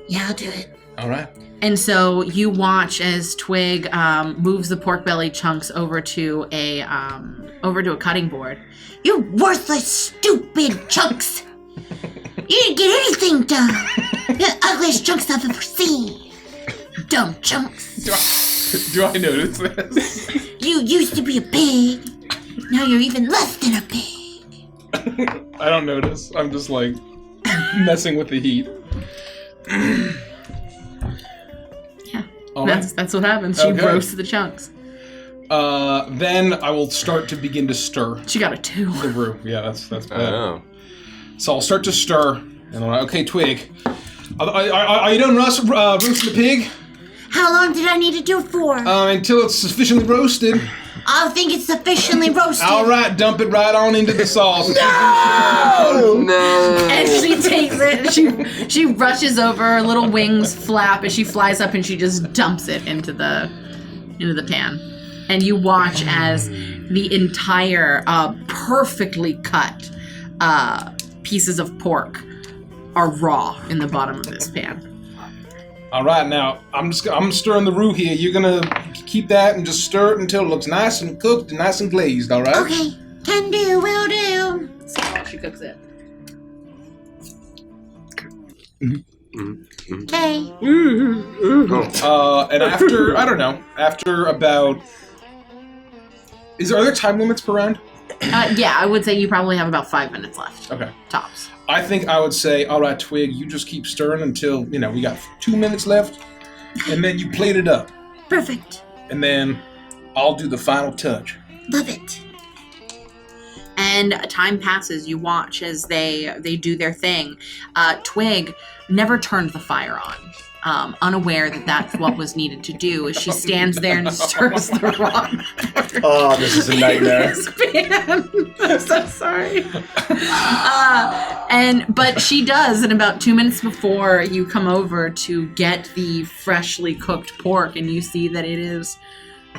Yeah, I'll do it. All right. And so you watch as Twig moves the pork belly chunks over to a cutting board. You worthless, stupid chunks! You didn't get anything done! You're the ugliest chunks I've ever seen! Dumb chunks! Do I notice this? You used to be a pig. Now you're even less than a pig. I don't notice. I'm just like messing with the heat. Yeah, All right. that's what happens. She Okay. roasts the chunks. Then I will start to begin to stir She got a 2. the roux. Yeah, that's bad. Oh. So I'll start to stir. And I'm like, okay, Twig. Are you done roasting the pig? How long did I need to do it for? Until it's sufficiently roasted. I think it's sufficiently roasted. All right, dump it right on into the sauce. No. And she takes it. She rushes over. Her little wings flap as she flies up, and she just dumps it into the pan. And you watch as the entire perfectly cut pieces of pork are raw in the bottom of this pan. All right, now I'm stirring the roux here. You're gonna keep that and just stir it until it looks nice and cooked and nice and glazed. All right? Okay, can do, will do. So she cooks it. Okay. And after about, are there time limits per round? Yeah, I would say you probably have about 5 minutes left. Okay. Tops. I think I would say, all right, Twig, you just keep stirring until, we got 2 minutes left, and then you plate it up. Perfect. And then I'll do the final touch. Love it. And time passes. You watch as they do their thing. Twig never turned the fire on, unaware that that's what was needed to do. As she stands there and stirs the rock. Oh, this is a nightmare. I'm so sorry. But she does, and about 2 minutes before you come over to get the freshly cooked pork, and you see that it is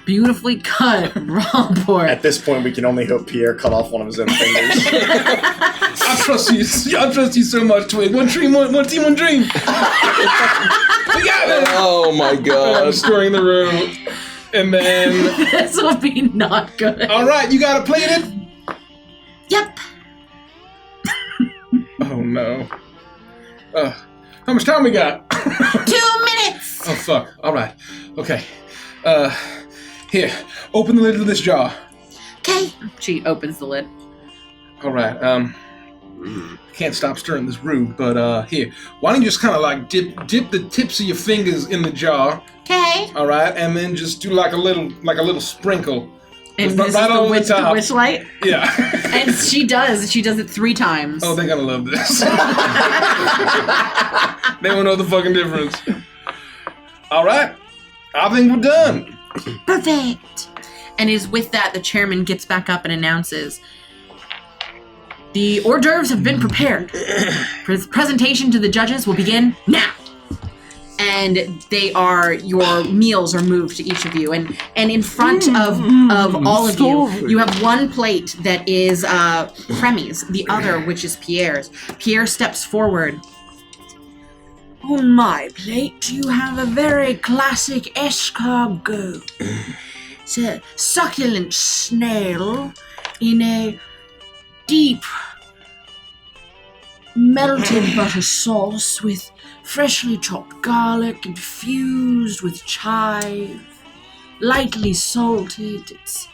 beautifully cut raw pork. At this point, we can only hope Pierre cut off one of his own fingers. I trust you so much, Twig. One team, one dream. We got it. Oh my I'm god. stirring the room, and then This will be not good. all right, you got it plated. Yep. Oh no. How much time we got? 2 minutes. Oh fuck. All right. Okay. Here. Open the lid of this jar. Okay. She opens the lid. All right. Can't stop stirring this roux, but here. Why don't you just kind of like dip the tips of your fingers in the jar? Okay. All right, and then just do like a little sprinkle. And Right this is the over the top. Witchlight. Yeah. And she does it 3 times. Oh, they're gonna love this. They won't know the fucking difference. All right. I think we're done. Perfect. And is with that, the chairman gets back up and announces, the hors d'oeuvres have been prepared. Presentation to the judges will begin now. And your meals are moved to each of you. And in front of all of you, you have one plate that is Premi's, the other, which is Pierre's. Pierre steps forward. On my plate, you have a very classic escargot. It's a succulent snail in a deep melted butter sauce with freshly chopped garlic infused with chive, lightly salted. It's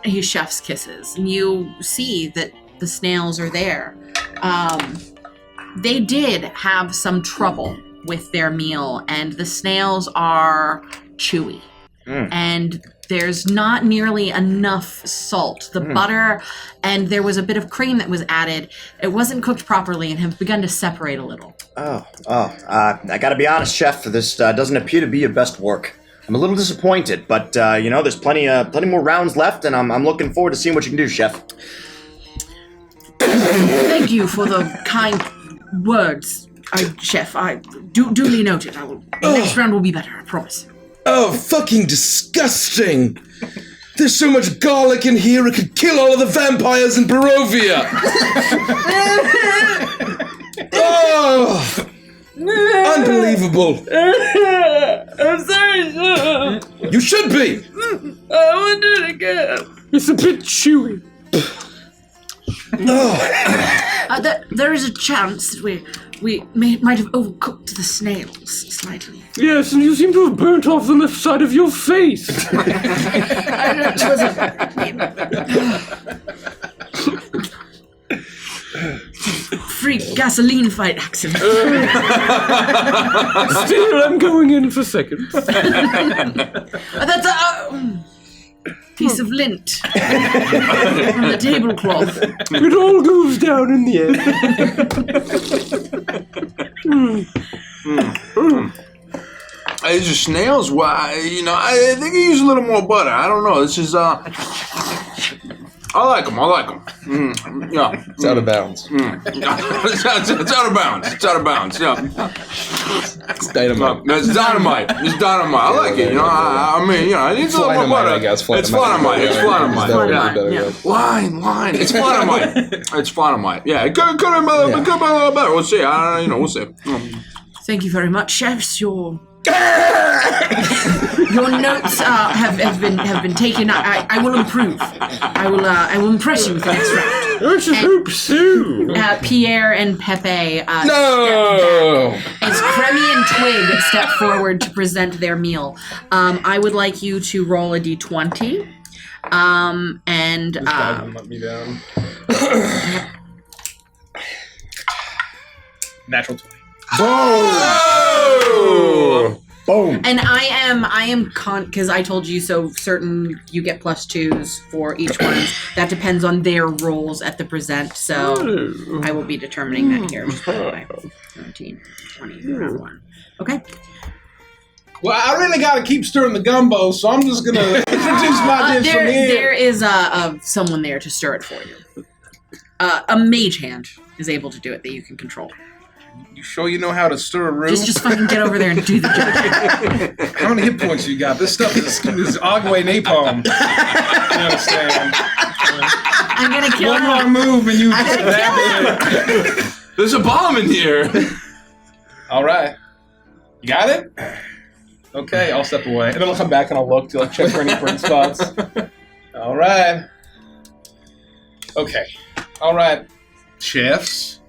he chef's kisses, and you see that the snails are there. They did have some trouble with their meal, and the snails are chewy. And there's not nearly enough salt. The butter, and there was a bit of cream that was added. It wasn't cooked properly and have begun to separate a little. I gotta be honest, Chef, this doesn't appear to be your best work. I'm a little disappointed, but, there's plenty more rounds left, and I'm looking forward to seeing what you can do, Chef. Thank you for the kind words, Chef. I duly noted. The next round will be better, I promise. Oh, fucking disgusting! There's so much garlic in here it could kill all of the vampires in Barovia! Oh! Unbelievable! I'm sorry, sir. You should be! I want to do it again. It's a bit chewy. There is a chance that we might have overcooked the snails slightly. Yes, and you seem to have burnt off the left side of your face. It was a free gasoline fight accident. Still, I'm going in for seconds. That's a piece of lint from the tablecloth. It all goes down in the end. These are snails. Why? I think I use a little more butter. I don't know. This is I like them. Yeah. It's out of bounds. It's out of bounds. It's out of bounds. Yeah. It's dynamite. No, it's dynamite. It's dynamite. I like it. It needs a little more butter. I guess. It's flatamite. It's flatamite. Yeah. Line. It's flatamite. It's flatamite. Yeah. It could be a little better. We'll see. We'll see. Thank you very much, chefs. Your notes have been taken. I will improve. I will impress you with the next round. I should hope so. Pierre and Pepe No! step back as Cremy and Twig step forward to present their meal. I would like you to roll a d20. Let me down. Natural 20. Oh! Boom. And I am because I told you so. Certain you get +2s for each one. That depends on their roles at the present. So I will be determining that here. 17, 20, round 1. Okay. Well, I really got to keep stirring the gumbo, so I'm just gonna introduce my dish from here. There is someone there to stir it for you. A mage hand is able to do it that you can control. You sure you know how to stir a room? Just fucking get over there and do the job. How many hit points you got? This stuff is Agwe napalm. You understand? I'm gonna kill One him. wrong move and you just gonna kill evaporate. There's a bomb in here. All right. You got it? Okay, I'll step away. And then I'll come back and I'll look to check for any burn spots. All right. Okay. All right. Chefs.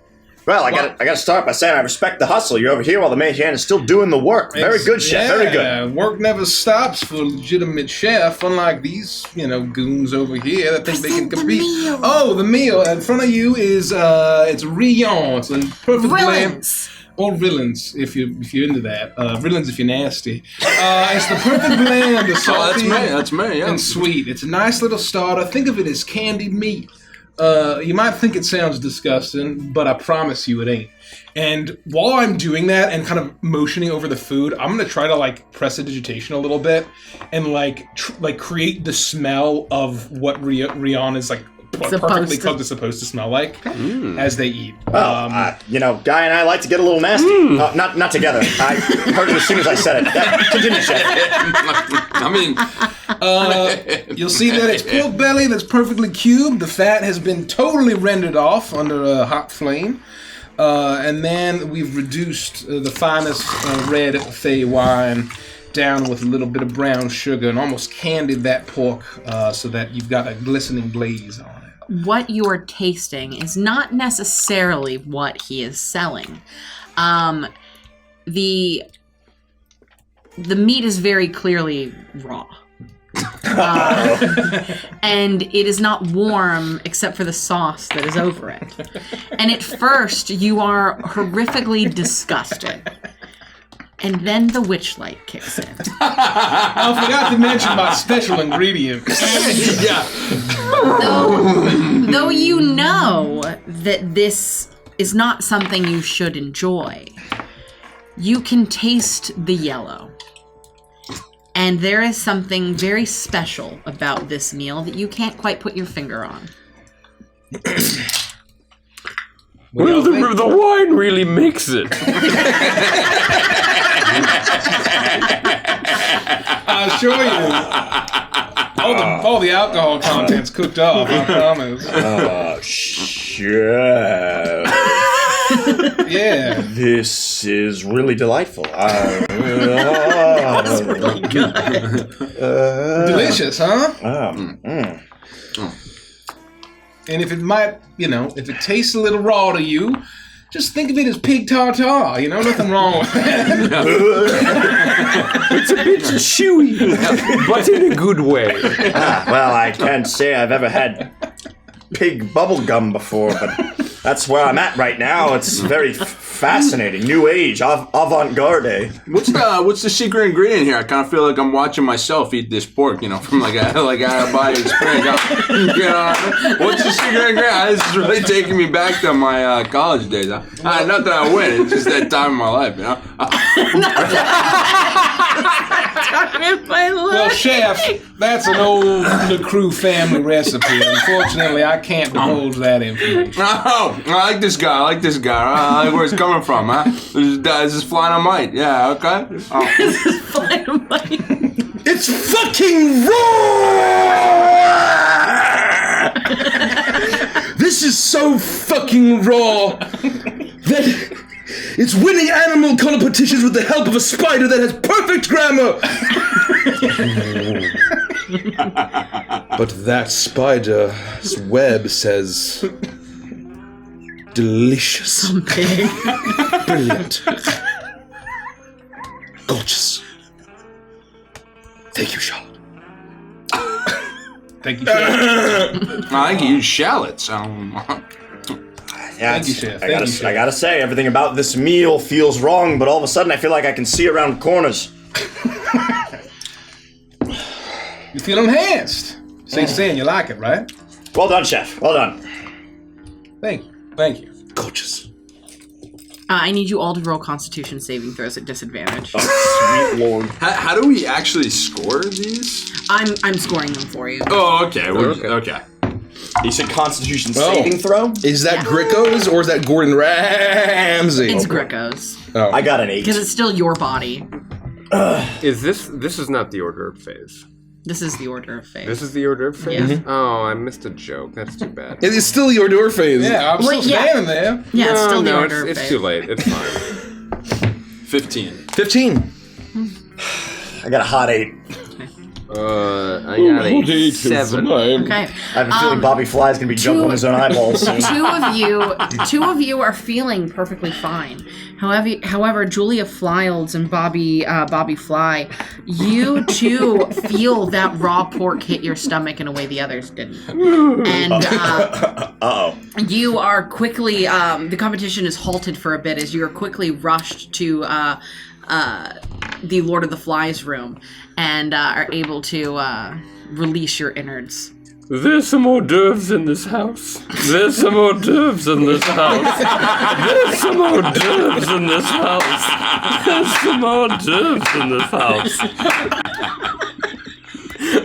Well, I got to start by saying I respect the hustle. You're over here while the mage hand is still doing the work. Very good, chef. Very good. Work never stops for a legitimate chef, unlike these, goons over here that think they can compete. Oh, the meal in front of you is it's Rion. It's a perfect blend. Or villains, if you're into that. Villains if you're nasty. It's the perfect blend of salty That's me, yeah. and sweet. It's a nice little starter. Think of it as candied meat. You might think it sounds disgusting, but I promise you it ain't. And while I'm doing that and kind of motioning over the food, I'm gonna try to prestidigitation a little bit and create the smell of what Rion is perfectly cooked is supposed to smell like as they eat. Well, Guy and I like to get a little nasty. Not together. I heard it as soon as I said it. Continue, chef. I mean, you'll see that it's pork belly that's perfectly cubed. The fat has been totally rendered off under a hot flame. And then we've reduced the finest red Fey wine down with a little bit of brown sugar and almost candied that pork so that you've got a glistening glaze on it. What you are tasting is not necessarily what he is selling. The meat is very clearly raw. And it is not warm except for the sauce that is over it. And at first, you are horrifically disgusted. And then the Witchlight kicks in. I forgot to mention my special ingredient. yeah. Though you know that this is not something you should enjoy, you can taste the yellow. And there is something very special about this meal that you can't quite put your finger on. Well, the wine really makes it. I assure you, all the alcohol content's cooked off, I promise. Chef. Yeah. This is really delightful. That's really good. Delicious, huh? And if it might, if it tastes a little raw to you, just think of it as pig tartare, nothing wrong with that. It's a bit chewy, but in a good way. Well, I can't say I've ever had pig bubble gum before, but that's where I'm at right now. It's very fascinating. New age, avant-garde. What's the secret ingredient here? I kind of feel like I'm watching myself eat this pork, from like a out-of-body experience. What's the secret ingredient? This is really taking me back to my college days. Not that I win, it's just that time in my life, Well, chef, that's an old LeCroux family recipe. Unfortunately, I can't divulge that information. Oh, I like this guy. I like where it's coming from, huh? This is flying on might. Yeah, okay. Oh. This is flying on might. It's fucking raw! This is so fucking raw that it's winning animal competitions with the help of a spider that has perfect grammar! But that spider's web says... delicious. Something. Brilliant. Gorgeous. Thank you, Charlotte. Thank you, chef. I think you use shallots. Thank you, chef. I gotta say, everything about this meal feels wrong, but all of a sudden I feel like I can see around corners. You feel enhanced. Saying you like it, right? Well done, chef. Well done. Thank you. Thank you. Gorgeous. I need you all to roll Constitution saving throws at disadvantage. Oh, sweet lord. How do we actually score these? I'm scoring them for you. Oh, okay. Okay. He said Constitution saving throw? Is that Gricko's or is that Gordon Ramsay? It's Gricko's. Oh. I got an 8. Because it's still your body. Is this is not the order of phase? This is the order of phase. This is the order of phase? Yeah. Oh, I missed a joke. That's too bad. It is still your door phase. Yeah, I'm still standing there. Yeah, it's still the no, order of it's phase. too late. It's fine. 15. 15. I got a hot 8. I got a 7. Okay. I have a feeling Bobby Fly's gonna be jumping on his own eyeballs soon. Two of you are feeling perfectly fine. However, Julia Flyolds and Bobby Fly, you too feel that raw pork hit your stomach in a way the others didn't. And you are quickly the competition is halted for a bit as you are quickly rushed to the Lord of the Flies room and are able to release your innards. There's some hors d'oeuvres in this house. There's some hors d'oeuvres in this house. There's some hors d'oeuvres in this house. There's some hors d'oeuvres in this house.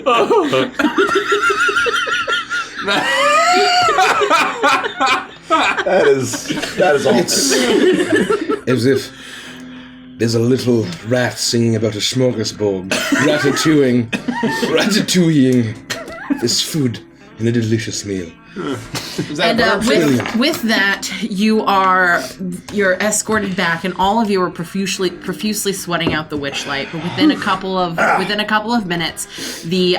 Oh. That is awesome. It's as if there's a little rat singing about a smorgasbord, ratatouilleing this food in a delicious meal. And with that, you're escorted back, and all of you are profusely sweating out the Witchlight. But within a couple of minutes, the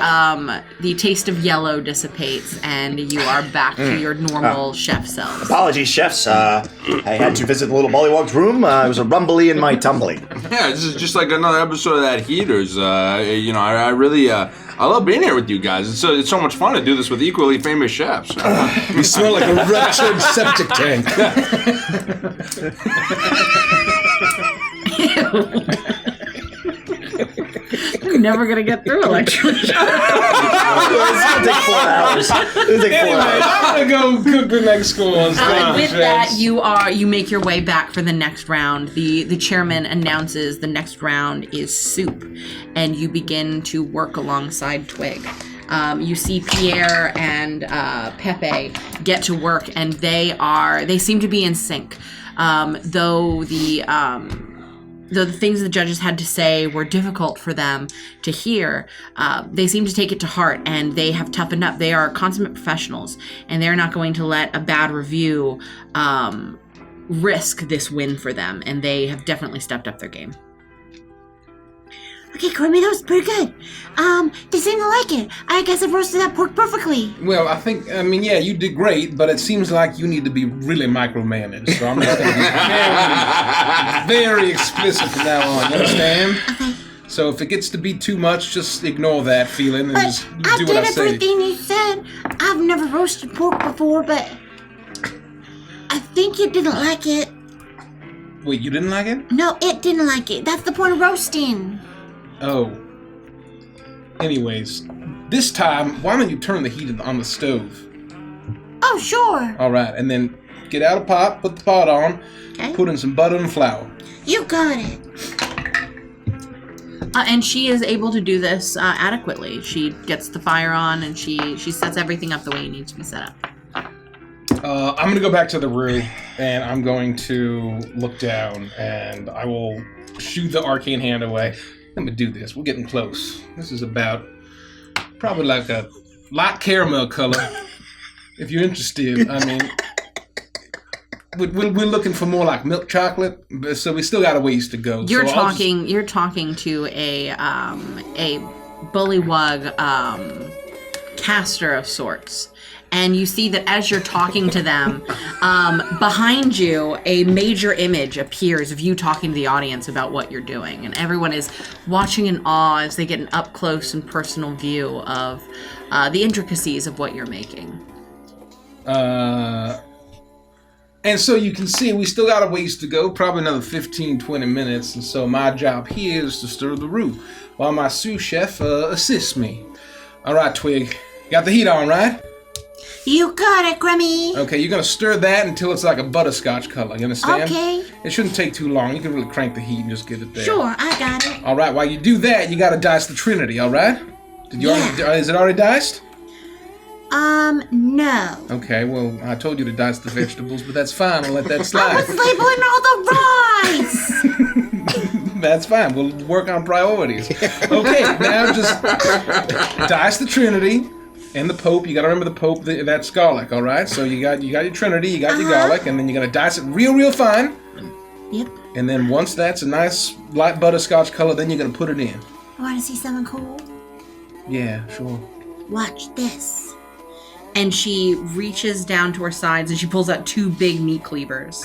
taste of yellow dissipates, and you are back to your normal chef selves. Apologies, chefs. I had to visit the little Bullywug's room. It was a rumbly in my tumbly. Yeah, this is just like another episode of that Heaters. I really I love being here with you guys. It's so much fun to do this with equally famous chefs. You smell like a ruptured septic tank. You're never gonna get through Electrum. It's gonna take 4 hours. I'm gonna go cook the next course. And with that, you make your way back for the next round. The chairman announces the next round is soup, and you begin to work alongside Twig. You see Pierre and Pepe get to work, and they seem to be in sync. Though the things the judges had to say were difficult for them to hear, they seem to take it to heart, and they have toughened up. They are consummate professionals, and they're not going to let a bad review risk this win for them, and they have definitely stepped up their game. Okay, Courtney, that was pretty good. They seem to like it. I guess I roasted that pork perfectly. Well, yeah, you did great, but it seems like you need to be really micromanaged. So I'm just going to be very explicit from now on. You understand? Okay. So if it gets to be too much, just ignore that feeling and But just I do did what I say. everything you said. I've never roasted pork before, but I think you didn't like it. Wait, you didn't like it? No, it didn't like it. That's the point of roasting. Oh. Anyways, this time, why don't you turn the heat on the stove? Oh, sure. All right, and then get out a pot, put the pot on, Okay. put in some butter and flour. You got it. And she is able to do this adequately. She gets the fire on, and she sets everything up the way it needs to be set up. I'm going to go back to the room, and I'm going to look down, and I will shoo the arcane hand away. Let me do this. We're getting close. This is about probably like a light caramel color. If you're interested, I mean, we're looking for more like milk chocolate, so we still got a ways to go. You're So talking to a Bullywug caster of sorts. And you see that as you're talking to them, behind you, a major image appears of you talking to the audience about what you're doing. And everyone is watching in awe as they get an up-close and personal view of the intricacies of what you're making. And so you can see we still got a ways to go, probably another 15, 20 minutes. And so my job here is to stir the roux while my sous chef assists me. All right, Twig. Got the heat on, right? You got it, Grimmy. Okay, you're gonna stir that until it's like a butterscotch color. You understand? Okay. It shouldn't take too long. You can really crank the heat and just get it there. Sure, I got it. All right, while you do that, you gotta dice the Trinity, all right? Did you already, is it already diced? No. Okay, well, I told you to dice the vegetables, but that's fine. I'll let that I slide. was labeling all the rice. That's fine. We'll work on priorities. Okay, now just dice the Trinity and the Pope. You got to remember the Pope. That's garlic. All right. So you got your Trinity. You got your garlic, and then you're gonna dice it real fine. Yep. And then once that's a nice light butterscotch color, then you're gonna put it in. Want to see something cool? Yeah, sure. Watch this. And she reaches down to her sides and she pulls out 2 big meat cleavers.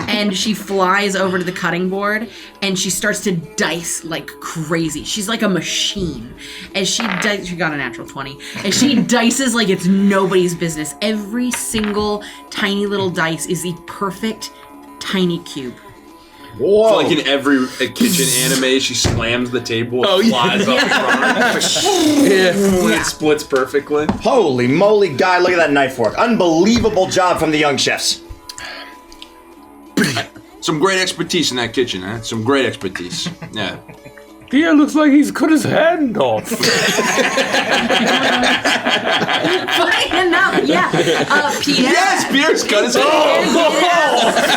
And she flies over to the cutting board and she starts to dice like crazy. She's like a machine. As she got a natural 20. And she dices like it's nobody's business. Every single tiny little dice is the perfect tiny cube. Whoa. Like in every kitchen anime, she slams the table and flies up in front of her. It splits perfectly. Holy moly, guy, look at that knife work. Unbelievable job from the young chefs. Some great expertise in that kitchen, huh? Some great expertise. Yeah. Pierre looks like he's cut his hand off. Funny enough, yeah. Pierre. Yes, Pierre's cut his hand off.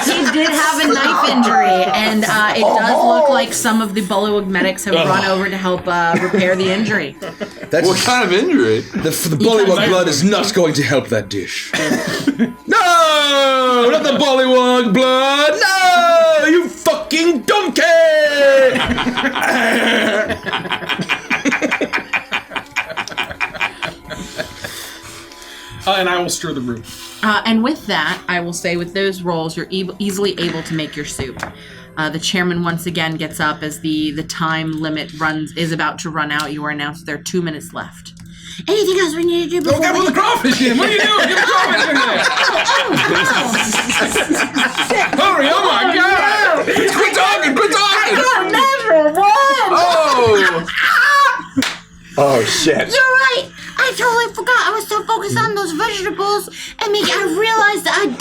He did have a knife injury, and it does look like some of the Bullywug medics have run over to help repair the injury. That's What kind of injury? the Bullywug blood is not going to help that dish. No! Not the Bullywug blood! No! You fucking donkey! And I will stir the roux. And with that, I will say with those rolls, you're easily able to make your soup. The chairman once again gets up as the time limit is about to run out. You are announced there are 2 minutes left. Anything else we need to do before Okay, put the crawfish in. What are you doing? Get the crawfish in there. Hurry, oh my God. Quit talking, quit talking! natural one! Oh! Oh, shit. You're right. I totally forgot. I was so focused on those vegetables, and I realized that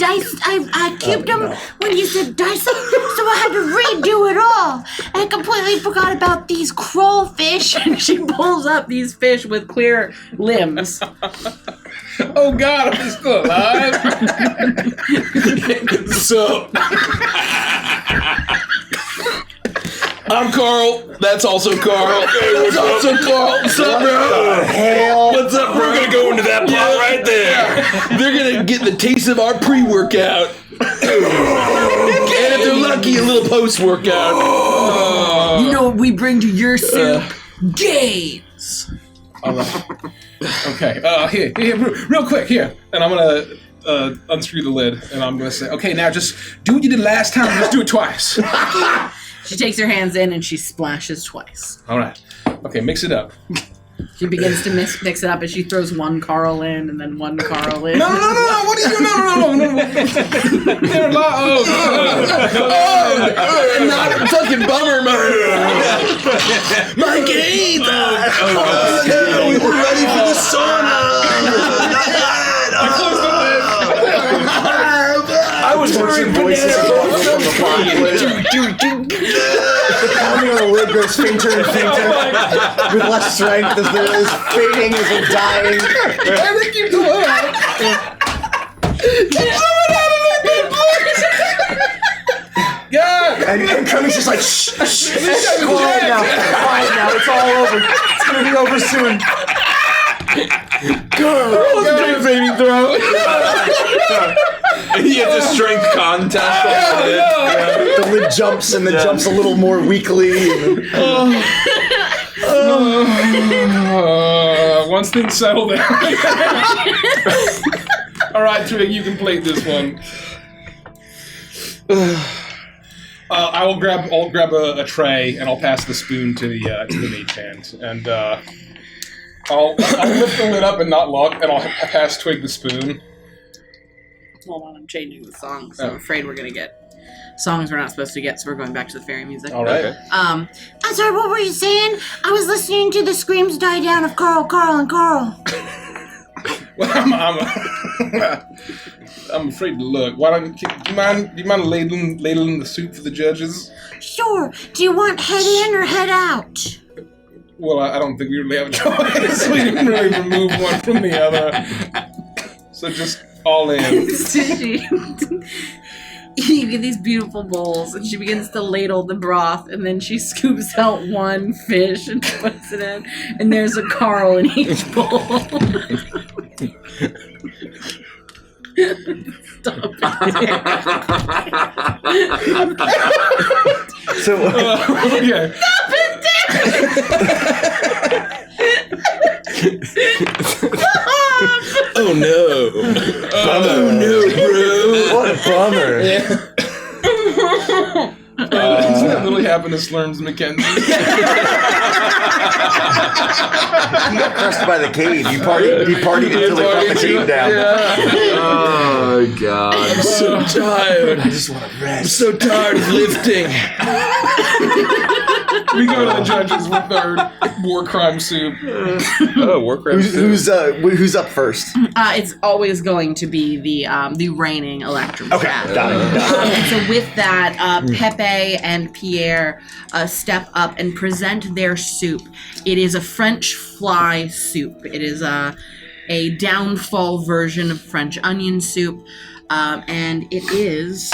I cubed them when you said dice them, so I had to redo it all. I completely forgot about these crawfish. And she pulls up these fish with clear limbs. Oh God, are we still alive? So, I'm Carl. That's also Carl. That's also Carl. What's up, bro? Hell. What's up, bro? We're gonna go into that pot right there. They're gonna get the taste of our pre-workout. And if they're lucky, a little post-workout. You know what we bring to your soup? Games. All right. Okay. Here, real quick, here. And I'm gonna unscrew the lid, and I'm gonna say, okay, now just do what you did last time. Just do it twice. She takes her hands in and she splashes twice. All right. Okay, mix it up. She begins to mix it up as she throws one Carl in and then one Carl in. No! What are you doing? No! They're Not a fucking bummer, my game. We were ready for the sauna. I was hearing voices from the pounding on the lid grows fainter and fainter with less strength as there is fading as I'm dying. And they keep going up. Yeah! And Cummings just like, shh, quiet now, it's all over. It's gonna be over soon. Fading throat. He has a strength contest. The lid jumps and then jumps a little more weakly. Once things settle down. All right, Twig, you can plate this one. I'll grab a tray and I'll pass the spoon to the mage hand, and I'll lift the lid up and not lock, and I'll pass Twig the spoon. Hold on, I'm changing the song, so I'm afraid we're gonna get songs we're not supposed to get, so we're going back to the fairy music. All right. I'm sorry, what were you saying? I was listening to the screams die down of Carl, and Carl. Well, I'm afraid to look. Why don't do you mind ladling the soup for the judges? Sure. Do you want head in or head out? Well, I don't think we really have a choice. We didn't really remove one from the other. So just all in. You get these beautiful bowls, and she begins to ladle the broth, and then she scoops out one fish and puts it in, and there's a Carl in each bowl. Stop it. So, Okay. Oh no! Oh no, bro! what a bummer. Isn't that little happiness slurms Mackenzie? He got crushed by the cave. He partied until they brought the cave down. Oh God. I'm so tired. I just want to rest. I'm so tired of lifting. We go to the judges with our war crime soup. Oh, work rep. Who's up first? It's always going to be the reigning Electrum. Okay, chef. got it. And so with that, Pepe and Pierre step up and present their soup. It is a French fly soup. It is a downfall version of French onion soup, and it is.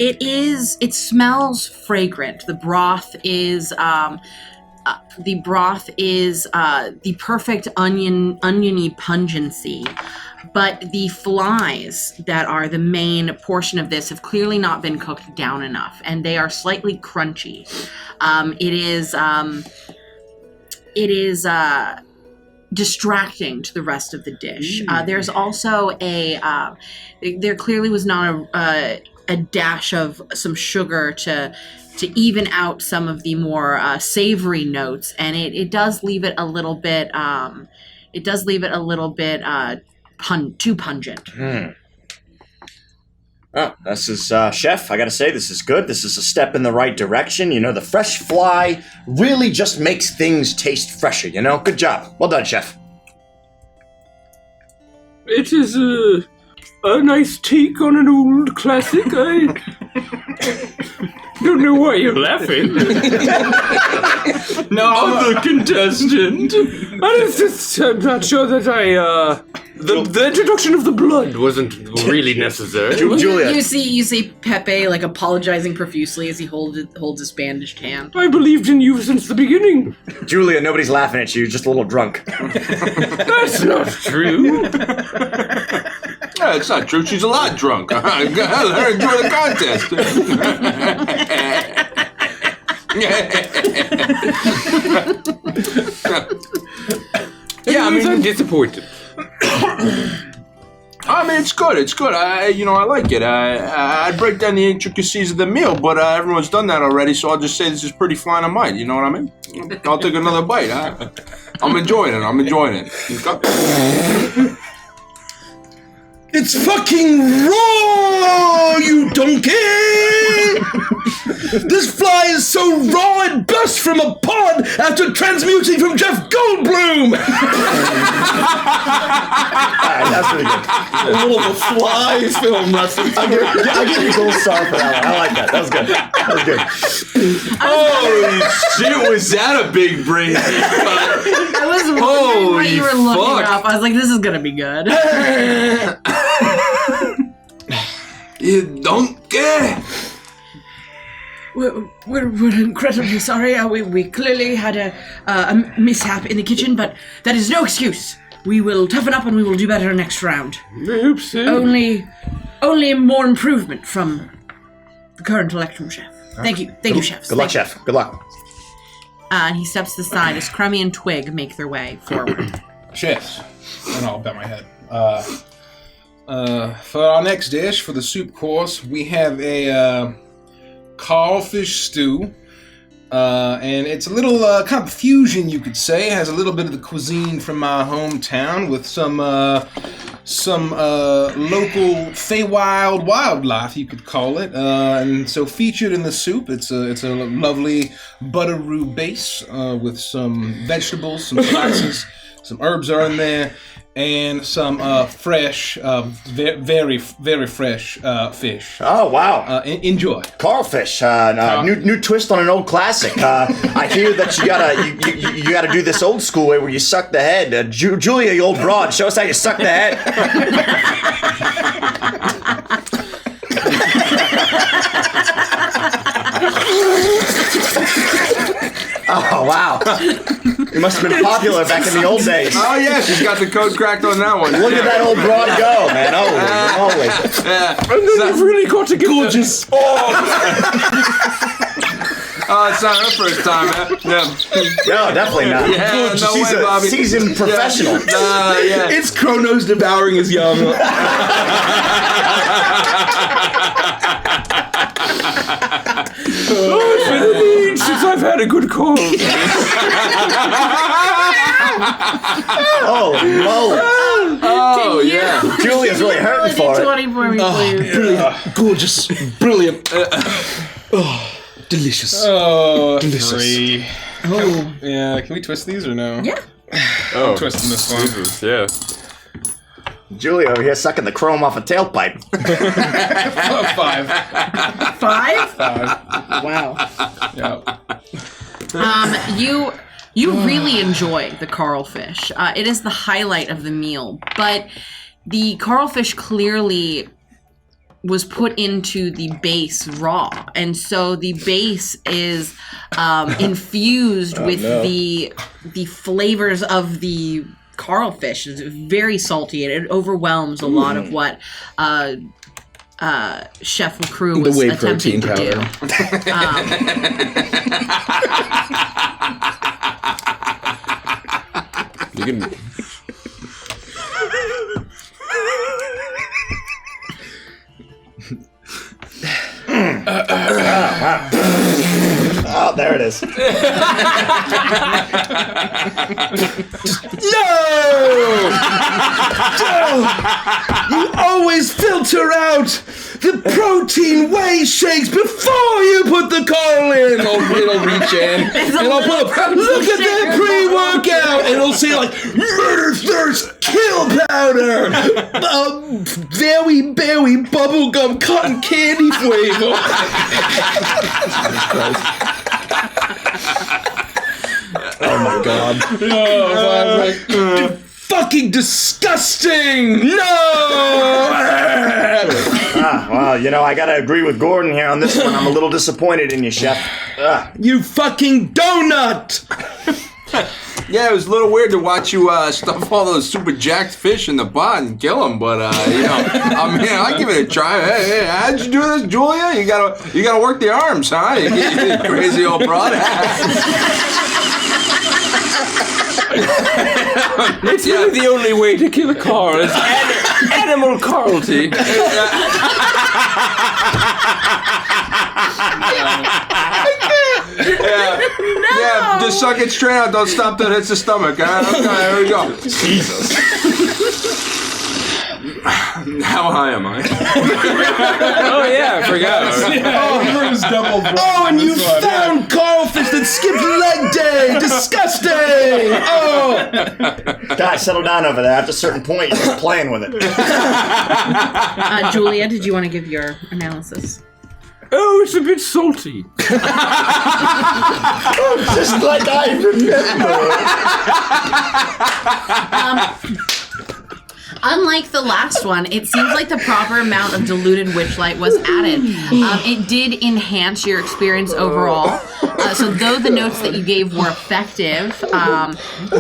It smells fragrant. The broth is the perfect oniony pungency. But the flies that are the main portion of this have clearly not been cooked down enough, and they are slightly crunchy. It is distracting to the rest of the dish. There's also there clearly was not a dash of some sugar to even out some of the more savory notes, and it does leave it a little bit. Too pungent. Oh, this is chef. I gotta say, this is good. This is a step in the right direction. You know, the fresh fly really just makes things taste fresher. You know, good job. Well done, chef. It is a nice take on an old classic. I don't know why you're laughing. No, Other contestant. I'm not sure that the introduction of the blood wasn't really necessary. Julia. You see Pepe like apologizing profusely as he holds his bandaged hand. I believed in you since the beginning. Julia, nobody's laughing at you. Just a little drunk. That's not true. Yeah, it's not true. She's a lot drunk. Let her enjoy the contest. Yeah, I'm disappointed. I mean, it's good. It's good. I like it. I'd break down the intricacies of the meal, but everyone's done that already, so I'll just say this is pretty fine on mine. You know what I mean? I'll take another bite. I'm enjoying it. It's fucking raw, you donkey! This fly is so raw it burst from a pod after transmuting from Jeff Goldblum! That's pretty good. A little of a fly film reference. I give you a gold star for that one. I like that. That was good. Holy shit, was that a big brain? I was wondering what you were looking up. I was like, this is gonna be good. You donkey! We're incredibly sorry. We clearly had a mishap in the kitchen, but that is no excuse. We will toughen up and we will do better next round. Oops. Only more improvement from the current Electrum chef. Thank you, chefs. Good luck, chef. Good luck. And he steps aside as Crummy and Twig make their way forward. chefs. And I'll bet my head. For our next dish, for the soup course, we have a codfish stew. And it's a little kind of fusion, you could say. It has a little bit of the cuisine from my hometown with some local Feywild wildlife, you could call it. And so featured in the soup, it's a lovely butteroo base with some vegetables, some spices, some herbs are in there, and some fresh, very fresh fish. Oh, wow. Enjoy. Carlfish, new twist on an old classic. I hear that you gotta do this old school way where you suck the head. Julia, you old broad, show us how you suck the head. Oh, wow. It must have been popular back in the old days. Oh yeah, she's got the code cracked on that one. Look at that old broad go, man. Holy. Yeah. And then you've really got to get gorgeous. Oh, it's not her first time, man. Yeah. No, definitely not. Yeah, no She's way, a Bobby. seasoned professional. Yeah. It's Kronos devouring his young. Oh, it's been a minute since I've had a good cold. Holy moly. Oh yeah. Julia's really hurting for it. 20 for me, please. Brilliant. Gorgeous. Brilliant. Delicious. Oh, Delicious. 3. Oh. Yeah, can we twist these or no? Yeah. Oh, Twisting this one. Jesus, yeah. Julia over here sucking the chrome off a tailpipe. 5. 5? 5. Wow. Yeah. You really enjoy the Carlfish. It is the highlight of the meal, but the Carlfish clearly was put into the base raw, and so the base is infused with the flavors of the Carlfish. It's very salty, and it overwhelms a lot of what Chef LaCroix was whey attempting protein to do. You can. Oh, there it is. No! You always filter out the protein whey shakes before you put the coal in. It'll reach in and I'll put up, look at that pre-workout, and it'll say like murder thirst kill powder, very berry bubblegum cotton candy flavor. Oh my god. Fucking disgusting! No! Well, I gotta agree with Gordon here on this one. I'm a little disappointed in you, Chef. You fucking donut! Yeah, it was a little weird to watch you stuff all those super jacked fish in the pot and kill them, but I'll give it a try. Hey, how'd you do this, Julia? You gotta work the arms, huh? You crazy old broad. It's really the only way to kill a car is animal cruelty. Yeah, just suck it straight out. Don't stop till it hits the stomach. Okay, here we go. Jesus. How high am I? Oh yeah, I forgot. Oh, and you found Carlfish that skipped leg day! Disgusting! Oh! Guys, settle down over there. After a certain point, you're just playing with it. Julia, did you want to give your analysis? Oh, it's a bit salty. Just like I remember. Unlike the last one, it seems like the proper amount of diluted Witchlight was added. It did enhance your experience overall. So though the notes that you gave were effective,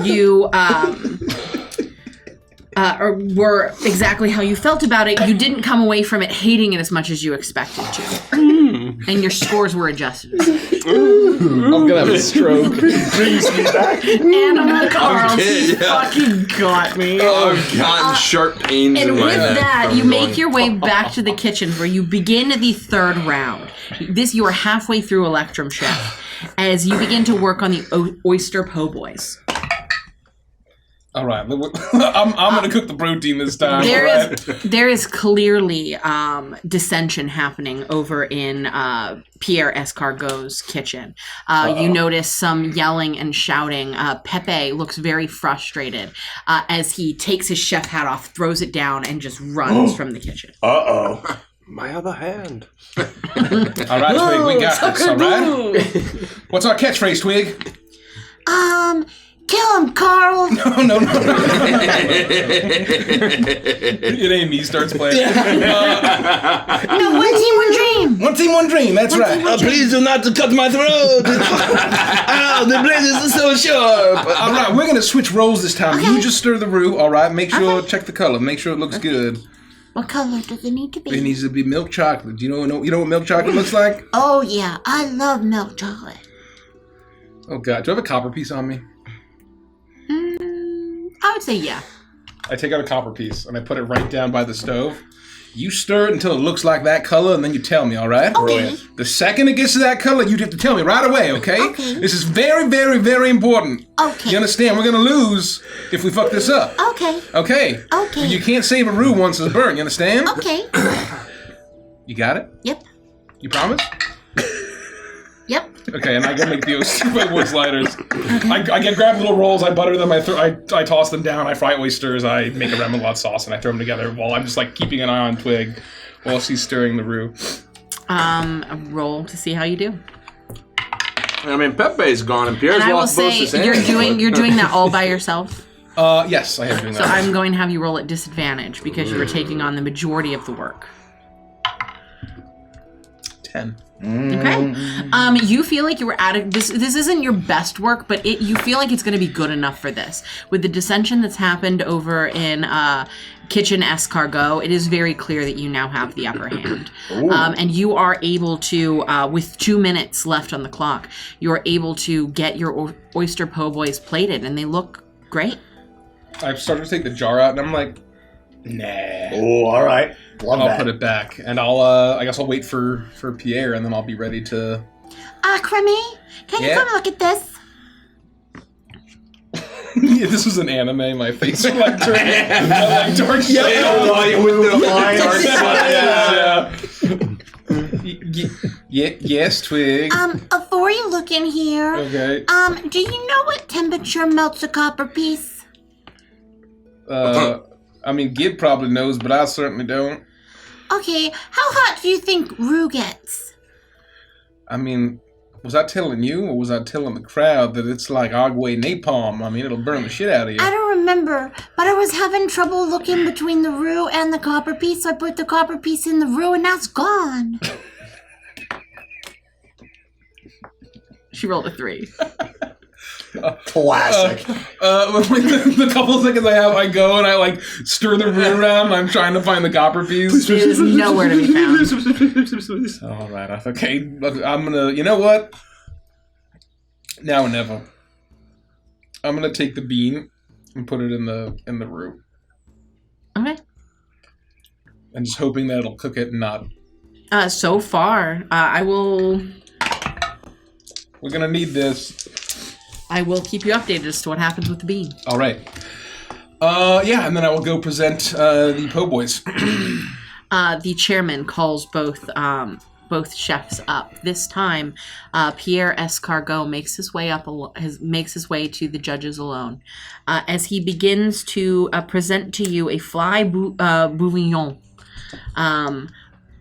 you were exactly how you felt about it. You didn't come away from it hating it as much as you expected to. And your scores were adjusted. I'm gonna have a stroke. Brings me back. Animal Carl, Okay, you yeah. fucking got me. Oh, I've gotten sharp pains And in with my neck that, from you make going- your way back to the kitchen where you begin the third round. You are halfway through Electrum, Chef. as you begin to work on the oyster po' boys. All right, I'm going to cook the protein this time. There is clearly dissension happening over in Pierre Escargot's kitchen. You notice some yelling and shouting. Pepe looks very frustrated as he takes his chef hat off, throws it down, and just runs from the kitchen. My other hand. All right, Twig, we got this, all right? What's our catchphrase, Twig? Kill him, Carl. No. It ain't me starts playing. No, one team, one dream. One team, one dream. That's right. Please do not cut my throat. The blazes are so sharp. All right, we're gonna switch roles this time. Okay. You just stir the roux. All right, make sure check the color. Make sure it looks good. What color does it need to be? It needs to be milk chocolate. Do you know what milk chocolate looks like? Oh yeah, I love milk chocolate. Oh God, do I have a copper piece on me? I would say yeah. I take out a copper piece and I put it right down by the stove. You stir it until it looks like that color, and then you tell me, all right? Okay. The second it gets to that color, you have to tell me right away, okay? Okay. This is very, very, very important. Okay. You understand? We're going to lose if we fuck this up. Okay. Okay. Okay. You can't save a roux once it's burnt, you understand? Okay. You got it? Yep. You promise? Yep. Okay, and I go make the wood sliders. I grab little rolls, I butter them, I toss them down, I fry oysters, I make a remoulade sauce, and I throw them together while I'm just like keeping an eye on Twig while she's stirring the roux. Roll to see how you do. I mean, Pepe's gone and Pierre's And I will lost both say his hands. you're doing that all by yourself. Yes, I am doing that. So I'm going to have you roll at disadvantage because you were taking on the majority of the work. 10. Okay. You feel like you were this isn't your best work, but you feel like it's going to be good enough for this. With the dissension that's happened over in Kitchen Escargot, it is very clear that you now have the upper hand. And you are able to, with 2 minutes left on the clock, you are able to get your oyster po' boys plated, and they look great. I've started to take the jar out, and I'm like, nah. Oh, all right. Love I'll that. put it back, and I guess I'll wait for Pierre, and then I'll be ready to. Cremmy, can you come look at this? Yeah, this was an anime. My face was like dark Yes, Twig. Before you look in here, Okay. do you know what temperature melts a copper piece? I mean, Gib probably knows, but I certainly don't. Okay, how hot do you think roux gets? I mean, was I telling you, or was I telling the crowd that it's like Agwe napalm? I mean, it'll burn the shit out of you. I don't remember, but I was having trouble looking between the roux and the copper piece, so I put the copper piece in the roux, and now it's gone. She rolled a 3. Classic. The couple seconds I have, I go and I like stir the roux around. And I'm trying to find the copper piece. It is nowhere to be found. All right, okay. I'm gonna. You know what? Now or never. I'm gonna take the bean and put it in the roux. Okay. And just hoping that it'll cook it and not. So far, I will. We're gonna need this. I will keep you updated as to what happens with the bean. All right. Yeah, and then I will go present the po' boys. The chairman calls both chefs up. This time, Pierre Escargot makes his way to the judges alone, as he begins to present to you a fly bouillon.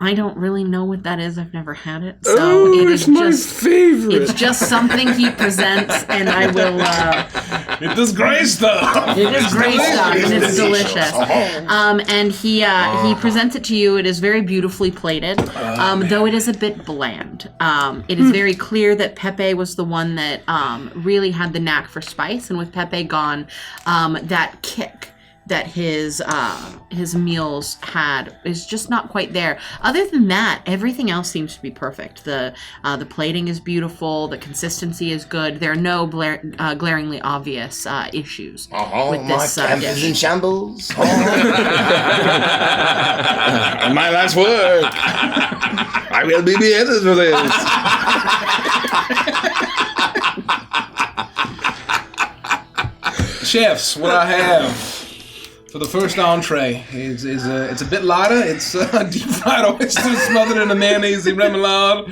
I don't really know what that is. I've never had it, so it is my favorite. It's just something he presents, and I will. It is great stuff. It is great stuff, and it's delicious. And he presents it to you. It is very beautifully plated, though it is a bit bland. It is very clear that Pepe was the one that really had the knack for spice, and with Pepe gone, that kick that his meals had is just not quite there. Other than that, everything else seems to be perfect. The plating is beautiful. The consistency is good. There are no glaringly obvious issues with this camp is in shambles. My last word. I will be beheaded for this. chefs, what I have for the first entree is it's a bit lighter. It's deep fried oysters smothered in a mayonnaise remoulade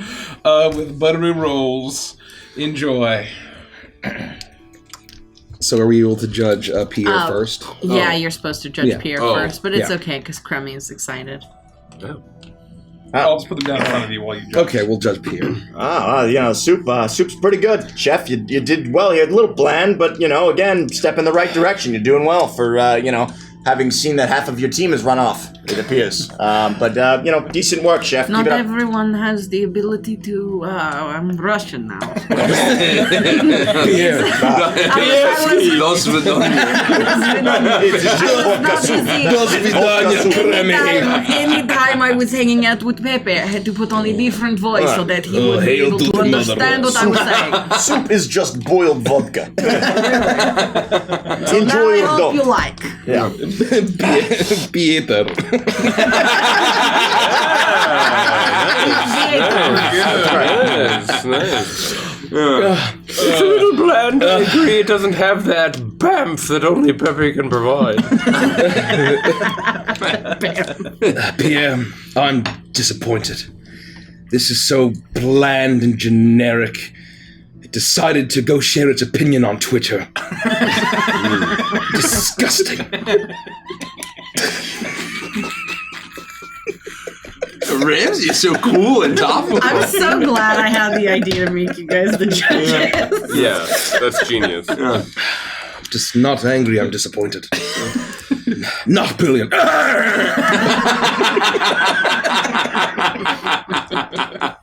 with buttery rolls. Enjoy. So are we able to judge Pierre first? Yeah, you're supposed to judge Yeah. Pierre Oh, first, but it's yeah. okay because Crummy is excited. I'll just put them down in front of you while you judge. Okay, we'll judge Pierre. Soup's pretty good. Chef, you did well. You had a little bland, but, again, step in the right direction. You're doing well for, having seen that half of your team has run off, it appears. But decent work, Chef. Not Keep it up. everyone has the ability to. I'm Russian now. Pierre. Los Vidoniya. Anytime I was hanging out with Pepe, I had to put on a different voice so that he would be hail able to to the understand what I was saying. Soup is just boiled vodka. Now Enjoy I or hope don't. you like. Yeah. Pieter. Nice. It's a little bland. I agree. It doesn't have that bamf that only Pepe can provide. Pierre, I'm disappointed. This is so bland and generic. It decided to go share its opinion on Twitter. Disgusting. Ramsey is so cool and topical. I'm so glad I had the idea to make you guys the judges. Yeah, that's genius. Just not angry, I'm disappointed. Not brilliant.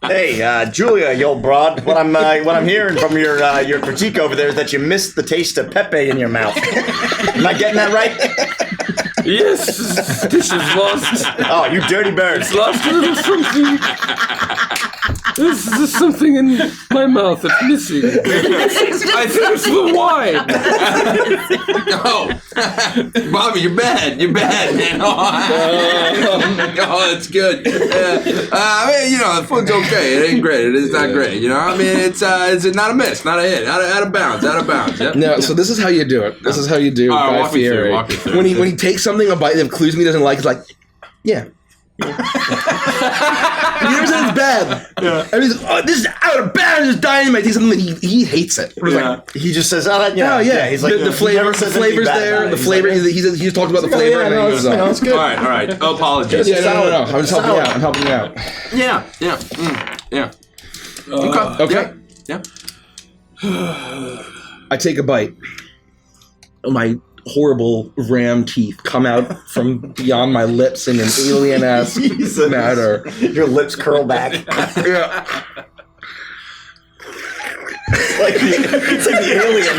Hey, Julia, you old broad. What I'm hearing from your critique over there is that you missed the taste of Pepe in your mouth. Am I getting that right? Yes, this is lost. Oh, you dirty bird. Lost a little something. There's something in my mouth that's missing. I think it's the wine. Oh, Bobby, you're bad. You're bad, man. Oh, it's good. The food's okay. It ain't great. It is not great. It's not a miss, not a hit. Out of bounds. Yep. No, so this is how you do it. This is how you do All right, Guy walk me through, Fieri. walk me through. When he takes something, a bite that clues me doesn't like, it's like, yeah. He never said it's bad. Yeah. And he's like, this is out of bounds, this dynamite. He's something that he hates it. He just says, Oh yeah, He's like, the flavor's there. The flavor. He's talked about the flavor, and then he goes on. it's good. All right. Apologies. Yeah, no. I'm just helping you out. Yeah. Okay. Yeah. I take a bite. My horrible ram teeth come out from beyond my lips in an alien-esque manner. Your lips curl back. Yeah. It's like the alien.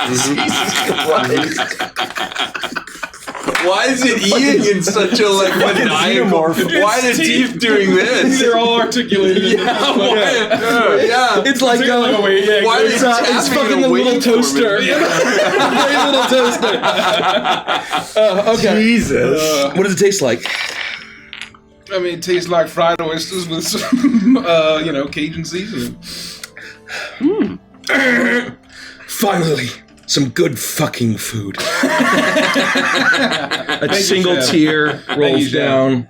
Jesus Christ. Why is it eating in such a maniacal? Why are the teeth doing this? They're all articulated. Yeah. It's like Why is it's fucking the little toaster. Very little toaster. Okay. Jesus. What does it taste like? I mean, it tastes like fried oysters with some, Cajun seasoning. Finally, some good fucking food. A single Chef. tear rolls you, Chef. down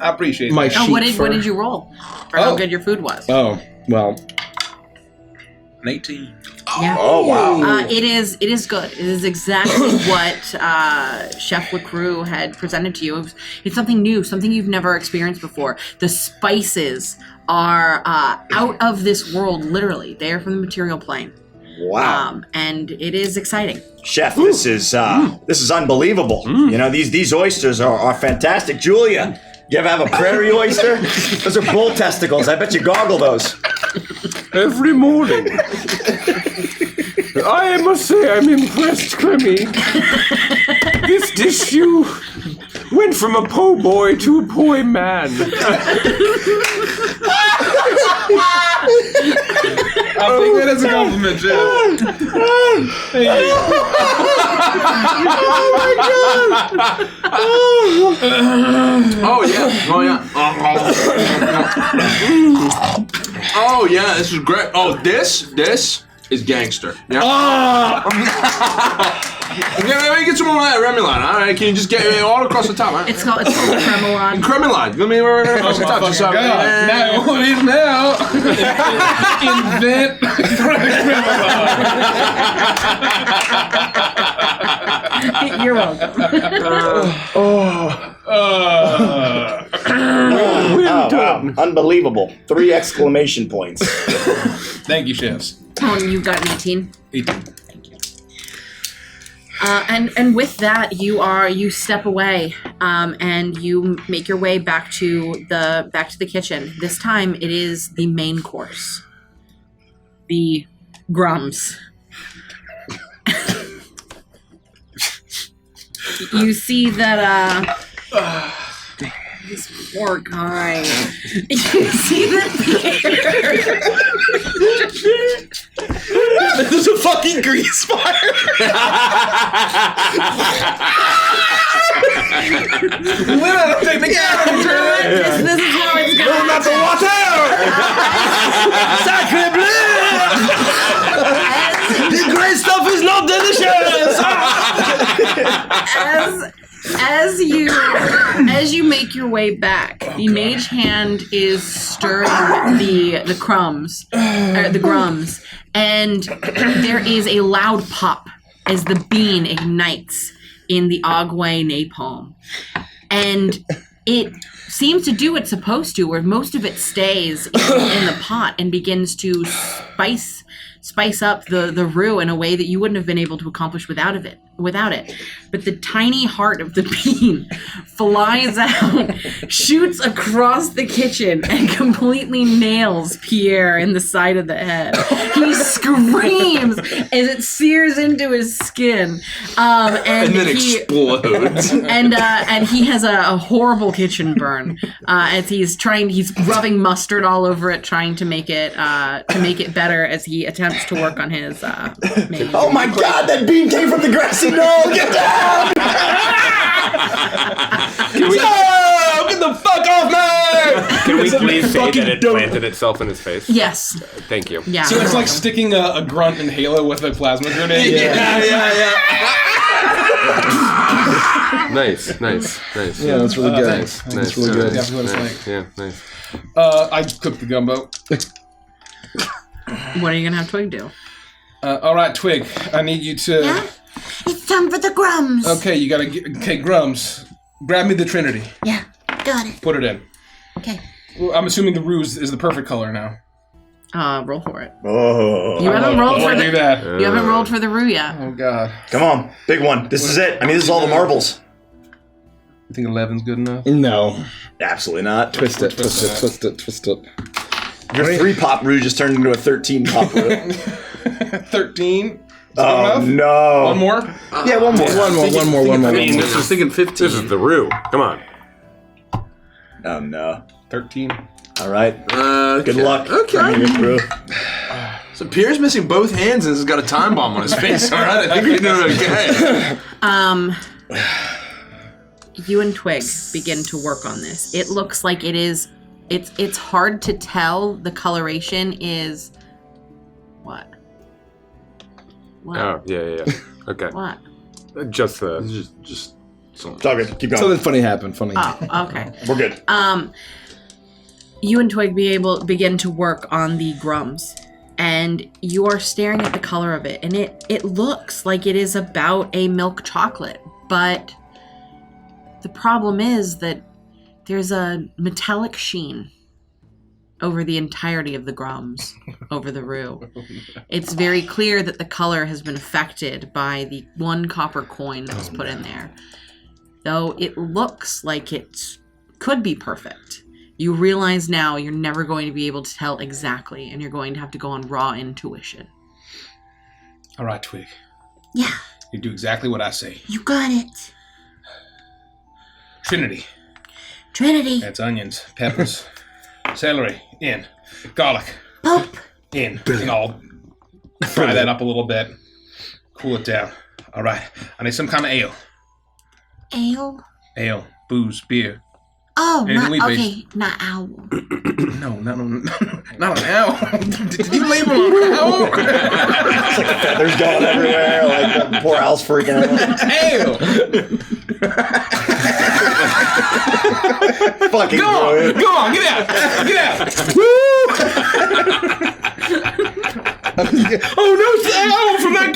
I appreciate my that. sheet. What did you roll for how good your food was? Oh, well. An 18. Yeah. Oh, wow. It is good. It is exactly what Chef LaCroix had presented to you. It's something new, something you've never experienced before. The spices are out of this world, literally. They are from the material plane. Wow. And it is exciting. Chef, this is unbelievable. These oysters are fantastic. Julia, you ever have a prairie oyster? Those are bull testicles. I bet you goggle those. Every morning. I must say I'm impressed, Clemmy. This dish you went from a po' boy to a poi man. I'll take that as a compliment, Jeff. Oh yeah, this is great. Oh, this is gangster. Yeah. Oh! Let me get some more of that Remuline. All right, can you just get it all across the top? Right? It's called Cremelon. Cremolide. Let me across the top. Just God. Now, please now. Invent You're welcome. Wow. Unbelievable. 3 exclamation points. Thank you, chefs. Tony, you got an 18. 18. And with that, you step away, and you make your way back to the kitchen. This time, it is the main course, the grums. You see that this poor guy. You see that There's a fucking grease fire. This is how it's going. No, not the water. Sacre bleu. The gray stuff is not delicious. As you make your way back, the mage hand is stirring the grums, and there is a loud pop as the bean ignites in the Agwe napalm, and it seems to do what it's supposed to, where most of it stays in the pot and begins to spice up the roux in a way that you wouldn't have been able to accomplish without it. But the tiny heart of the bean flies out, shoots across the kitchen, and completely nails Pierre in the side of the head. He screams as it sears into his skin, and then he explodes. and he has a horrible kitchen burn as he's rubbing mustard all over it, trying to make it better as he attempts to work on his main. Oh my god, that bean came from the grassy knoll! Get down! Get the fuck off me! Can we please say fucking that it dope. planted itself in his face? Yes. Thank you. Yeah. So it's like sticking a grunt inhaler with a plasma grenade. Yeah. Nice. Yeah, that's really good. Nice. That's really good. That's what it's like. Yeah, nice. I cooked the gumbo. What are you gonna have Twig do? All right, Twig. I need you to. Yeah? It's time for the grums. Okay, you gotta get. Okay, Grums. Grab me the Trinity. Yeah, got it. Put it in. Okay. Well, I'm assuming the ruse is the perfect color now. Roll for it. Oh. You haven't rolled for do the that. you haven't rolled for the roux yet. Oh God. Come on, big one. This is it. I mean, this is all the marbles. You think 11's good enough? No. Absolutely not. Twist it. Your 3-pop roux just turned into a 13-pop roux. 13. Oh, no. One more. Yeah, one more. One more. I mean, I was thinking 15. This is the roux. Come on. Oh, no. 13. All right. Good Good luck. Okay. I mean, this roux. So Pierre's missing both hands and has got a time bomb on his face. All right, I think we're doing okay. You and Twig begin to work on this. It looks like it is. It's hard to tell. The coloration is what? What? Oh, yeah. Okay. What? Just the. Just It's all good. Keep going. Something funny happened. Oh, okay. We're good. You and Twig begin to work on the grums, and you are staring at the color of it, and it looks like it is about a milk chocolate, but the problem is that there's a metallic sheen over the entirety of the grums, over the roux. It's very clear that the color has been affected by the 1 copper coin that was put in there. Though it looks like it could be perfect. You realize now you're never going to be able to tell exactly, and you're going to have to go on raw intuition. All right, Twig. Yeah, You do exactly what I say. you got it. Trinity. Trinity. That's onions, peppers, celery, in. Garlic, Pope. in. And I'll fry that up a little bit. Cool it down. All right. I need some kind of ale. Ale. Ale, booze, beer. Oh, Anything not, wheat-based. okay, not owl. No, not an owl. Did you label an owl? It's like feathers going everywhere. Like the poor owl's freaking out. Hell! Fucking Go on, brilliant. go on, get out, get out. Oh no, it's the owl from that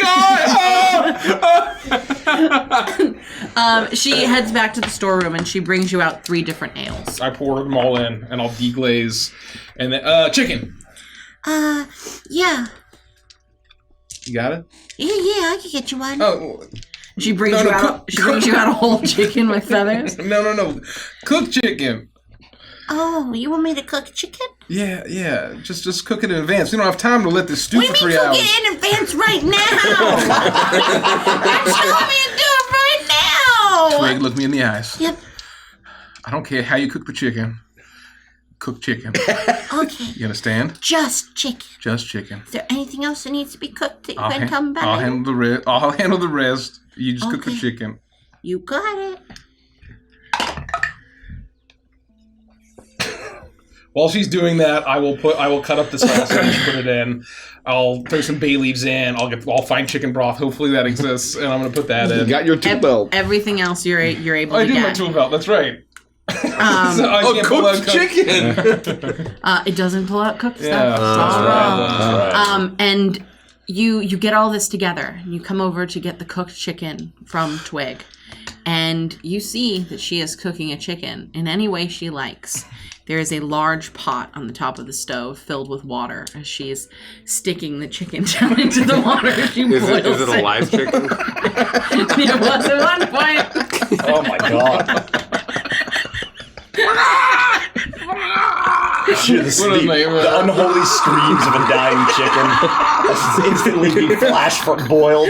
guy! She heads back to the storeroom and she brings you out 3 different ales. I pour them all in, and I'll deglaze, and then chicken. Yeah. You got it? Yeah, I can get you one. Oh, She brings No, you no, out. She brings you out a whole chicken with feathers. no, cooked chicken. Oh, you want me to cook chicken? Yeah. Just cook it in advance. We don't have time to let this stew What for do 3 you mean hours. cook it in advance right now? You're telling me to do it right now. Twig, look me in the eyes. Yep. I don't care how you cook the chicken. Cook chicken. Okay. You understand? Just chicken. Just chicken. Is there anything else that needs to be cooked that you can come back? I'll handle the rest. You just cook the Okay. chicken. You got it. While she's doing that, I will cut up the sausage, put it in. I'll throw some bay leaves in. I'll find chicken broth. Hopefully that exists, and I'm gonna put that in. You got your tool belt. Everything else you're able I to did my get. tool belt. That's right. So I Oh, can't pull out cooked chicken! It doesn't pull out cooked Yeah, stuff. that's All right. wrong. And you get all this together. You come over to get the cooked chicken from Twig, and you see that she is cooking a chicken in any way she likes. There is a large pot on the top of the stove filled with water as she is sticking the chicken down into the water. She Is boils it a live chicken? It was at one point. Oh my god. Shit, the unholy screams of a dying chicken. That's instantly being flash boiled.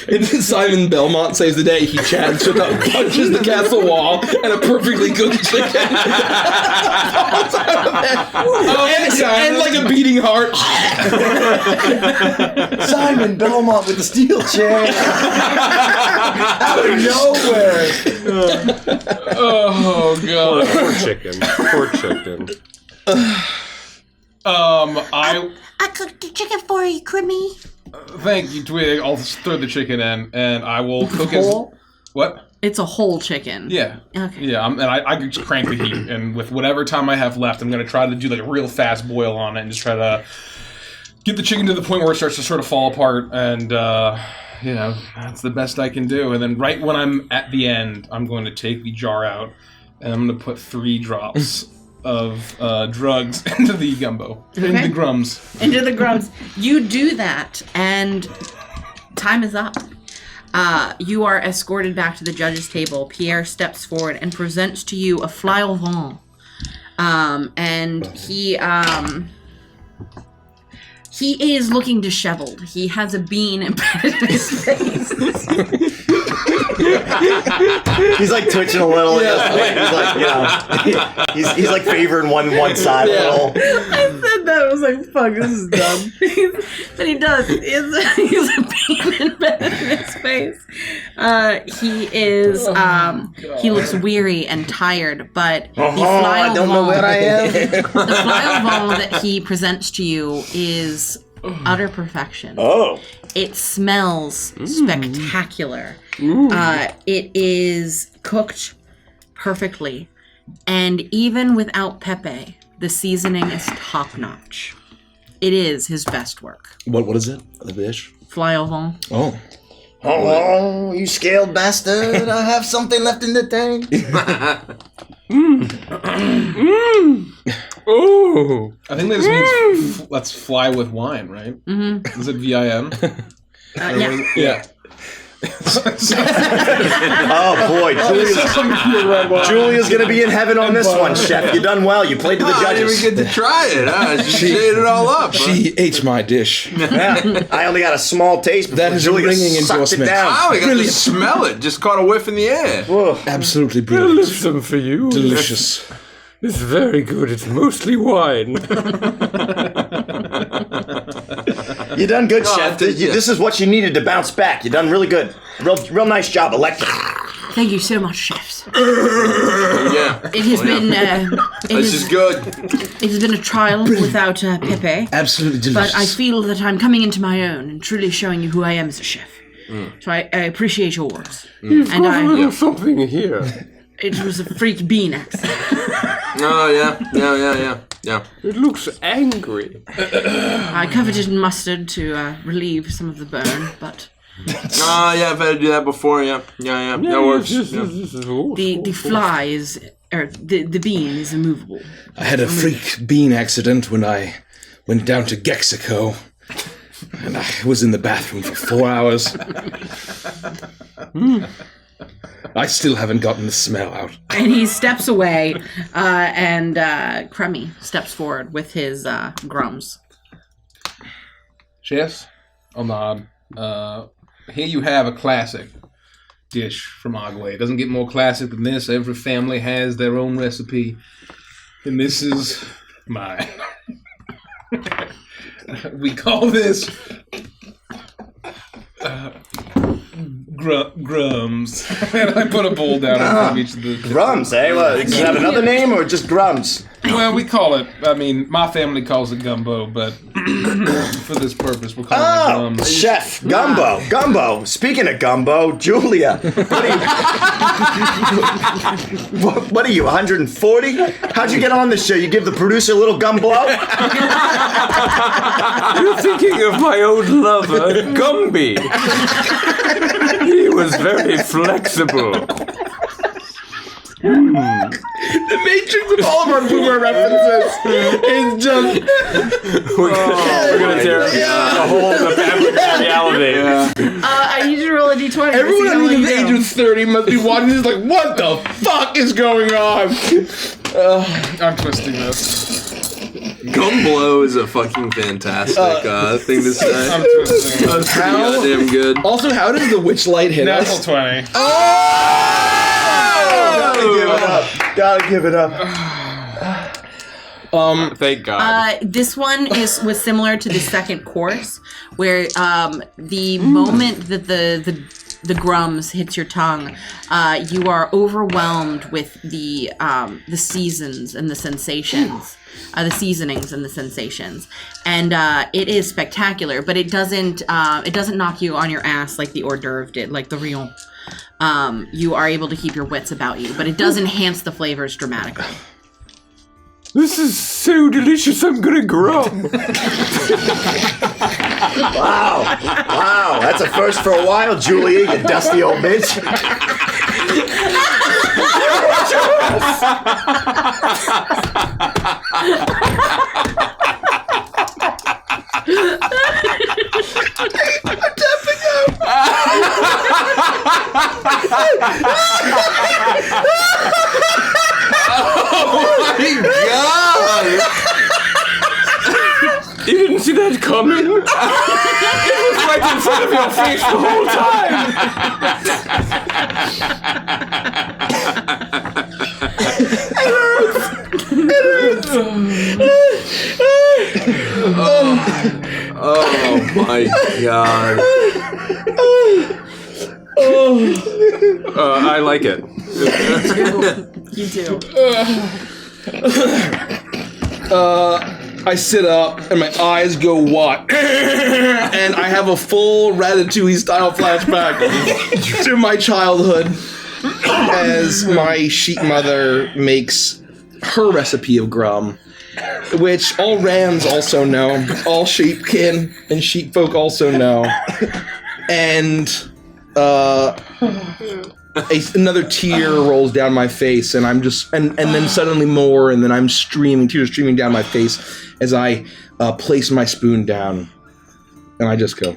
And then Simon Belmont saves the day. He chads it up, punches the castle wall, and a perfectly cooked chicken. and like a beating heart. Simon Belmont with the steel chair. Out of nowhere. Oh god. Poor chicken. I cooked the chicken for you, Crimmy. Thank you, Twig. I'll throw the chicken in, and I will cook Whole? What? It's a whole chicken. Yeah. Okay. Yeah, and I can just crank the heat, and with whatever time I have left, I'm going to try to do like a real fast boil on it and just try to get the chicken to the point where it starts to sort of fall apart, and, that's the best I can do. And then right when I'm at the end, I'm going to take the jar out, and I'm going to put 3 drops of drugs into the gumbo. Into the grums. Into the grums. You do that, and time is up. You are escorted back to the judge's table. Pierre steps forward and presents to you a fly au vent. And he is looking disheveled. He has a bean embedded in his face. He's like twitching a little. He's like, he's like favoring one side a little. I said that. I was like, fuck, this is dumb. But he does. He has a bean embedded in his face. He is, he looks weary and tired, but the fly au I don't know where I am. The fly au vent that he presents to you is utter perfection. Oh. It smells spectacular. It is cooked perfectly. And even without Pepe, the seasoning is top notch. It is his best work. What is it? The dish? Fly au vent. Oh. Oh, you scaled bastard. I have something left in the tank. Oh. I think that just means let's fly with wine, right? Mm-hmm. Is it VIN? Yeah. Yeah. Oh boy, Julia's gonna be in heaven on this one, Chef. You done well. You played to the I didn't judges. even get to try it. Huh? She ate it all up. She ate my dish. Yeah, I only got a small taste. That is a Julia ringing sucked endorsement. it down. I only got to smell it. Just caught a whiff in the air. Ugh. Absolutely I'll brilliant. lift some for you. Delicious. It's very good. It's mostly wine. You done good, No, Chef. I did, yeah. This is what you needed to bounce back. You done really good. Real nice job, Electrum. Thank you so much, chefs. Yeah. It has been. This is good. It has been a trial without Pepe. Absolutely delicious. But I feel that I'm coming into my own and truly showing you who I am as a chef. So I appreciate your words. And a little something here. it was a freak bean accident. Oh, yeah. It looks angry. I covered it in mustard to relieve some of the burn, but Oh, yeah, I've had to do that before, yeah. That works. Yeah. the fly is, or the bean is immovable. I had a freak bean accident when I went down to Gexico. And I was in the bathroom for 4 hours. I still haven't gotten the smell out. And he steps away, and Crummy steps forward with his grums. Chefs, I'll nod. Here you have a classic dish from Agwe. It doesn't get more classic than this. Every family has their own recipe, and this is mine. We call this grums. And I put a bowl down in front of each of the... Grums, eh? Well, does it have another name or just Grums? Well, we call it, I mean, my family calls it gumbo, but for this purpose, we're calling it grums. Chef, gumbo, gumbo. Speaking of gumbo, Julia, what are you, 140? How'd you get on this show? You give the producer a little gumbo? You're thinking of my old lover, Gumby. He was very flexible. The matrix of all of our boomer references is just... We're gonna tear a hole in the fabric of reality. I need you to roll a d20. Everyone under the age of 30 must be watching this like, what the fuck is going on? I'm twisting this. Gumblow is a fucking fantastic thing to say. I'm twisting That's this. pretty goddamn good. Also, how does the Witchlight hit Natural us? 20. Gotta give it up. Thank God. This one was similar to the second course, where the moment that the grums hits your tongue, you are overwhelmed with the seasons and the sensations, the seasonings and the sensations, and it is spectacular. But it doesn't knock you on your ass like the hors d'oeuvre did, like the Rion. You are able to keep your wits about you, but it does enhance the flavors dramatically. This is so delicious, I'm gonna grum. Wow, that's a first for a while, Julia, you dusty old bitch. Oh my god! You didn't see that coming? It was right in front of your face the whole Oh my god. I like it. You do. I sit up and my eyes go wide, and I have a full Ratatouille style flashback to my childhood as my sheep mother makes her recipe of grum, which all Rams also know, all sheepkin and sheep folk also know, and another tear rolls down my face, and I'm just, and then suddenly more, and then I'm tears streaming down my face as I place my spoon down, and I just go,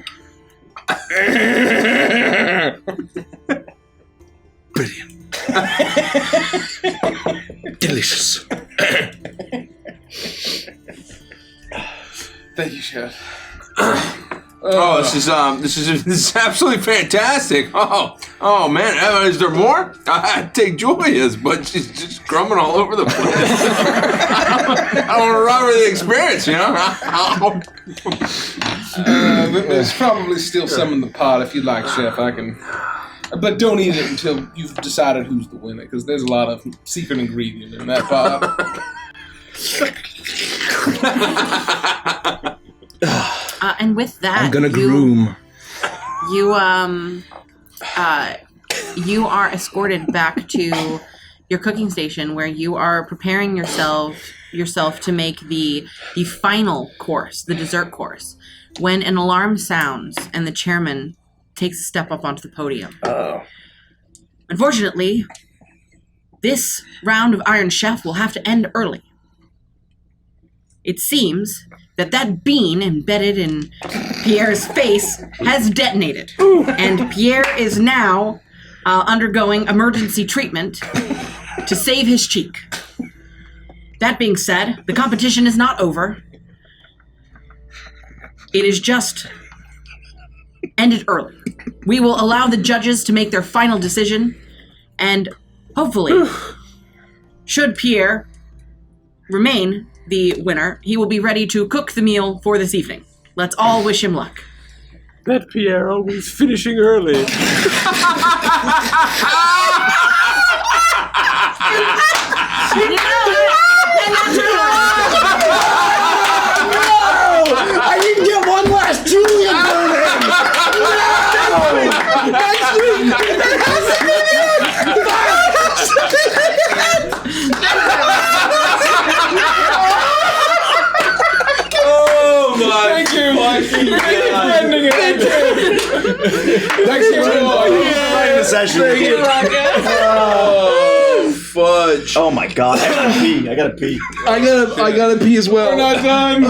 brilliant, delicious. Thank you, Chef. Oh, this is absolutely fantastic. Oh man, is there more? I'd take Julia's, but she's just grumbling all over the place. I want to rob her of the experience, you know? There's probably still some in the pot if you'd like, Chef. I can But don't eat it until you've decided who's the winner, because there's a lot of secret ingredient in that pop. And with that, I'm gonna groom. You are escorted back to your cooking station, where you are preparing yourself to make the final course, the dessert course, when an alarm sounds and the chairman takes a step up onto the podium. Unfortunately, this round of Iron Chef will have to end early. It seems that bean embedded in Pierre's face has detonated, and Pierre is now undergoing emergency treatment to save his cheek. That being said, the competition is not over. It is just ended early. We will allow the judges to make their final decision, and hopefully, should Pierre remain the winner, he will be ready to cook the meal for this evening. Let's all wish him luck. That Pierre always finishing early. I didn't get one last Julian Oh my! Thank you. Thank you for ending it. Thanks in the session. Oh, fudge! Oh my god! I gotta pee. I gotta pee as well. We're not done.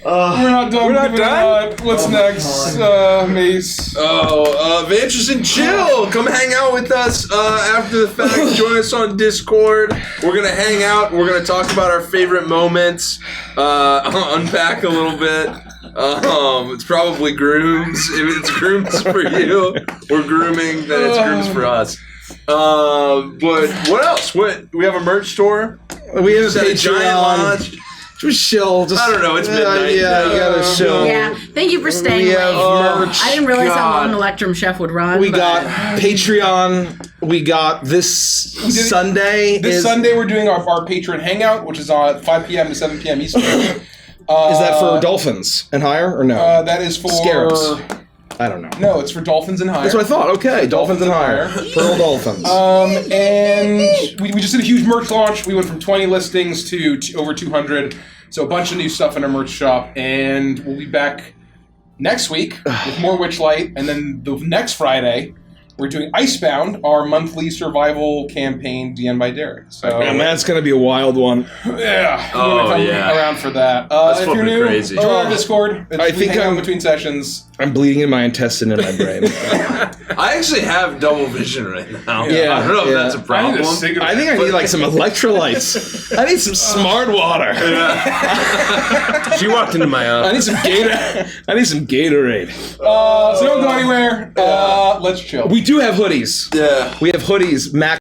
We're not done. We're not done? What's next, Mace? Vantress and Chill, come hang out with us after the fact. Join us on Discord. We're gonna hang out. We're gonna talk about our favorite moments. Unpack a little bit. It's probably grooms. If it's grooms for you, we're grooming. Then it's grooms for us. But what else? We have a merch store. We have a Giant Patreon. launch. Just chill. Just, I don't know. It's midnight. Yeah, you gotta chill. Yeah, thank you for staying We late. have merch. I didn't realize how God. long Electrum Chef would run. We but- got Patreon. We got this Sunday. This Sunday we're doing our patron hangout, which is on 5 p.m. to 7 p.m. Eastern. Is that for dolphins and higher or no? That is for Scarabs. I don't know. No, it's for dolphins and higher. That's what I thought. Okay, dolphins and higher. Pearl dolphins. And we just did a huge merch launch. We went from 20 listings to over 200. So a bunch of new stuff in our merch shop. And we'll be back next week with more Witchlight. And then the next Friday, we're doing Icebound, our monthly survival campaign DN by Derek. So Man, that's gonna be a wild one. yeah, Oh, we're gonna come yeah. around for that. That's if you're fucking new, crazy. join our Discord. I think hang out I'm- between sessions. I'm bleeding in my intestine and my brain. I actually have double vision right now. Yeah, I don't know if yeah. that's a problem. I think I need like some electrolytes. I need some smart water. She walked into my I office. need some Gator. I need some Gatorade. So don't go anywhere. Let's chill. We do have hoodies. Yeah. We have hoodies. Mac